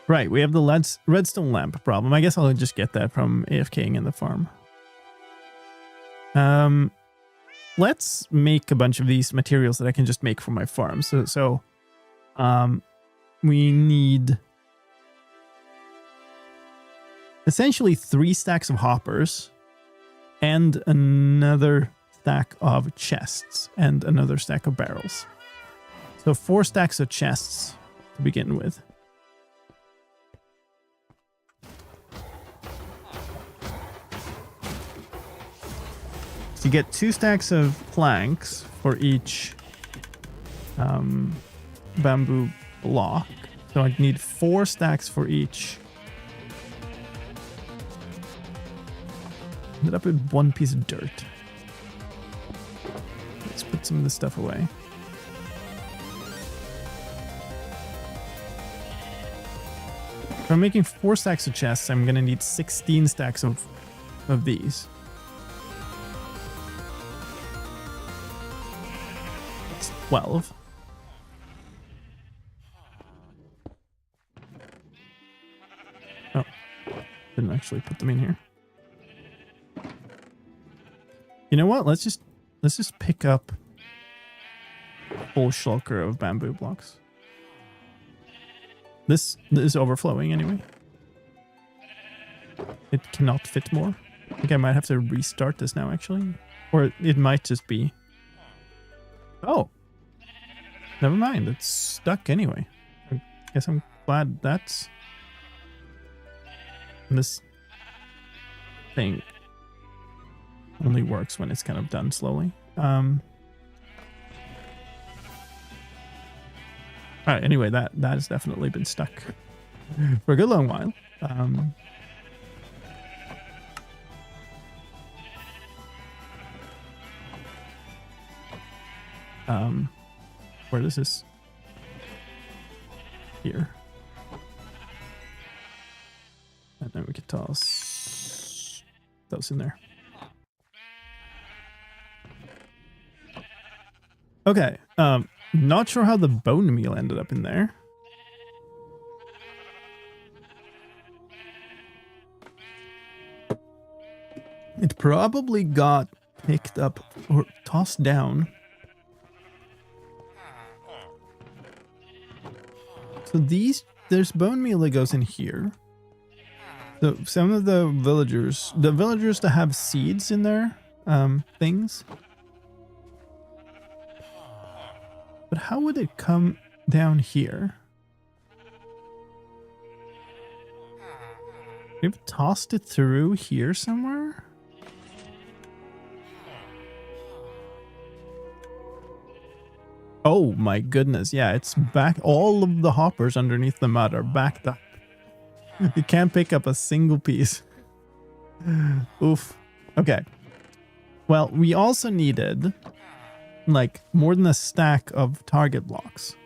Right, we have the redstone lamp problem. I guess I'll just get that from AFKing in the farm. Let's make a bunch of these materials that I can just make for my farm. So we need essentially 3 stacks of hoppers and another stack of chests and another stack of barrels. So 4 stacks of chests to begin with. So you get 2 stacks of planks for each bamboo block. So I need 4 stacks for each. Ended up with 1 piece of dirt. Let's put some of this stuff away. If I'm making 4 stacks of chests, I'm gonna need 16 stacks of these. That's 12. Oh, didn't actually put them in here. You know what? Let's just pick up a whole shulker of bamboo blocks. This is overflowing anyway. It cannot fit more. I think I might have to restart this now actually. Or it might just be... Oh! Never mind, it's stuck anyway. I guess I'm glad that's... This thing only works when it's kind of done slowly. Alright, anyway, that has definitely been stuck for a good long while. Where does this? Here. And then we could toss those in there. Okay, not sure how the bone meal ended up in there. It probably got picked up or tossed down. So there's bone meal that goes in here. So some of the villagers that have seeds in their things. But how would it come down here? We've tossed it through here somewhere? Oh my goodness, yeah, it's back. All of the hoppers underneath the mud are backed up. You can't pick up a single piece. Oof. Okay. Well, we also needed... like more than a stack of target blocks.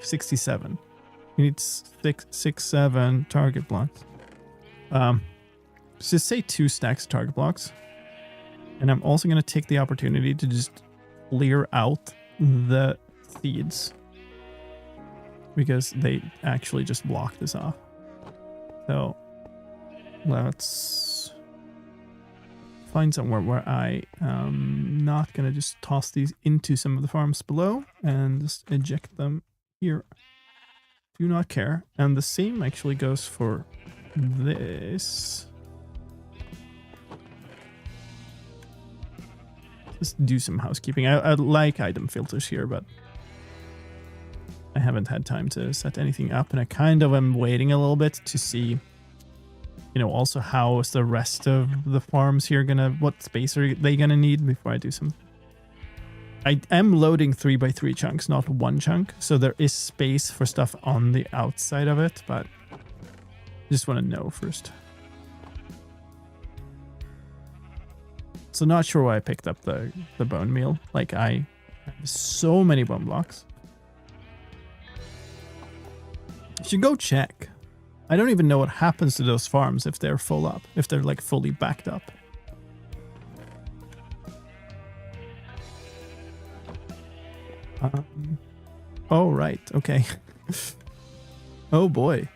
67. You need 7 target blocks. Let's just say 2 stacks of target blocks. And I'm also going to take the opportunity to just clear out the seeds, because they actually just block this off. So let's find somewhere where I am not going to just toss these into some of the farms below and just eject them here. Do not care. And the same actually goes for this. Just do some housekeeping. I like item filters here, but I haven't had time to set anything up, and I kind of am waiting a little bit to see, you know, also how is the rest of the farms here gonna, what space are they gonna need before I do something. I am loading 3x3 chunks, not one chunk, so there is space for stuff on the outside of it, but I just want to know first. So not sure why I picked up the bone meal. Like, I have so many bone blocks. Should go check. I don't even know what happens to those farms if they're full up, if they're like fully backed up. Oh, right. Okay. Oh boy.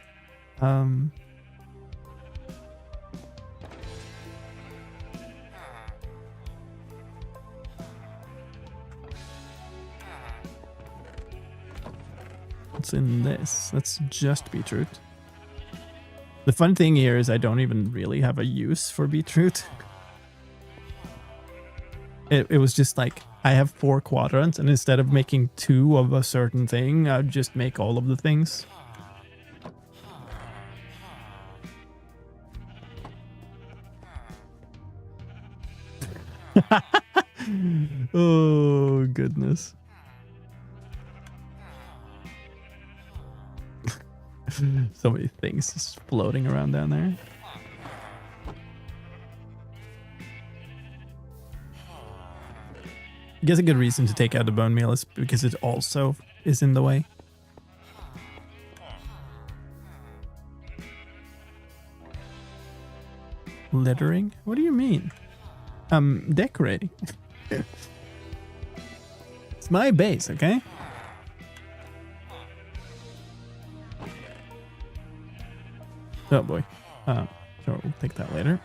What's in this? That's just beetroot. The fun thing here is I don't even really have a use for beetroot. It was just like, I have 4 quadrants, and instead of making 2 of a certain thing, I'd just make all of the things. Oh, goodness. So many things just floating around down there. I guess a good reason to take out the bone meal is because it also is in the way. Littering? What do you mean? Decorating. It's my base, okay? Oh boy. Sure, we'll take that later.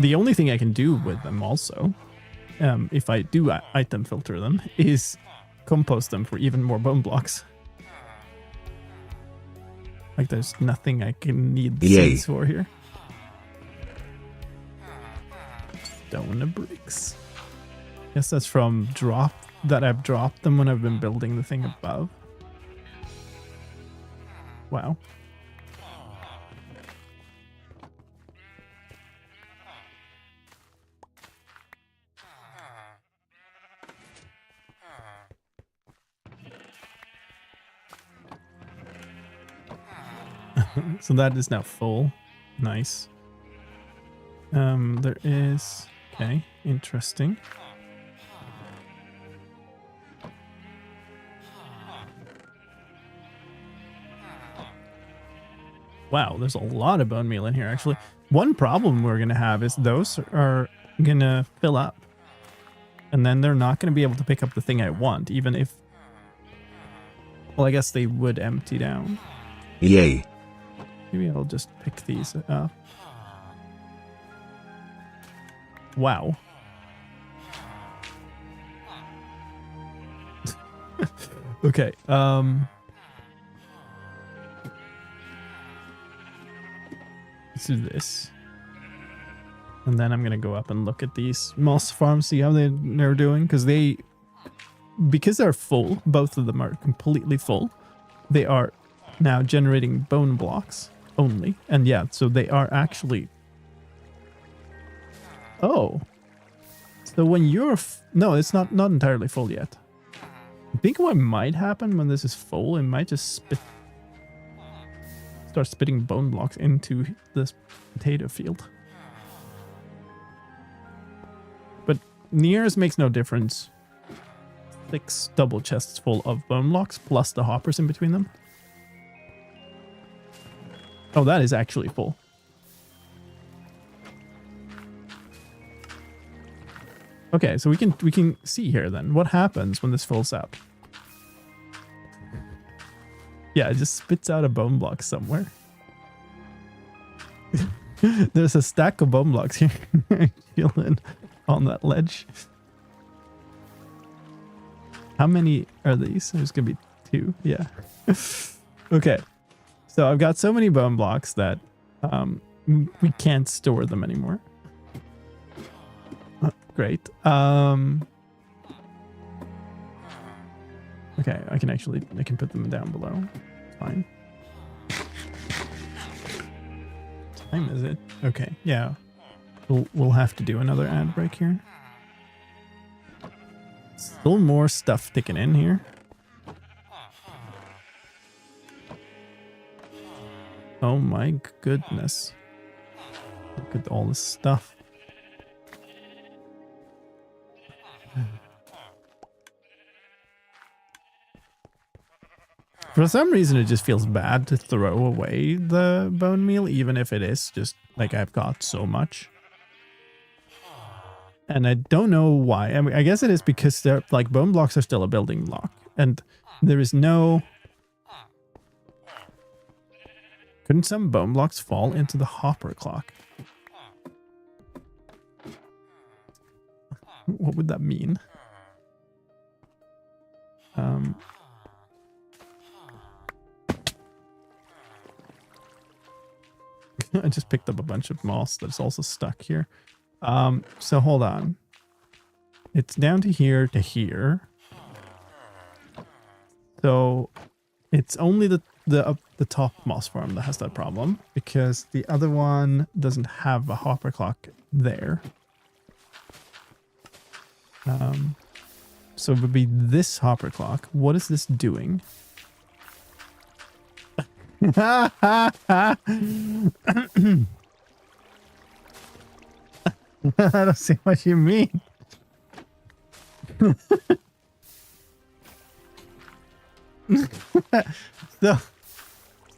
The only thing I can do with them also, if I do item filter them, is compost them for even more bone blocks. Like, there's nothing I can need the seeds for here. Stone of bricks. Guess that's from that I've dropped them when I've been building the thing above. Wow. So that is now full. Nice. There is... Okay, interesting. Wow, there's a lot of bone meal in here, actually. One problem we're going to have is those are going to fill up. And then they're not going to be able to pick up the thing I want, even if... Well, I guess they would empty down. Yay. Maybe I'll just pick these up. Wow. Okay, let's do this. And then I'm gonna go up and look at these moss farms, see how they're doing, because they're full, both of them are completely full. They are now generating bone blocks only, and yeah, so they are actually... Oh, so when you're no, it's not entirely full yet. I think what might happen when this is full, it might just start spitting bone blocks into this potato field. But nears makes no difference. 6 double chests full of bone blocks plus the hoppers in between them. Oh, that is actually full. Okay, so we can see here then what happens when this fills up. Yeah, it just spits out a bone block somewhere. There's a stack of bone blocks here chilling on that ledge. How many are these? There's gonna be 2. Yeah. Okay. So I've got so many bone blocks that we can't store them anymore. Great. Okay, I can put them down below. It's fine. What time is it? Okay, yeah. We'll have to do another ad break here. Still more stuff sticking in here. Oh my goodness. Look at all this stuff. For some reason, it just feels bad to throw away the bone meal, even if it is just like I've got so much. And I don't know why. I mean, I guess it is because they're like bone blocks are still a building block, and there is no. Couldn't some bone blocks fall into the hopper clock? What would that mean? I just picked up a bunch of moss that's also stuck here. So hold on. It's down to here to here. So it's only the top moss farm that has that problem, because the other one doesn't have a hopper clock there. So it would be this hopper clock. What is this doing? I don't see what you mean.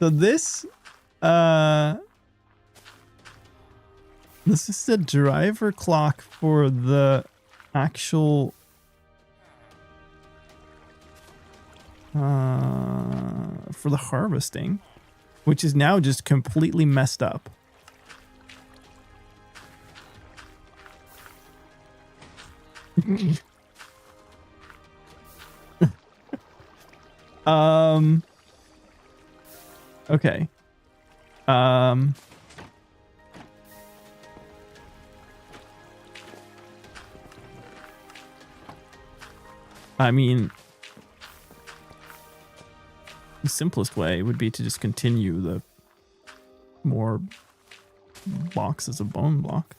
So this is the driver clock for the actual for the harvesting, which is now just completely messed up. Okay. I mean, the simplest way would be to just continue the more blocks as a bone block.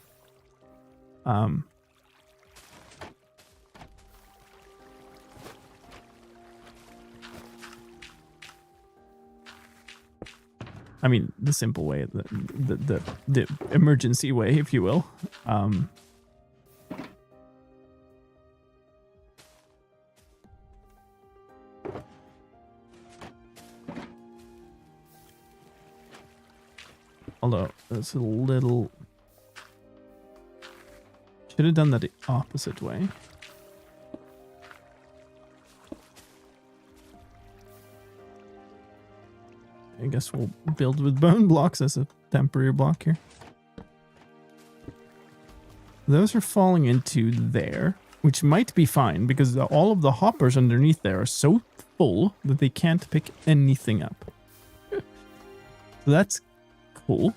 I mean, the simple way, the emergency way, if you will. Although, that's a little... Should have done that the opposite way. I guess we'll build with bone blocks as a temporary block here. Those are falling into there, which might be fine because all of the hoppers underneath there are so full that they can't pick anything up. So that's cool.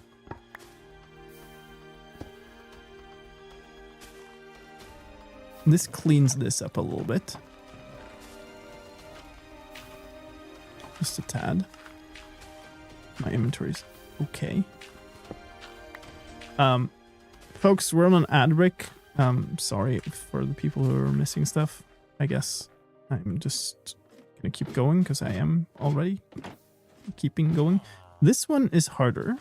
This cleans this up a little bit. Just a tad. My inventory's okay. Folks, we're on an ad break. Sorry for the people who are missing stuff. I guess I'm just gonna keep going because I am already keeping going. This one is harder.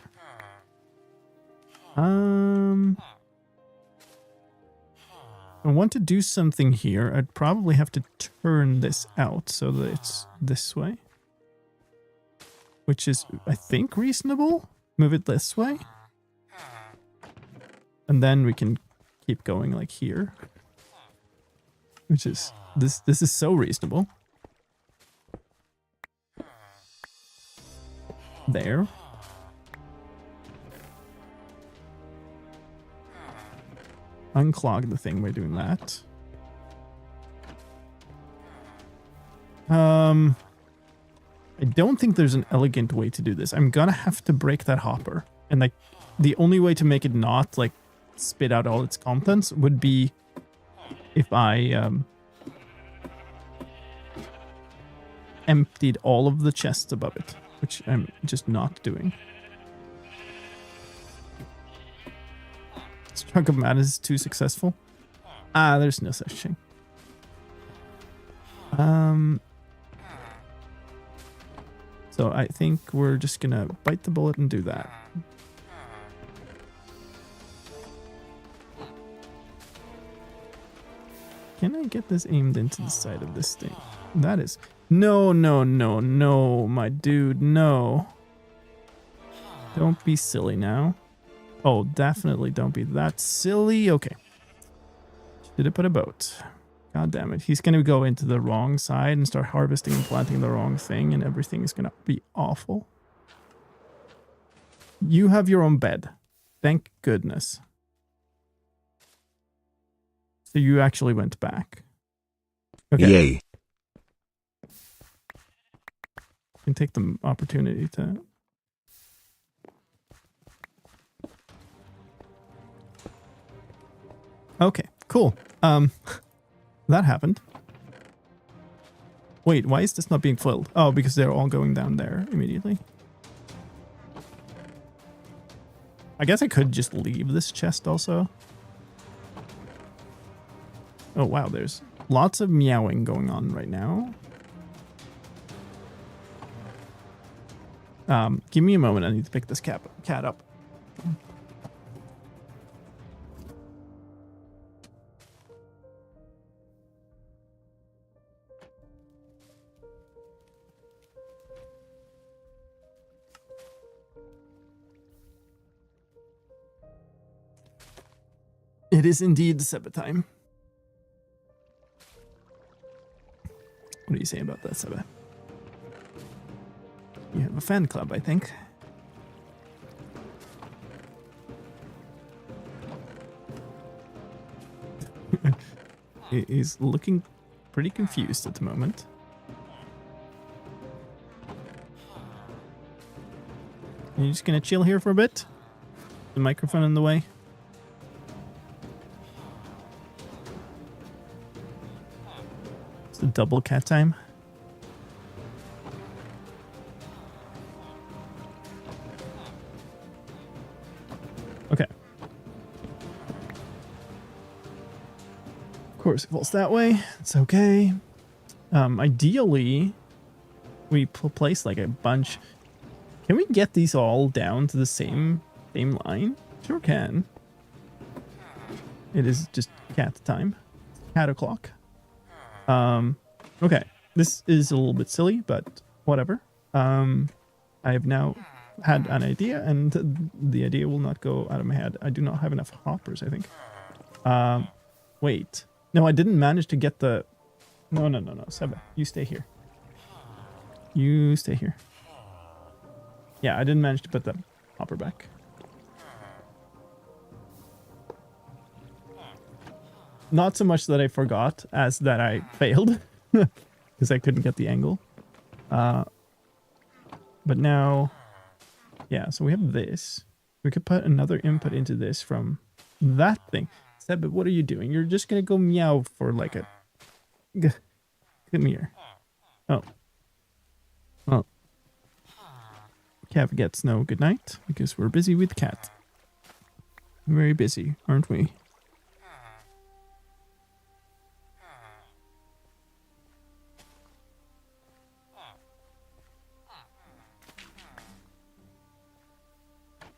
I want to do something here. I'd probably have to turn this out so that it's this way. Which is, I think, reasonable. move it this way. And then we can keep going like here. Which is, this is so reasonable. There. Unclog the thing by doing that. I don't think there's an elegant way to do this. I'm gonna have to break that hopper. And like, the only way to make it not like spit out all its contents would be if I emptied all of the chests above it, which I'm just not doing. Trunk of Madness is too successful. Ah, there's no such thing. So I think we're just gonna bite the bullet and do that. Can I get this aimed into the side of this thing? That is... No, no, no, no, my dude, no. Don't be silly now. Oh, definitely don't be that silly. Okay. Should have put a boat. God damn it. He's going to go into the wrong side and start harvesting and planting the wrong thing, and everything is going to be awful. You have your own bed. Thank goodness. So you actually went back. Okay. Yay. You can take the opportunity to... Okay, cool. That happened. Wait, why is this not being filled? Oh, because they're all going down there immediately. I guess I could just leave this chest also. Oh, wow, there's lots of meowing going on right now. Give me a moment. I need to pick this cat up. It is indeed Seba time. What do you say about that, Seba? You have a fan club, I think. He's looking pretty confused at the moment. Are you just gonna chill here for a bit? The microphone in the way. It's a double cat time. Okay. Of course, it falls that way. It's okay. Ideally, we place like a bunch. Can we get these all down to the same line? Sure can. It is just cat time. Cat o'clock. Okay. This is a little bit silly, but whatever. I have now had an idea, and the idea will not go out of my head. I do not have enough hoppers, I think. Wait. No, I didn't manage to get the... No. Seba, you stay here. You stay here. Yeah, I didn't manage to put the hopper back. Not so much that I forgot as that I failed. Because I couldn't get the angle. But now... Yeah, so we have this. We could put another input into this from that thing. Seb, what are you doing? You're just going to go meow for like a... Come here. Oh. Well. Cav gets no good night because we're busy with cat. Very busy, aren't we?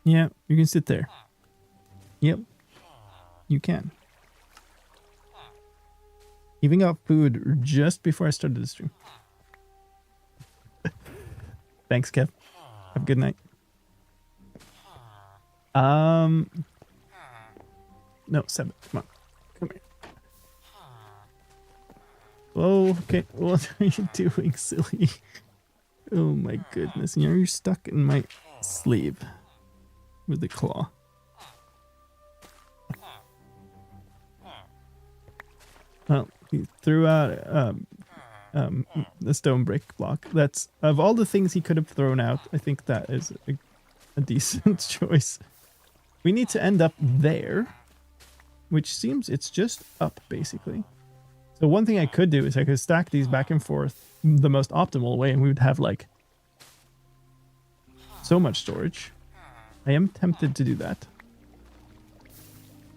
Yeah, you can sit there. Yep. You can. Even got food just before I started the stream. Thanks, Kev. Have a good night. No, 7. Come on. Come here. Oh, okay. What are you doing, silly? Oh my goodness. You're stuck in my sleeve with the claw. Well, he threw out the stone brick block. That's, of all the things he could have thrown out, I think that is a decent choice. We need to end up there, which seems it's just up, basically. So one thing I could do is I could stack these back and forth the most optimal way, and we would have, like, so much storage. I am tempted to do that.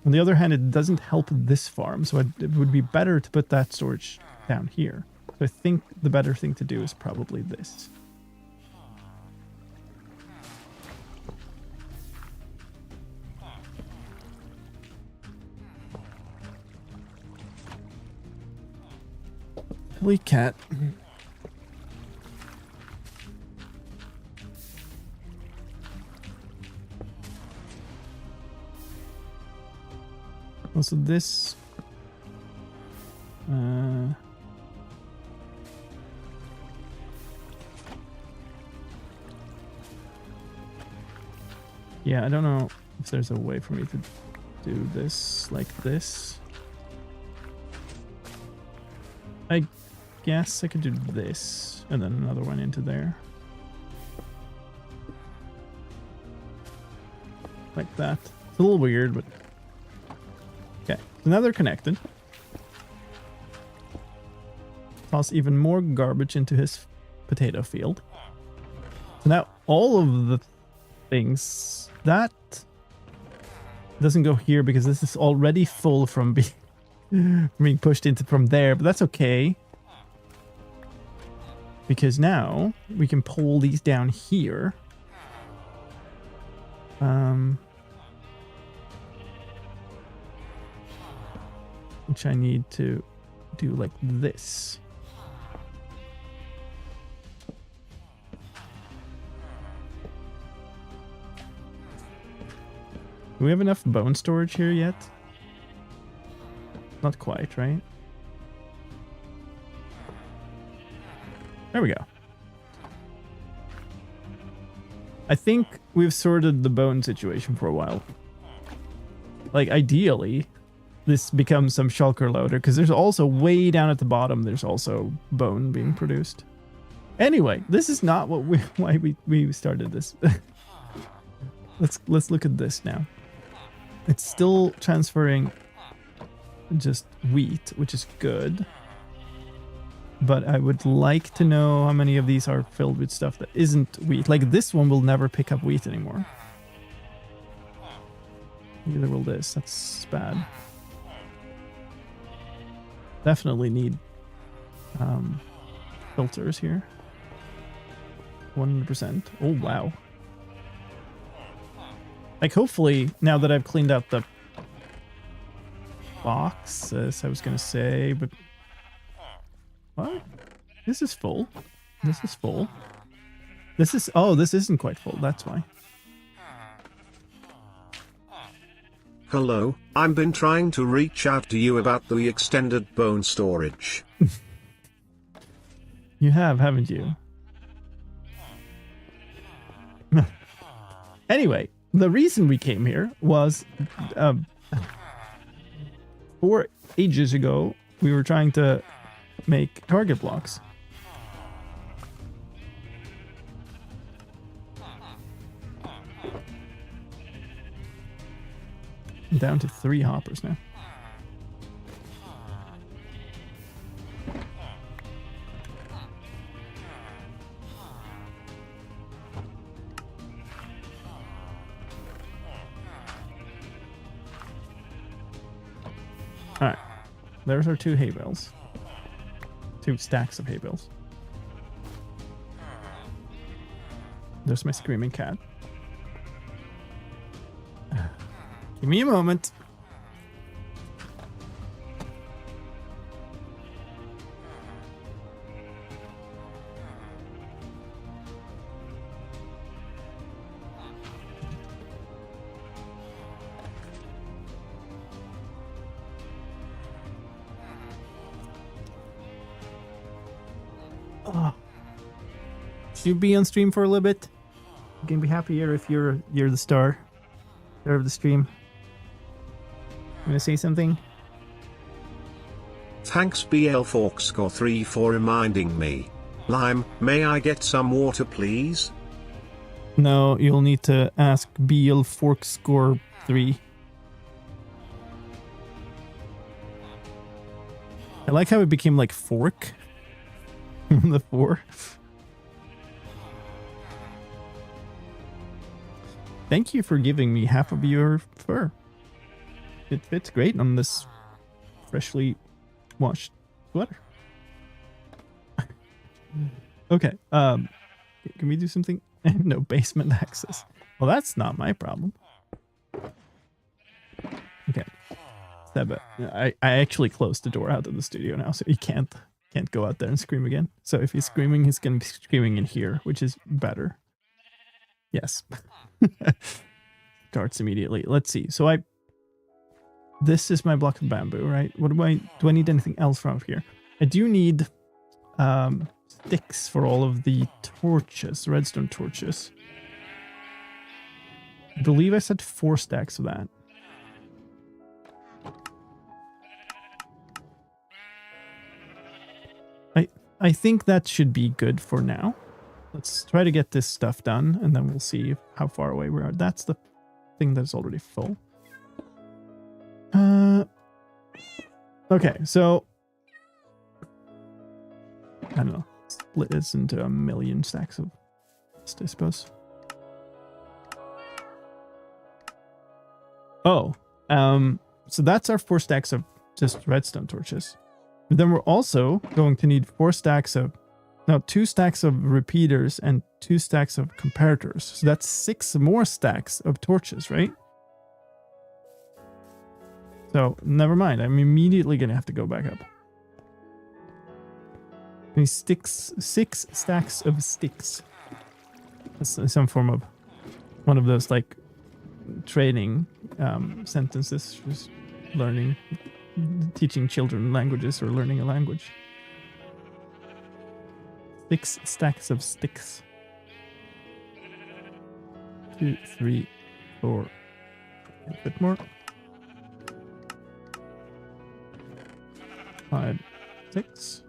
On the other hand, it doesn't help this farm, so it would be better to put that storage down here. So I think the better thing to do is probably this. Silly cat. Also this yeah, I don't know if there's a way for me to do this like this. I guess I could do this and then another one into there. Like that. It's a little weird, but okay. So now they're connected. Toss even more garbage into his potato field. So now all of the things that doesn't go here because this is already full from being pushed into from there, but that's okay. Because now we can pull these down here. Which I need to do like this. Do we have enough bone storage here yet? Not quite, right? There we go. I think we've sorted the bone situation for a while. Like, ideally, this becomes some shulker loader, because there's also way down at the bottom, there's also bone being produced. Anyway, this is not what why we started this. Let's look at this now. It's still transferring just wheat, which is good. But I would like to know how many of these are filled with stuff that isn't wheat. Like this one will never pick up wheat anymore. Neither will this. That's bad. Definitely need filters here. 100%. Oh, wow. Like, hopefully, now that I've cleaned out the boxes, I was going to say, but... What? This is full. This is full. This is... Oh, this isn't quite full. That's why. Hello, I've been trying to reach out to you about the extended bone storage. You have, haven't you? Anyway, the reason we came here was 4 ages ago, we were trying to make target blocks. I'm down to 3 hoppers now. Alright, there's our 2 hay bales. 2 stacks of hay bales. There's my screaming cat. Give me a moment. you be on stream for a little bit? You can be happier if you're the star of the stream. You gonna say something? Thanks BL Forkscore3 for reminding me. Lime, may I get some water please? No, you'll need to ask BL Forkscore 3. I like how it became like fork. The 4. Thank you for giving me half of your fur. It fits great on this freshly washed sweater. Okay, can we do something? No basement access. Well, that's not my problem. Okay. Seba, I actually closed the door out of the studio now, so he can't go out there and scream again. So if he's screaming, he's gonna be screaming in here, which is better. Yes. Starts immediately. Let's see. So this is my block of bamboo, right? What do I need anything else from here? I do need sticks for all of the torches, redstone torches. I believe I said 4 stacks of that. I think that should be good for now. Let's try to get this stuff done, and then we'll see how far away we are. That's the thing that's already full. Okay, so I don't know. Split this into a million stacks of dust, I suppose. Oh, so that's our 4 stacks of just redstone torches. But then we're also going to need 2 stacks of repeaters and 2 stacks of comparators. So that's 6 more stacks of torches, right? So never mind. I'm immediately going to have to go back up. I mean, 6 stacks of sticks. That's some form of one of those like training sentences. Just learning. Teaching children languages or learning a language. 6 stacks of sticks. 2, 3, 4. A bit more. 5, 6.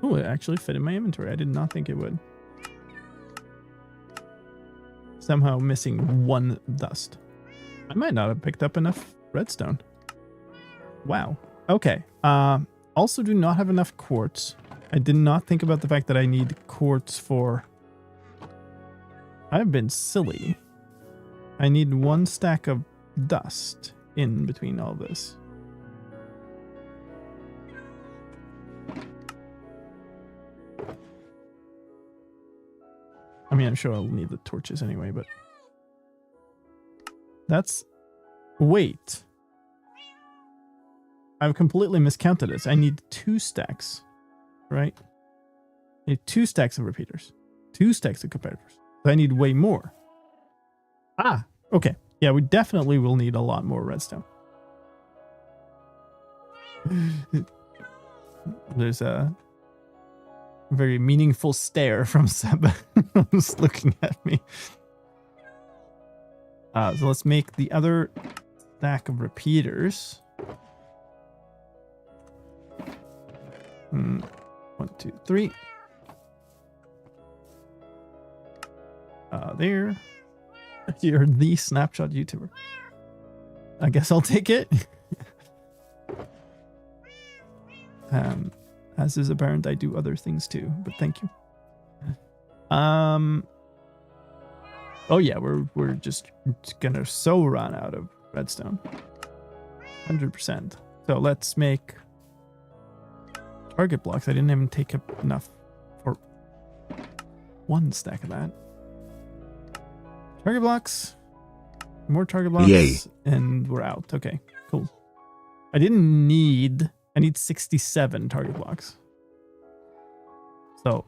Oh, it actually fit in my inventory. I did not think it would. Somehow missing 1 dust. I might not have picked up enough redstone. Wow. Okay. Also do not have enough quartz. I did not think about the fact that I need quartz for... I've been silly. I need 1 stack of dust in between all this. I mean, I'm sure I'll need the torches anyway, but... That's... Wait. I've completely miscounted this. I need 2 stacks, right? I need 2 stacks of repeaters. 2 stacks of comparators. So I need way more. Ah, okay. Yeah, we definitely will need a lot more redstone. There's a very meaningful stare from Seb. Who's looking at me. So let's make the other stack of repeaters. 1, 2, 3. There. You're the snapshot YouTuber. I guess I'll take it. As is apparent, I do other things too, but thank you. Oh yeah, we're just gonna so run out of redstone. 100%. So let's make target blocks. I didn't even take up enough for 1 stack of that. Target blocks. More target blocks. Yay. And we're out. Okay, cool. I need 67 target blocks. So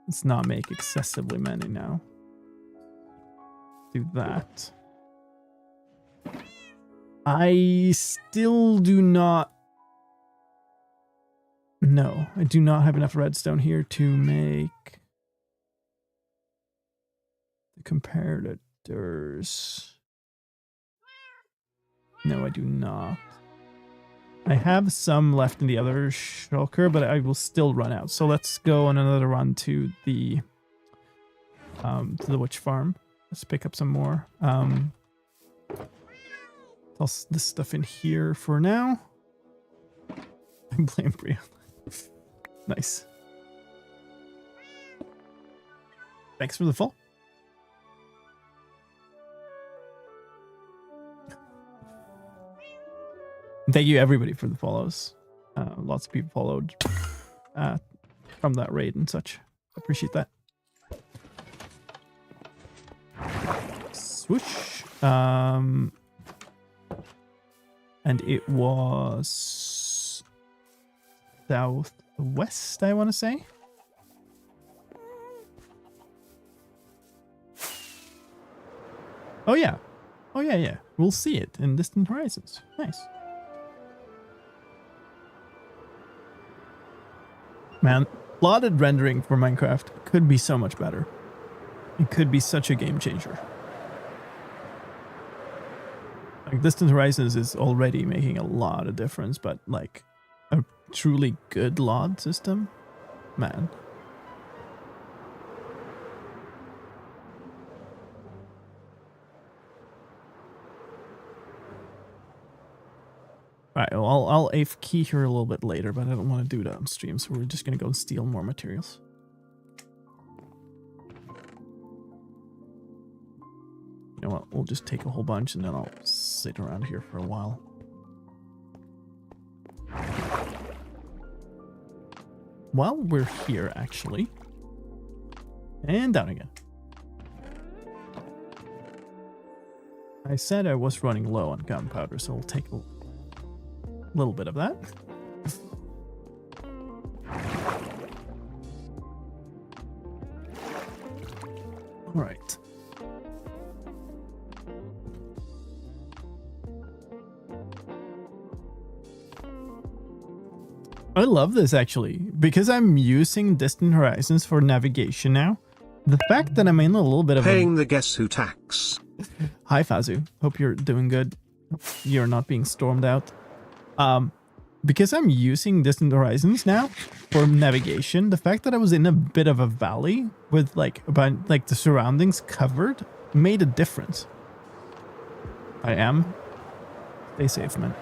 Let's not make excessively many now. Do that. I still do not... No, I do not have enough redstone here to make the comparators. No, I do not. I have some left in the other shulker, but I will still run out. So let's go on another run to the witch farm. Let's pick up some more. Toss this stuff in here for now. I blame Brianna. Nice. Thanks for the fall. Thank you everybody for the follows. Lots of people followed from that raid and such. Appreciate that. Swoosh. And it was southwest, I want to say. Oh yeah. Oh yeah. We'll see it in distant horizons. Nice. Man, plotted rendering for Minecraft could be so much better. It could be such a game changer. Like Distant Horizons is already making a lot of difference, but like a truly good LOD system, man. Alright, well, I'll AF key here a little bit later, but I don't want to do that on stream, so we're just going to go and steal more materials. You know what, we'll just take a whole bunch and then I'll sit around here for a while. While we're here, actually. And down again. I said I was running low on gunpowder, so we'll take a little bit of that. All right. I love this actually, because I'm using Distant Horizons for navigation now. The fact that I'm in a little bit of paying the guess who tax. Hi Fazu, hope you're doing good. You're not being stormed out. Because I'm using Distant Horizons now for navigation, the fact that I was in a bit of a valley with like the surroundings covered made a difference. I am. Stay safe, man.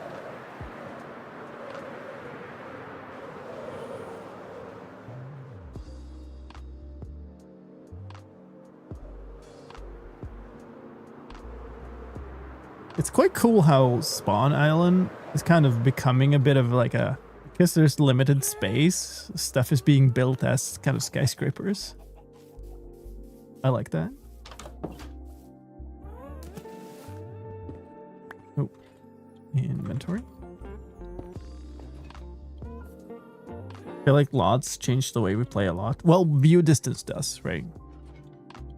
It's quite cool how Spawn Island is kind of becoming a bit of like a... Because there's limited space, stuff is being built as kind of skyscrapers. I like that. Oh, inventory. I feel like LODs change the way we play a lot. Well, view distance does, right?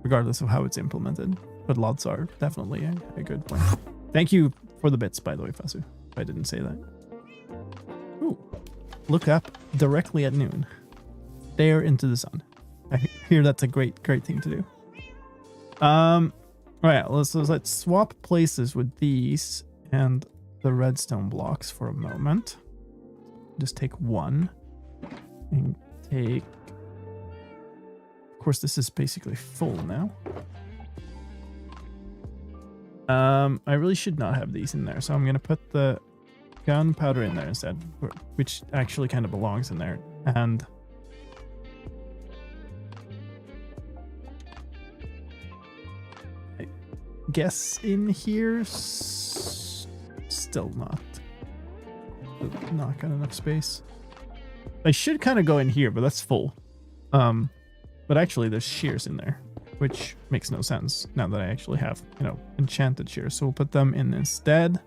Regardless of how it's implemented. But LODs are definitely a good point. Thank you for the bits, by the way, Fasu. If I didn't say that. Ooh. Look up directly at noon. Stare into the sun. I hear that's a great thing to do. Alright, let's swap places with these and the redstone blocks for a moment. Just take one. And take... Of course, this is basically full now. I really should not have these in there, so I'm going to put the gunpowder in there instead, which actually kind of belongs in there. And I guess in here, still not got enough space. I should kind of go in here, but that's full. But actually there's shears in there, which makes no sense now that I actually have, you know, enchanted shears. So we'll put them in instead.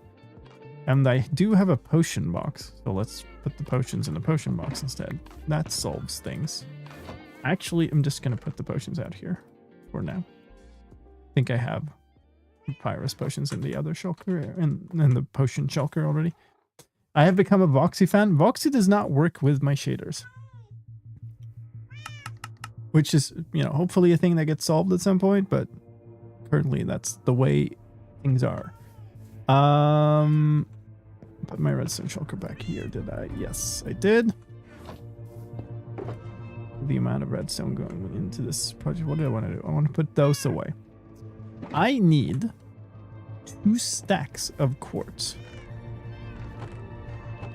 And I do have a potion box, so let's put the potions in the potion box instead. That solves things. Actually, I'm just going to put the potions out here for now. I think I have Papyrus potions in the other shulker, in the potion shulker already. I have become a Voxy fan. Voxy does not work with my shaders. Which is, you know, hopefully a thing that gets solved at some point, but currently that's the way things are. Put my redstone shulker back here, did I? Yes, I did. The amount of redstone going into this project. What do I want to do? I want to put those away. I need 2 stacks of quartz.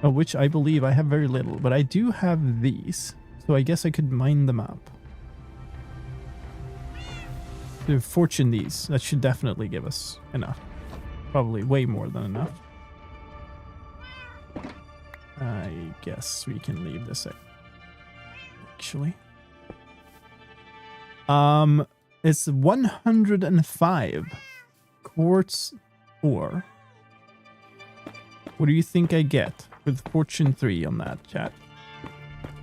Of which I believe I have very little, but I do have these. So I guess I could mine them up. To fortune these. That should definitely give us enough. Probably way more than enough. I guess we can leave this actually. It's 105 quartz ore. What do you think I get with fortune 3 on that, chat?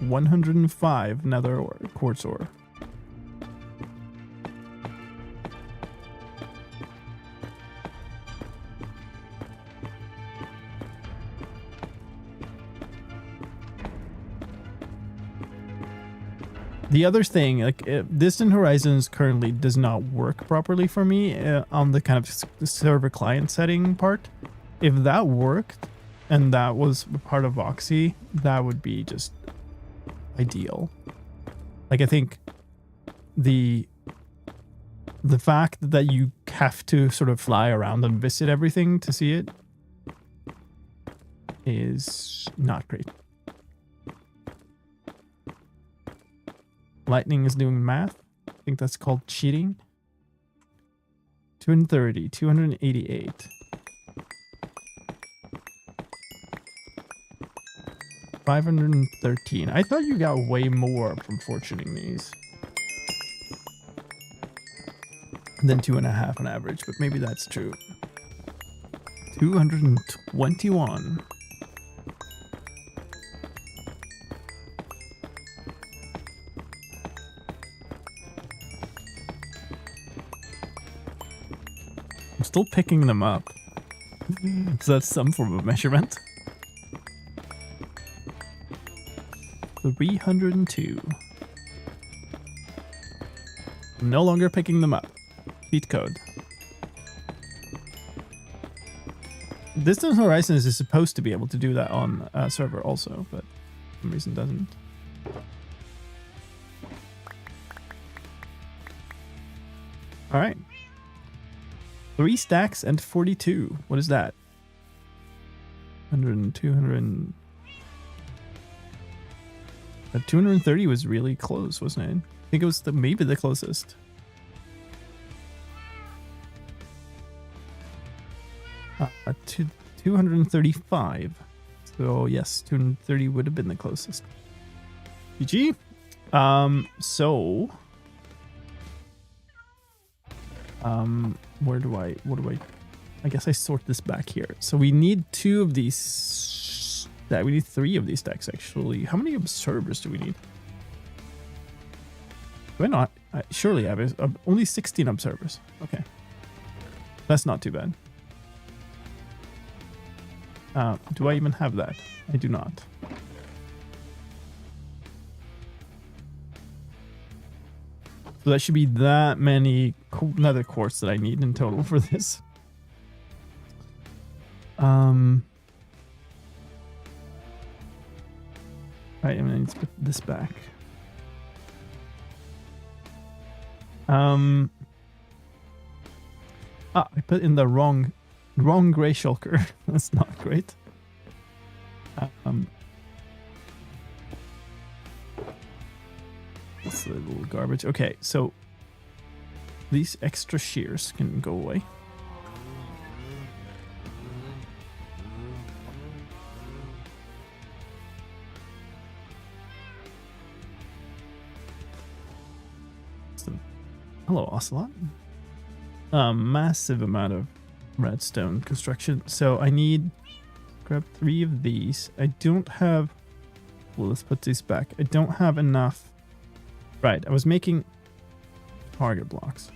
105 nether ore, quartz ore. The other thing, like Distant Horizons currently does not work properly for me on the kind of server client setting part. If that worked and that was part of Voxy, that would be just ideal. Like I think the fact that you have to sort of fly around and visit everything to see it is not great. Lightning is doing math. I think that's called cheating. 230, 288. 513. I thought you got way more from fortuning these than 2.5 on average, but maybe that's true. 221. Still picking them up. Is that some form of measurement? 302. I'm no longer picking them up. Cheat code. Distant Horizons is supposed to be able to do that on a server also, but for some reason doesn't. Alright. 3 stacks and 42. What is that? 100, 200. 230 was really close, wasn't it? I think it was maybe the closest. 235. So yes, 230 would have been the closest. GG. What do I I guess I sort this back here. So we need 2 of these we need 3 of these stacks actually. How many observers do we need? Do I not? Surely I have only 16 observers. Okay. That's not too bad. Do I even have that? I do not. So that should be that many nether quartz that I need in total for this. Right, I'm gonna need to put this back. I put in the wrong gray shulker. That's not great. That's a little garbage. Okay, so these extra shears can go away. Hello, Ocelot. Massive amount of redstone construction. So I need grab 3 of these. I don't have. Well, let's put these back. I don't have enough Right, I was making target blocks.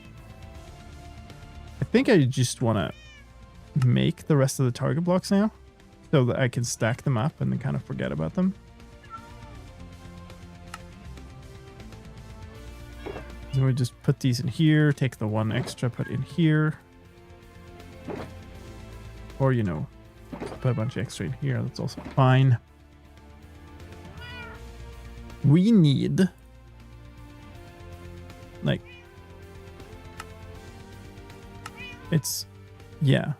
I think I just want to make the rest of the target blocks now so that I can stack them up and then kind of forget about them. So we just put these in here, take the one extra, put in here. Or, you know, put a bunch of extra in here. That's also fine. We need, like, it's, yeah,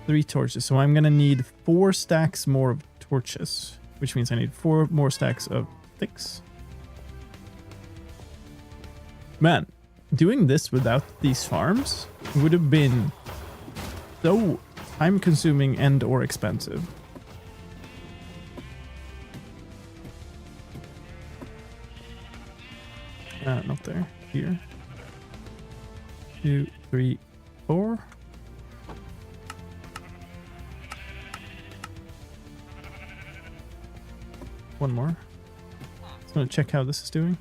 3 torches. So I'm going to need 4 stacks more of torches, which means I need 4 more stacks of sticks. Man, doing this without these farms would have been so time consuming and or expensive. Not there. Here. 2, 3, 4. One more. Just gonna check how this is doing.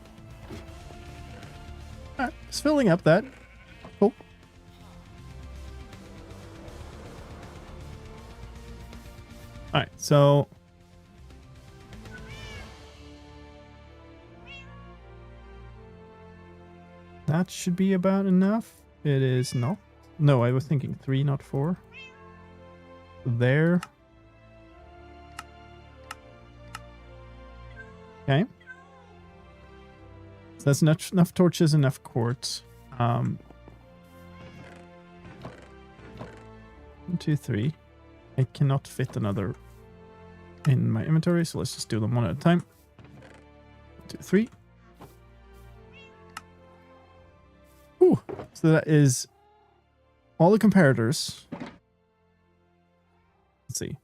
Alright, it's filling up that. Cool. Alright, so that should be about enough. It is not. No, I was thinking 3, not 4. There. Okay. So that's enough torches, enough quartz. 1, 2, 3. I cannot fit another in my inventory, so let's just do them one at a time. 1, 2, 3. Ooh, so that is all the comparators. Let's see.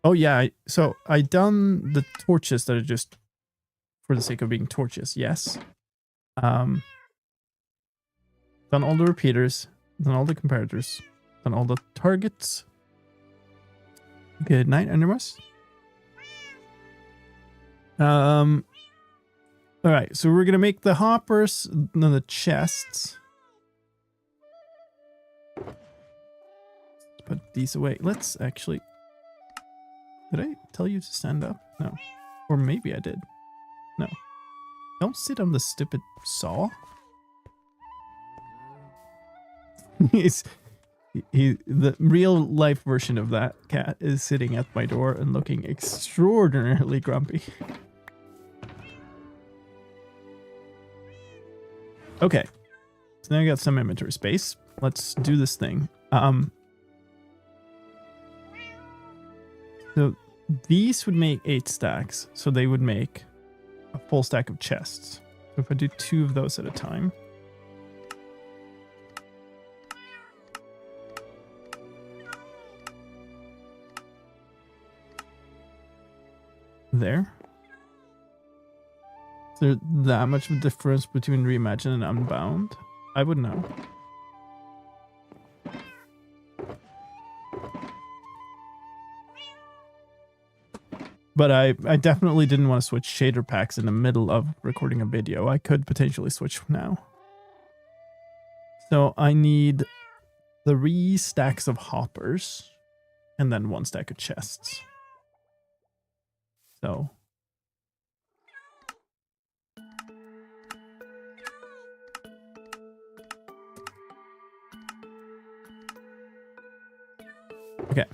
Oh yeah, so I done the torches that are just for the sake of being torches. Yes. Done all the repeaters. Done all the comparators. Done all the targets. Good night, Endermas. All right, so we're gonna make the hoppers, then the chests. Let's put these away. Let's actually. Did I tell you to stand up? No, or maybe I did. No, don't sit on the stupid saw. The real life version of that cat is sitting at my door and looking extraordinarily grumpy. Okay, so now I got some inventory space. Let's do this thing. So these would make 8 stacks, so they would make a full stack of chests. So if I do 2 of those at a time. There. Is there that much of a difference between Reimagine and Unbound? I would know. But I definitely didn't want to switch shader packs in the middle of recording a video. I could potentially switch now. So I need 3 stacks of hoppers and then 1 stack of chests. So okay.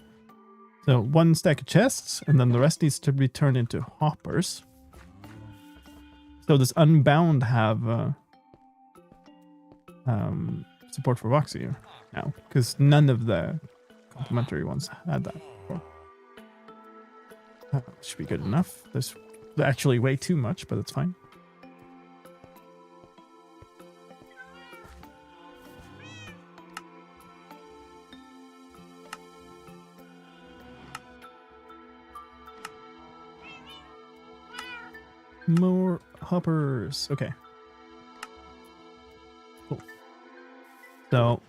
So 1 stack of chests, and then the rest needs to be turned into hoppers. So does Unbound have support for Voxy now? Because none of the complimentary ones had that before. Should be good enough. There's actually way too much, but it's fine. More hoppers. Okay. Cool. So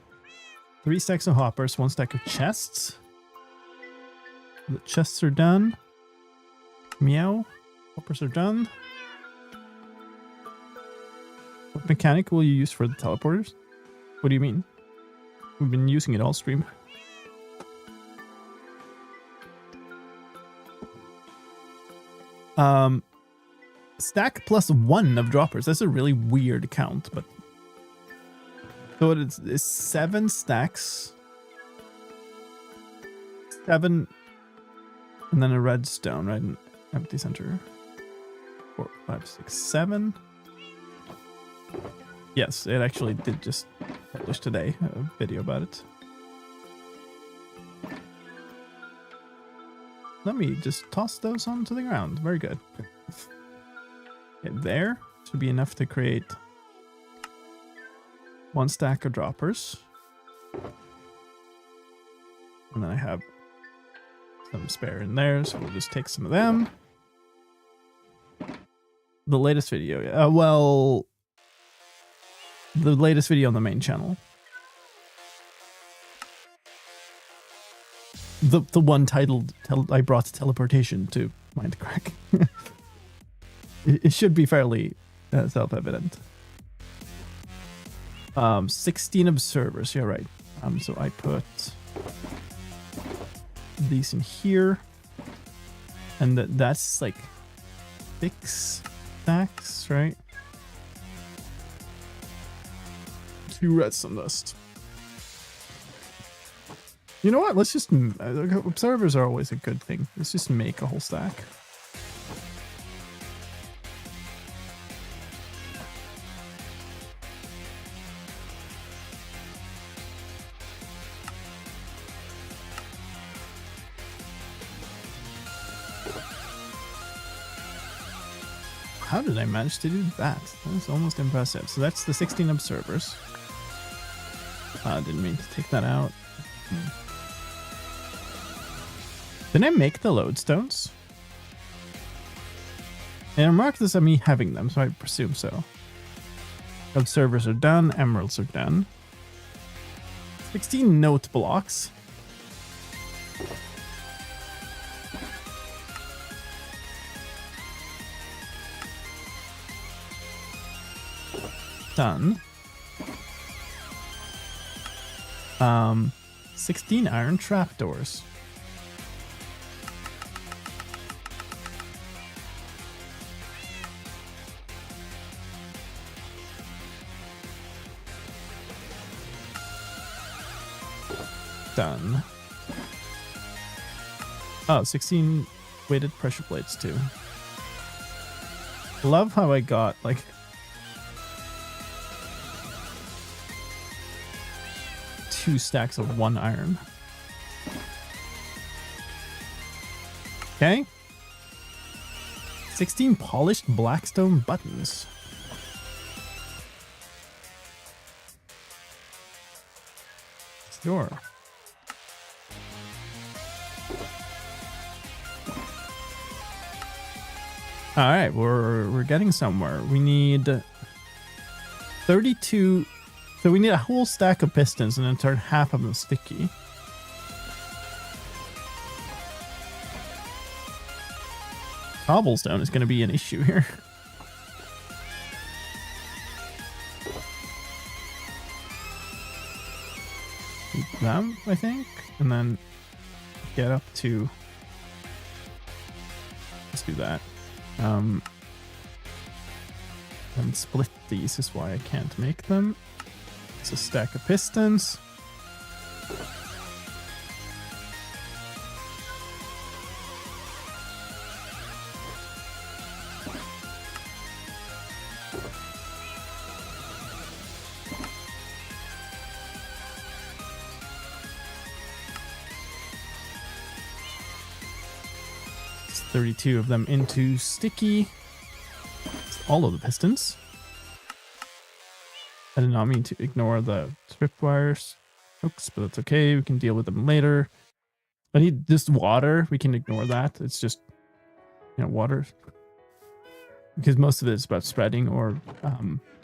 3 stacks of hoppers, 1 stack of chests. The chests are done. Meow. Hoppers are done. mechanic will you use for the teleporters? What do you mean? We've been using it all stream. Stack plus 1 of droppers. That's a really weird count, but so it's 7 stacks, 7, and then a redstone, right? An empty center. 4, 5, 6, 7. Yes, it actually did just publish today a video about it. Let me just toss those onto the ground. Very good. Okay, there should be enough to create 1 stack of droppers. And then I have some spare in there, so we'll just take some of them. The latest video, well, the latest video on the main channel. The one titled I brought teleportation to Mindcrack. It should be fairly self-evident. 16 observers, yeah, right. So I put these in here, and that's like 6 stacks, right? 2 redstone dust. You know what? Let's just observers are always a good thing. Let's just make a whole stack. How did I manage to do that? That's almost impressive. So that's the 16 observers. Didn't mean to take that out. Did I make the lodestones? And mark this as me having them, so I presume so. Observers are done. Emeralds are done. 16 note blocks. Done. 16 iron trapdoors. Done. Oh, 16 weighted pressure plates too. Love how I got like 2 stacks of 1 iron. Okay. 16 polished blackstone buttons. Sure. All right, we're getting somewhere. We need 32. So we need a whole stack of pistons and then turn half of them sticky. Cobblestone is going to be an issue here. Keep them, I think, and then get up to. Let's do that. And split these is why I can't make them. It's a stack of pistons. It's 32 of them into sticky. It's all of the pistons. I did not mean to ignore the tripwires hooks, but that's okay. We can deal with them later. I need just water. We can ignore that. It's just, you know, water. Because most of it is about spreading or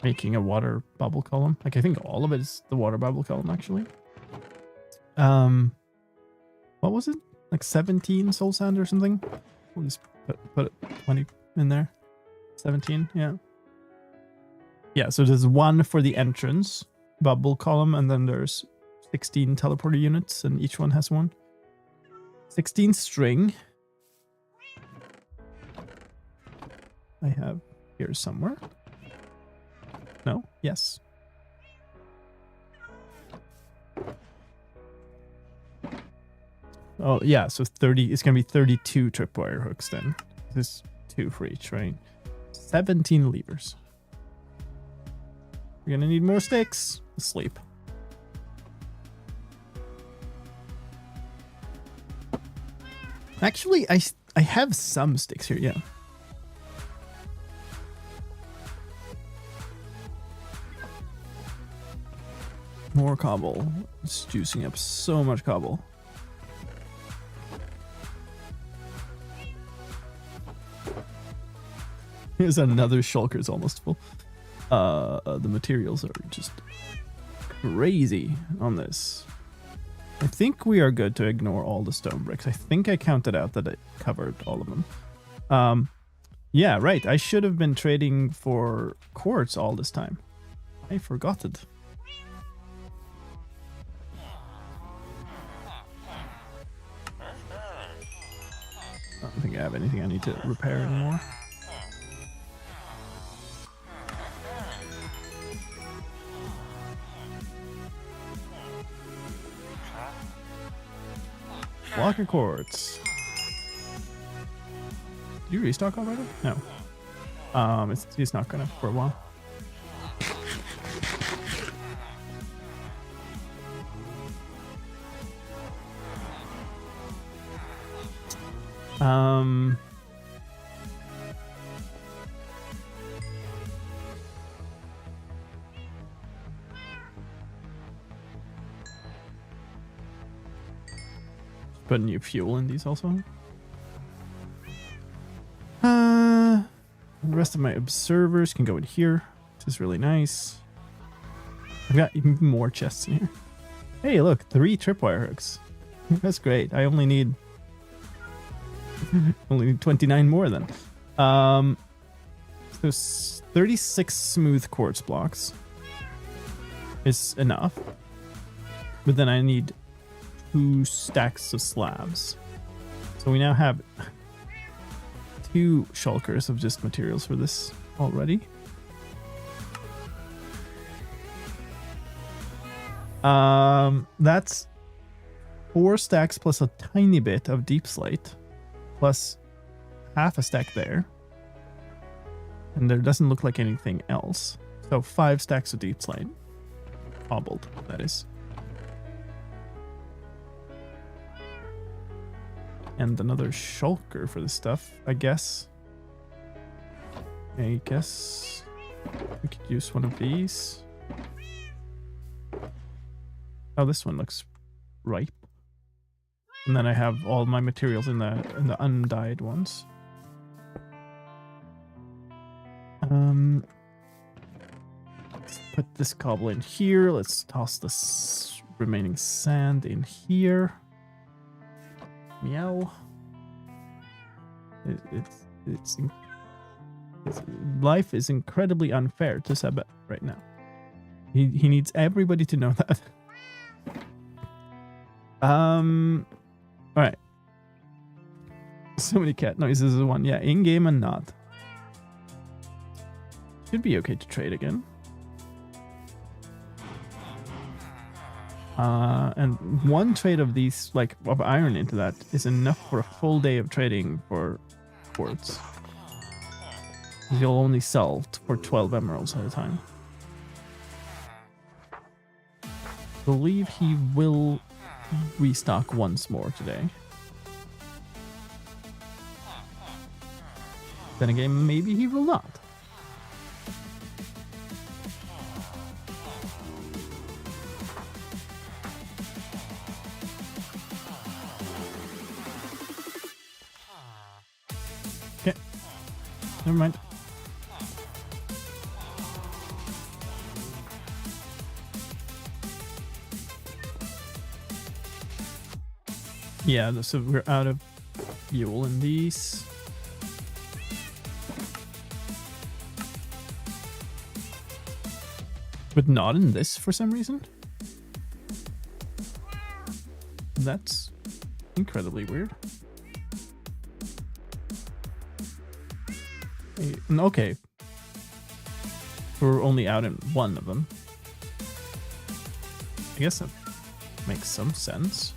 making a water bubble column. Like, I think all of it is the water bubble column, actually. What was it? Like 17 soul sand or something? We'll just put 20 in there. 17, yeah. Yeah, so there's one for the entrance bubble column, and then there's 16 teleporter units, and each one has one. 16 string. I have here somewhere. No? Yes. Oh, yeah, so 30, it's going to be 32 tripwire hooks then. This is 2 for each, right? 17 levers. We're going to need more sticks. Sleep. Actually, I have some sticks here, yeah. More cobble. It's juicing up so much cobble. Here's another shulker. It's almost full. The materials are just crazy on this. I think we are good to ignore all the stone bricks. I think I counted out that it covered all of them. Yeah, right. I should have been trading for quartz all this time. I forgot it. I don't think I have anything I need to repair anymore. Block of quartz. Did you restock already? No. It's not gonna for a while. Put new fuel in these also. The rest of my observers can go in here, which is really nice. I've got even more chests in here. Hey, look, 3 tripwire hooks. That's great. I only need 29 more then. So 36 smooth quartz blocks is enough, but then I need 2 stacks of slabs. So we now have 2 shulkers of just materials for this already. That's 4 stacks plus a tiny bit of deep slate, plus half a stack there. And there doesn't look like anything else. So 5 stacks of deep slate. Hobbled, that is. And another shulker for this stuff, I guess. I guess we could use one of these. Oh, this one looks ripe. And then I have all my materials in the undyed ones. Let's put this cobble in here. Let's toss this remaining sand in here. Meow. It's life is incredibly unfair to Seb right now. He needs everybody to know that. All right. So many cat noises is one. Yeah, in game and not. Should be okay to trade again. And one trade of these, like of iron into that, is enough for a full day of trading for quartz. You'll only sell for 12 emeralds at a time. I believe he will restock once more today. Then again, maybe he will not. Okay. Never mind. Yeah, so we're out of fuel in these. But not in this for some reason. That's incredibly weird. Okay. We're only out in one of them. I guess that makes some sense.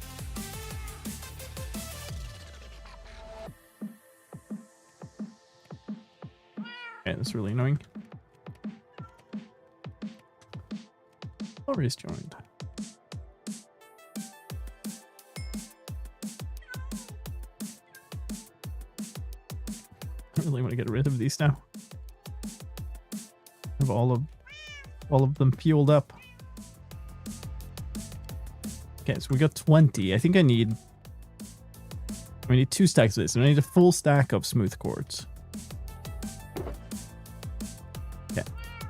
Okay, that's really annoying. Laurie's joined. I really want to get rid of these now. Have all of them fueled up. Okay, so we got 20. I think we need 2 stacks of this, and I need a full stack of smooth quartz. Okay.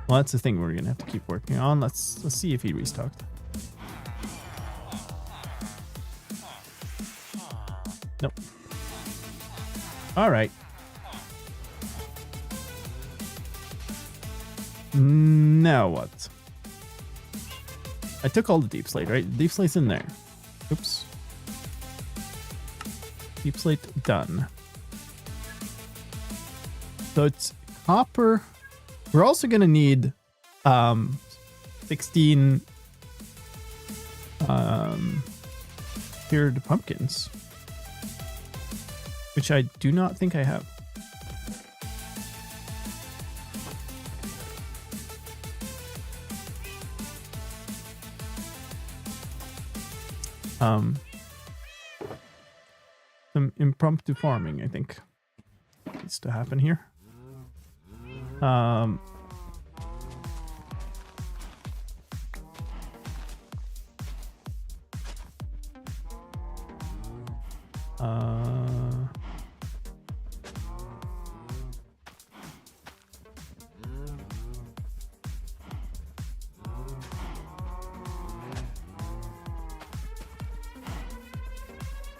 Well, that's the thing we're gonna have to keep working on. Let's see if he restocked. Nope. All right. Now what? I took all the deep slate, right? Deep slate's in there. Oops. Deep slate done. So it's copper. We're also gonna need 16 cured pumpkins, which I do not think I have. Some impromptu farming, I think, needs to happen here.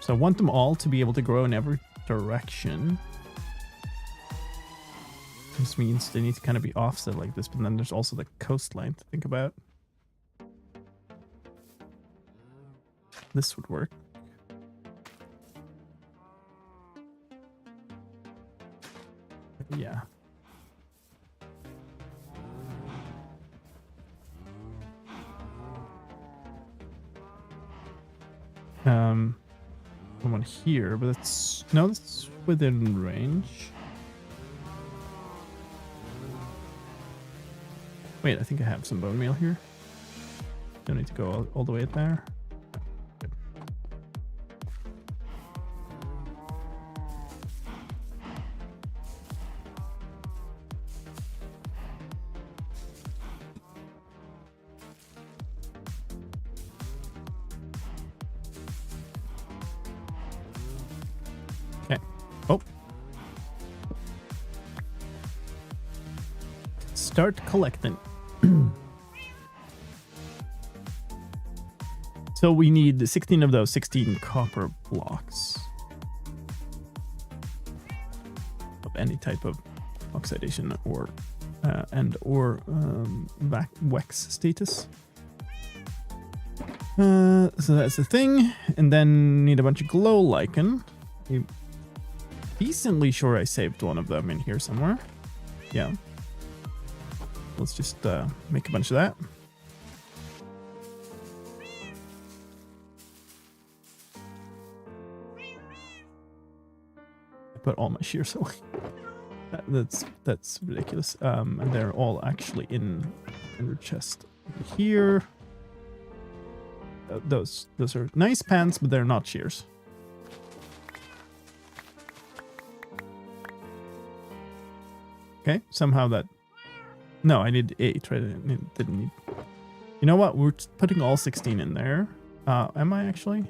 So I want them all to be able to grow in every direction. This means they need to kind of be offset like this, but then there's also the coastline to think about. This would work. Yeah. One here, but that's within range. Wait, I think I have some bone meal here. Don't need to go all the way there. Good. Okay. Oh. Start collecting. So we need 16 of those 16 copper blocks of any type of oxidation or wax status. So that's the thing, and then need a bunch of glow lichen. I'm decently sure I saved one of them in here somewhere. Yeah. Let's just make a bunch of that. I put all my shears away. That's ridiculous. And they're all actually in your chest here. Those are nice pants, but they're not shears. Okay, somehow that. No, I need 8, right? I didn't need. You know what? We're putting all 16 in there. Am I actually?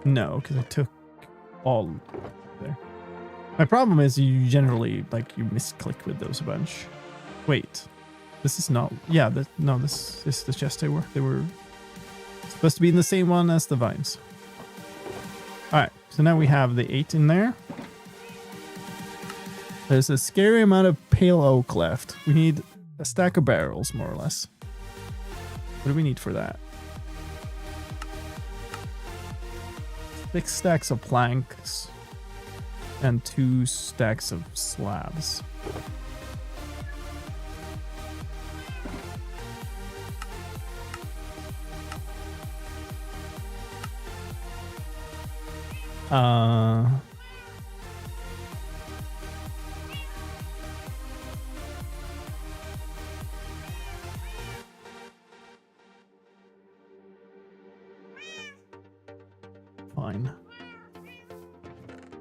No, because I took all there. My problem is you generally you misclick with those a bunch. Wait, this is not. Yeah, no, this is the chest they were supposed to be in the same one as the vines. All right, so now we have the 8 in there. There's a scary amount of pale oak left. We need a stack of barrels, more or less. What do we need for that? 6 stacks of planks and 2 stacks of slabs. Fine.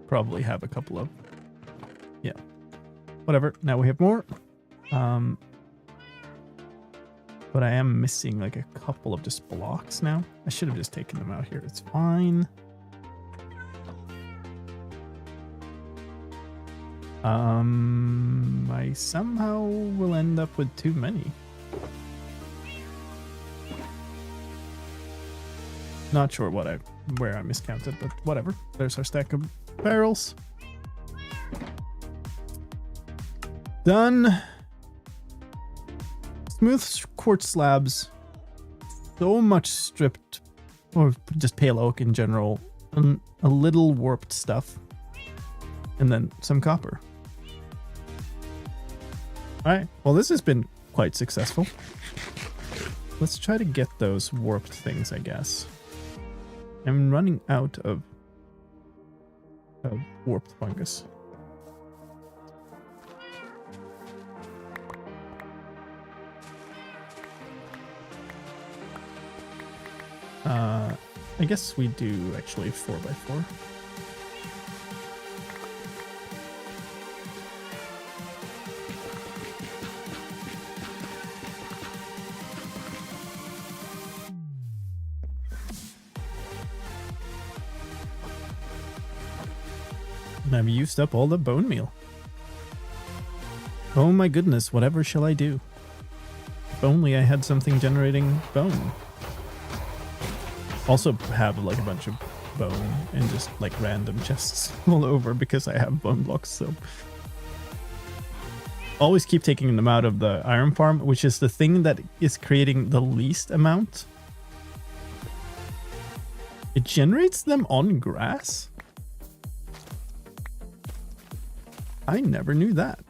Probably have a couple of, yeah, whatever. Now we have more. But I am missing like a couple of just blocks now. I should have just taken them out here. It's fine. I somehow will end up with too many. Not sure where I miscounted, but whatever. There's our stack of barrels. Done. Smooth quartz slabs. So much stripped, or just pale oak in general. And a little warped stuff. And then some copper. Alright, well this has been quite successful. Let's try to get those warped things, I guess. I'm running out of warped fungus. I guess we do actually 4x4. And I've used up all the bone meal. Oh my goodness, whatever shall I do? If only I had something generating bone. Also have like a bunch of bone and just like random chests all over because I have bone blocks, so. Always keep taking them out of the iron farm, which is the thing that is creating the least amount. It generates them on grass? I never knew that.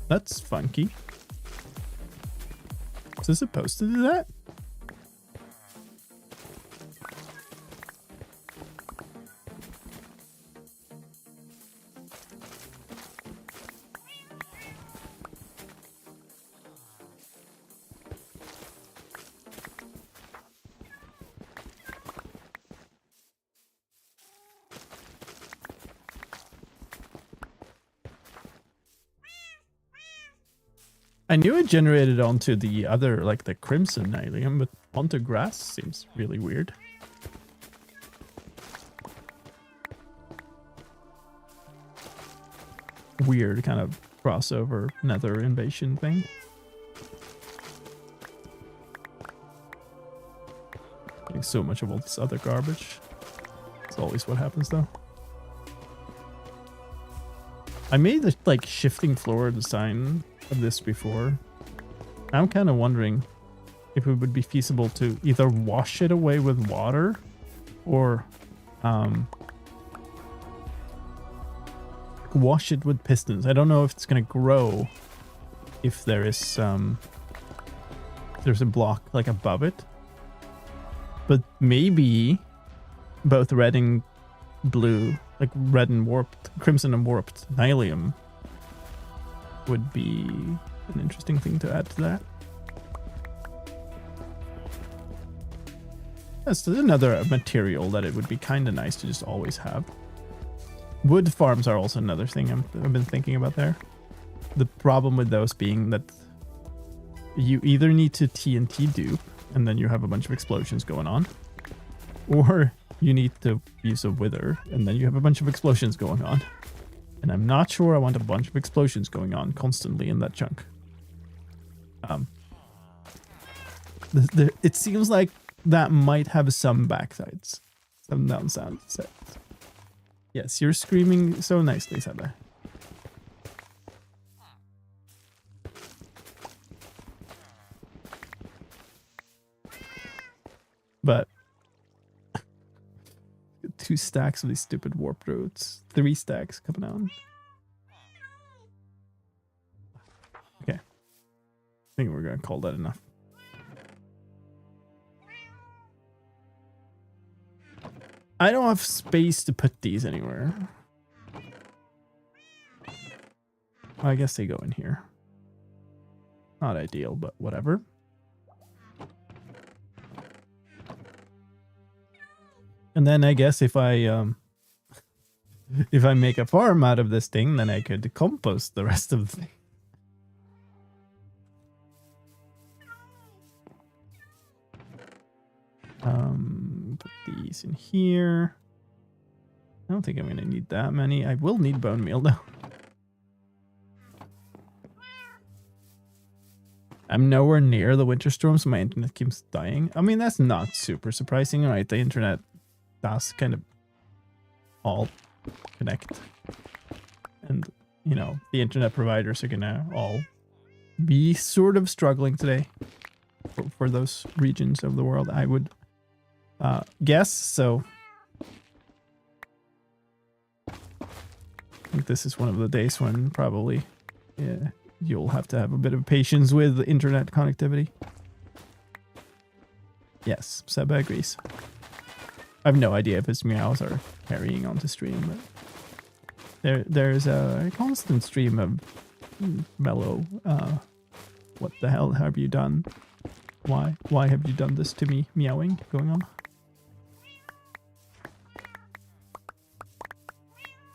That's funky. Is it supposed to do that? I knew it generated onto the other, like the crimson alien, but onto grass seems really weird. Weird kind of crossover nether invasion thing. Getting so much of all this other garbage. It's always what happens though. I made the like shifting floor design of this before. I'm kind of wondering if it would be feasible to either wash it away with water or wash it with pistons. I don't know if it's going to grow if there is there's a block like above it, but maybe both red and blue, like red and warped, crimson and warped nylium would be an interesting thing to add to that. That's another material that it would be kind of nice to just always have. Wood farms are also another thing I've been thinking about there. The problem with those being that you either need to TNT dupe and then you have a bunch of explosions going on, or you need to use a wither and then you have a bunch of explosions going on. And I'm not sure I want a bunch of explosions going on constantly in that chunk. It seems like that might have some backsides. Some downsides. Yes, you're screaming so nicely, Sada. But 2 stacks of these stupid warp roads. 3 stacks coming out. Okay. I think we're gonna call that enough. I don't have space to put these anywhere. I guess they go in here. Not ideal, but whatever. And then I guess if I make a farm out of this thing, then I could compost the rest of the thing. Put these in here. I don't think I'm gonna need that many. I will need bone meal though. I'm nowhere near the winter storm, so my internet keeps dying. I mean, that's not super surprising, right? The internet does kind of all connect. And, you know, the internet providers are gonna all be sort of struggling today for those regions of the world, I would guess. So I think this is one of the days when probably you'll have to have a bit of patience with internet connectivity. Yes, Seba agrees. I have no idea if his meows are carrying on to stream, but there's a constant stream of mellow. What the hell have you done? Why have you done this to me? Meowing going on.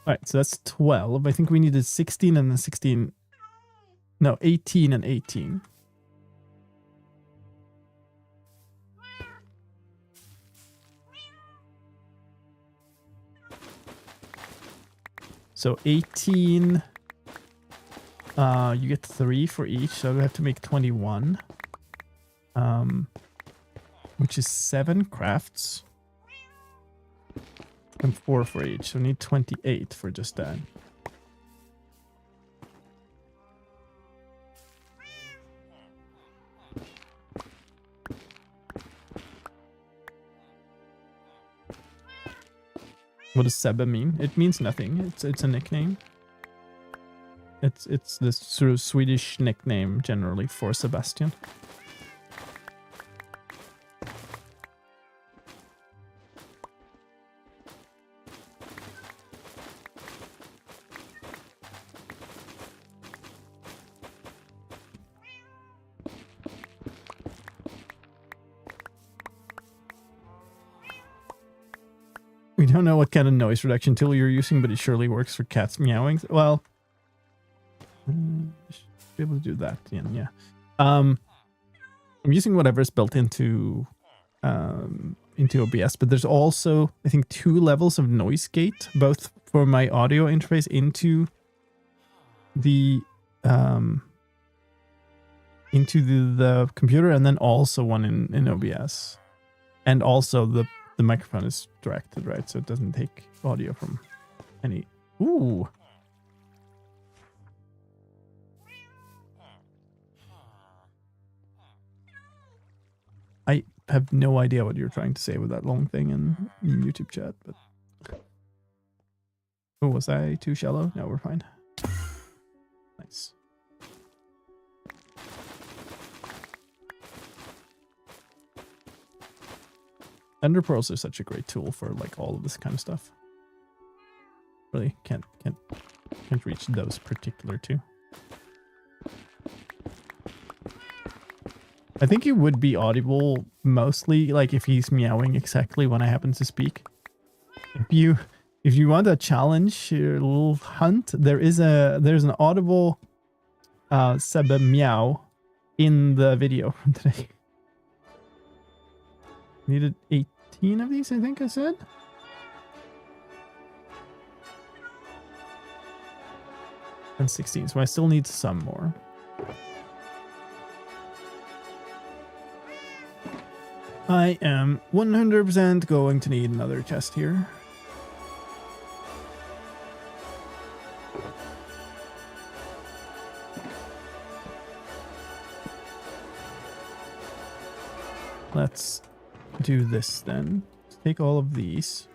Alright, so that's 12. I think we needed 16 and then 16. No, 18 and 18. So 18, you get 3 for each, so we have to make 21. Which is 7 crafts. And 4 for each, so we need 28 for just that. What does Seba mean? It means nothing. It's a nickname. It's this sort of Swedish nickname generally for Sebastian. We don't know what kind of noise reduction tool you're using, but it surely works for cats meowing. Well, should be able to do that. Yeah. I'm using whatever's built into OBS, but there's also, I think, 2 levels of noise gate, both for my audio interface into the computer, and then also one in OBS, and also the microphone is directed, right? So it doesn't take audio from any... Ooh! I have no idea what you're trying to say with that long thing in YouTube chat, but... Oh, was I too shallow? No, we're fine. Nice. Ender pearls are such a great tool for like all of this kind of stuff. Really can't reach those particular 2. I think it would be audible mostly like if he's meowing exactly when I happen to speak. If you want a challenge, a little hunt, there's an audible Seba meow in the video from today. Needed 18 of these, I think I said. And 16, so I still need some more. I am 100% going to need another chest here. Let's do this then. Let's take all of these,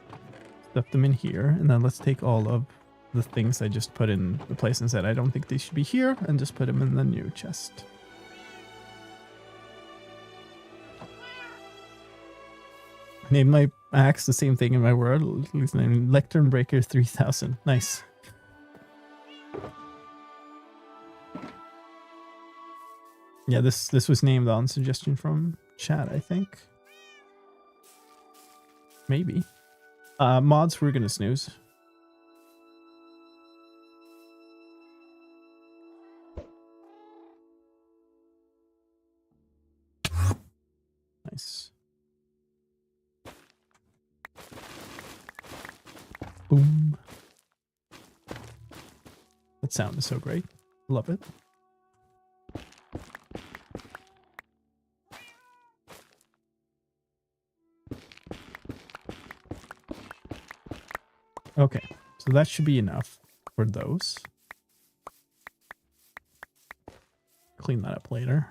stuff them in here, and then let's take all of the things I just put in the place and said I don't think they should be here, and just put them in the new chest. Name my axe the same thing in my world. Please name Lectern Breaker 3000. Nice. Yeah, this was named on suggestion from chat, I think. Maybe. Mods, we're gonna snooze. Nice. Boom. That sound is so great. Love it. Okay, so that should be enough for those. Clean that up later.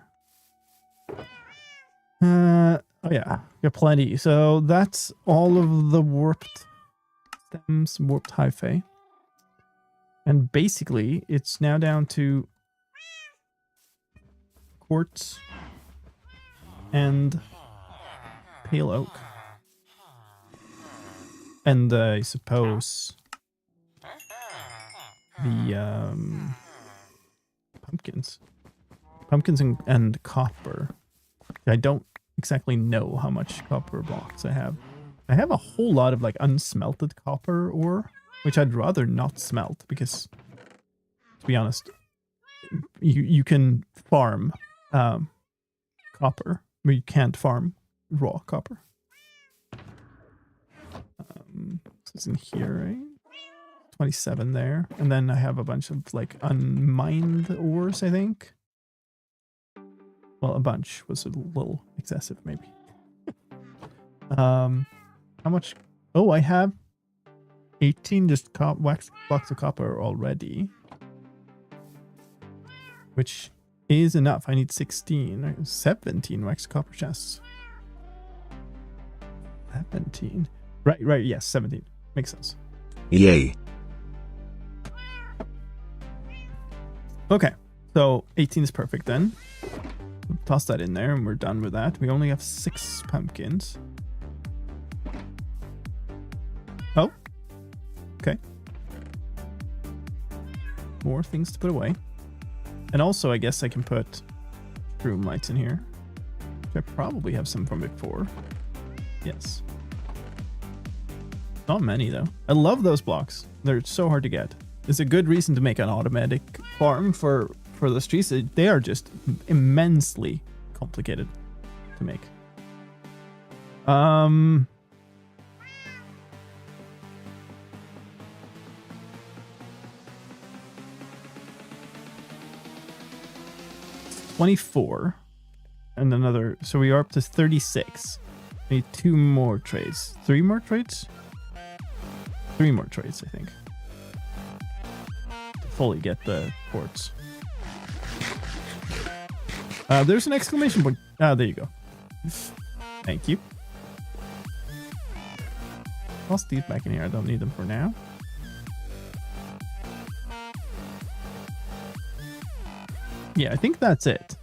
Oh yeah, got plenty. So that's all of the warped stems, warped hyphae. And basically, it's now down to quartz and pale oak. And I suppose the pumpkins. Pumpkins and copper. I don't exactly know how much copper blocks I have. I have a whole lot of like unsmelted copper ore, which I'd rather not smelt because, to be honest, you can farm copper, but you can't farm raw copper. This is in here, right? 27 there. And then I have a bunch of like unmined ores, I think. Well, a bunch was a little excessive, maybe. How much? Oh, I have 18 just wax blocks of copper already. Which is enough. I need 16. 17 wax copper chests. 17. Right, yes, 17. Makes sense. Yay. Okay, so 18 is perfect then. We'll toss that in there and we're done with that. We only have 6 pumpkins. Oh. Okay. More things to put away. And also, I guess I can put room lights in here. Which I probably have some from before. Yes. Not many though. I love those blocks. They're so hard to get. It's a good reason to make an automatic farm for the streets. They are just immensely complicated to make. 24 and another, so we are up to 36. We need 2 more trades. 3 more trades? 3 more trades, I think. To fully get the ports. There's an exclamation point. Ah, there you go. Thank you. Toss these back in here. I don't need them for now. Yeah, I think that's it.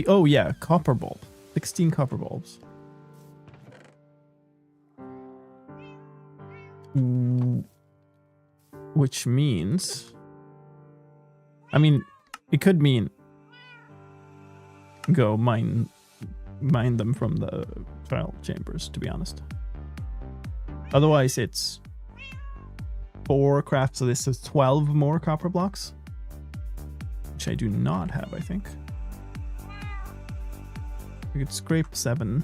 Oh yeah, copper bulb. 16 copper bulbs. Which means, I mean, it could mean go mine them from the trial chambers, to be honest. Otherwise, it's 4 crafts, so this is 12 more copper blocks. Which I do not have, I think. We could scrape 7.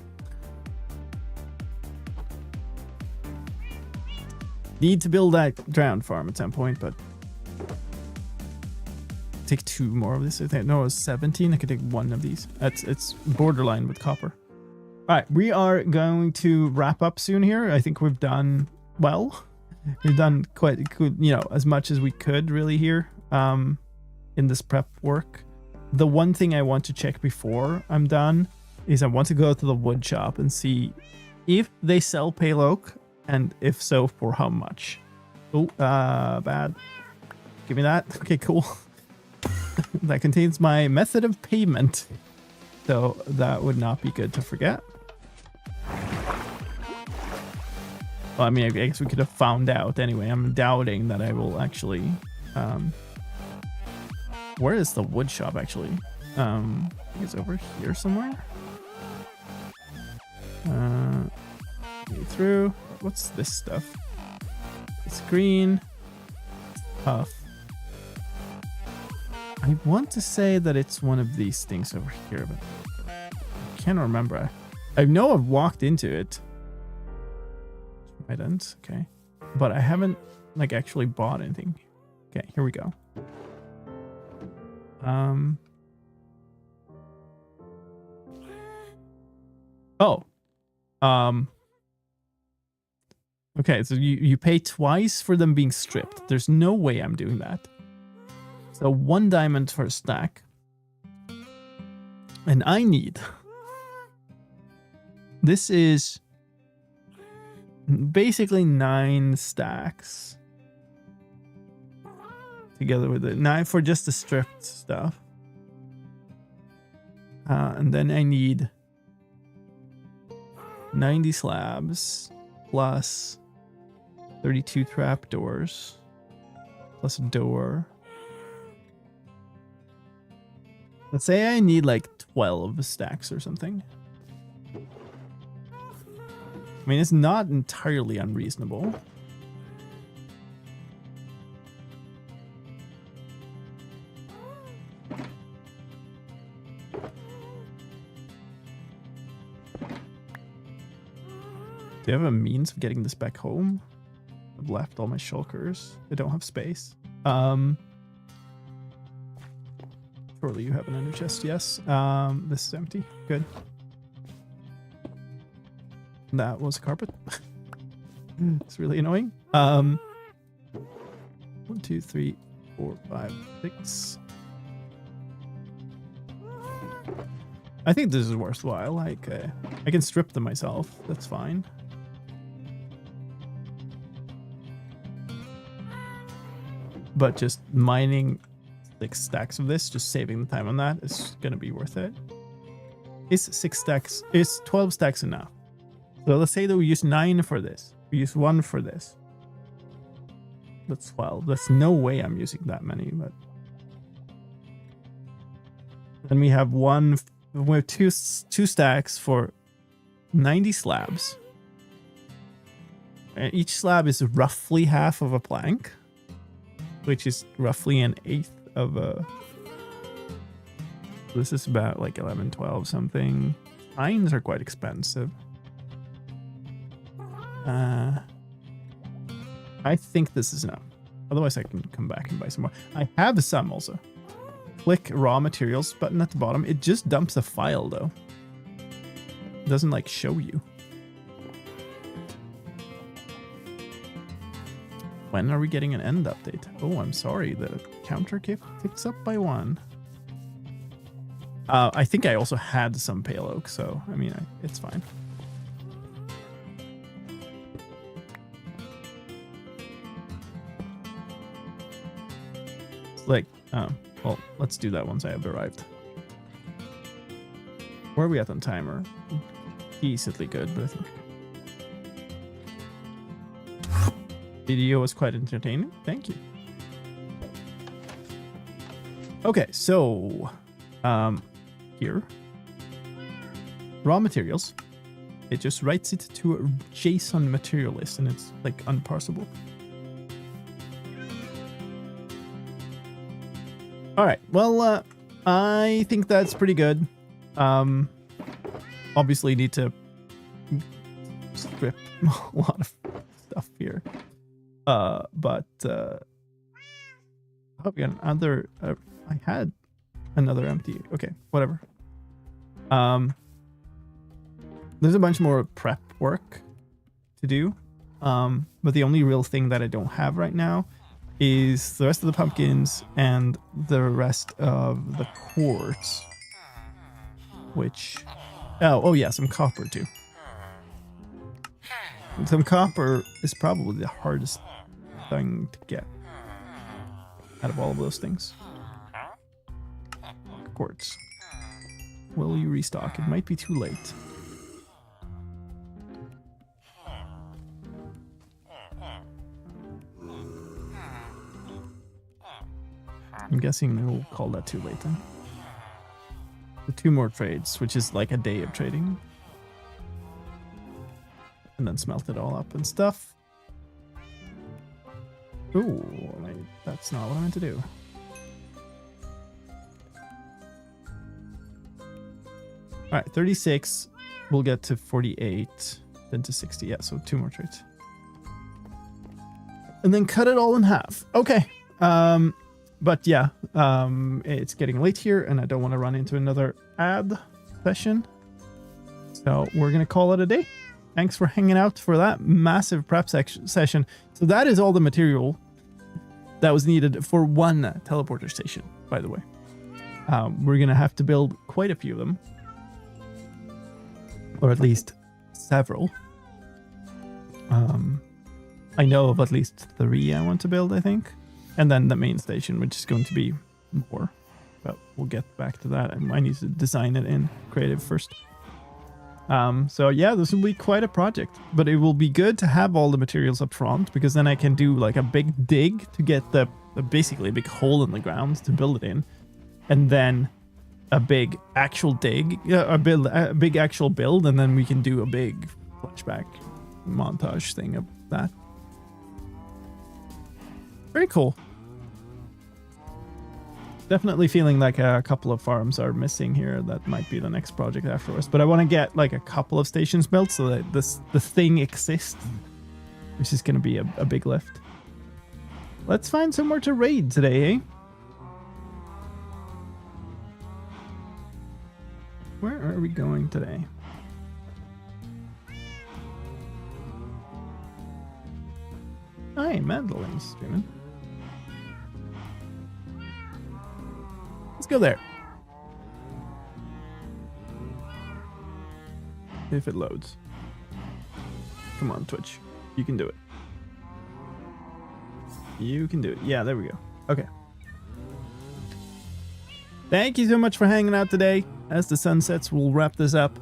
Need to build that drowned farm at some point, but take 2 more of this. I think no, it was 17. I could take 1 of these. It's borderline with copper. All right, we are going to wrap up soon here. I think we've done well. We've done quite good, you know, as much as we could really here. In this prep work. The one thing I want to check before I'm done is I want to go to the wood shop and see if they sell pale oak, and if so, for how much. Oh, bad. Give me that. Okay, cool. That contains my method of payment. So that would not be good to forget. Well, I mean, I guess we could have found out anyway. I'm doubting that I will actually... where is the wood shop, actually? I think it's over here somewhere. Go through. What's this stuff? It's green. Tough. I want to say that it's one of these things over here, but I can't remember. I know I've walked into it. Items, okay. But I haven't like actually bought anything. Okay, here we go. Oh. Okay, so you pay twice for them being stripped. There's no way I'm doing that. So 1 diamond for a stack. And I need... This is basically 9 stacks. Together with it. 9 for just the stripped stuff. And then I need 90 slabs plus 32 trapdoors plus a door. Let's say I need like 12 stacks or something. I mean, it's not entirely unreasonable. Do you have a means of getting this back home? I've left all my shulkers. I don't have space. Surely you have an ender chest, yes. This is empty. Good. That was a carpet. It's really annoying. 1, 2, 3, 4, 5, 6. I think this is worthwhile. Like, I can strip them myself. That's fine. But just mining 6 stacks of this, just saving the time on that is gonna be worth it. Is 6 stacks? Is 12 stacks enough? So let's say that we use 9 for this. We use 1 for this. That's 12. There's no way I'm using that many, but then we have we have two stacks for 90 slabs. And each slab is roughly half of a plank, which is roughly an eighth of a... This is about like 11, 12 something. Pines are quite expensive. I think this is enough. Otherwise I can come back and buy some more. I have some also. Click raw materials button at the bottom. It just dumps a file though. It doesn't like show you. When are we getting an end update? Oh, I'm sorry. The counter ticks up by 1. I think I also had some pale oak, so I mean, it's fine. It's like, well, let's do that once I have arrived. Where are we at on timer? Decently good, but I think video was quite entertaining. Thank you. Okay, so here, raw materials. It just writes it to a JSON material list, and it's like unparsable. All right. Well, I think that's pretty good. Obviously, need to strip a lot of stuff here. But I hope we got another. I had another empty. Okay, whatever. There's a bunch more prep work to do. But the only real thing that I don't have right now is the rest of the pumpkins and the rest of the quartz, which Oh yeah, some copper too. Some copper is probably the hardest thing to get out of all of those things. Quartz. Will you restock? It might be too late. I'm guessing they'll call that too late then. The 2 more trades, which is like a day of trading. And then smelt it all up and stuff. Ooh, that's not what I meant to do. Alright, 36. We'll get to 48. Then to 60. Yeah, so 2 more trades. And then cut it all in half. Okay. But yeah, it's getting late here and I don't want to run into another ad session. So we're going to call it a day. Thanks for hanging out for that massive prep session. So that is all the material that was needed for 1 teleporter station, by the way. We're going to have to build quite a few of them. Or at least several. I know of at least 3 I want to build, I think. And then the main station, which is going to be more. But we'll get back to that. I need to design it in creative first. So yeah, this will be quite a project. But it will be good to have all the materials up front, because then I can do like a big dig to get the basically a big hole in the ground to build it in. And then a big actual dig, a big actual build, and then we can do a big flashback montage thing of that. Very cool. Definitely feeling like a couple of farms are missing here. That might be the next project afterwards. But I want to get like a couple of stations built so that the thing exists, which is going to be a big lift. Let's find somewhere to raid today, eh? Where are we going today? Hi, Mandoline's streaming. Let's go there. If it loads. Come on, Twitch. You can do it. You can do it. Yeah, there we go. Okay. Thank you so much for hanging out today. As the sun sets, we'll wrap this up.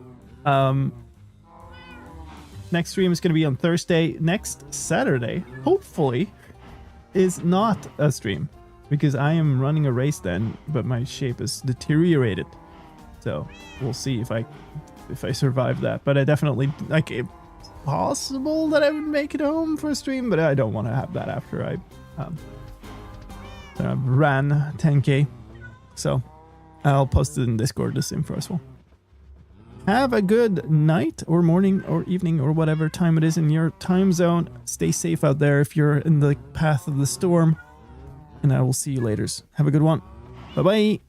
Next stream is going to be on Thursday. Next Saturday, hopefully, is not a stream, because I am running a race then, but my shape is deteriorated. So we'll see if I survive that. But I definitely, like, it's possible that I would make it home for a stream, but I don't want to have that after I ran 10k. So I'll post it in Discord, this info as well. Have a good night or morning or evening or whatever time it is in your time zone. Stay safe out there if you're in the path of the storm. And I will see you later. Have a good one. Bye-bye.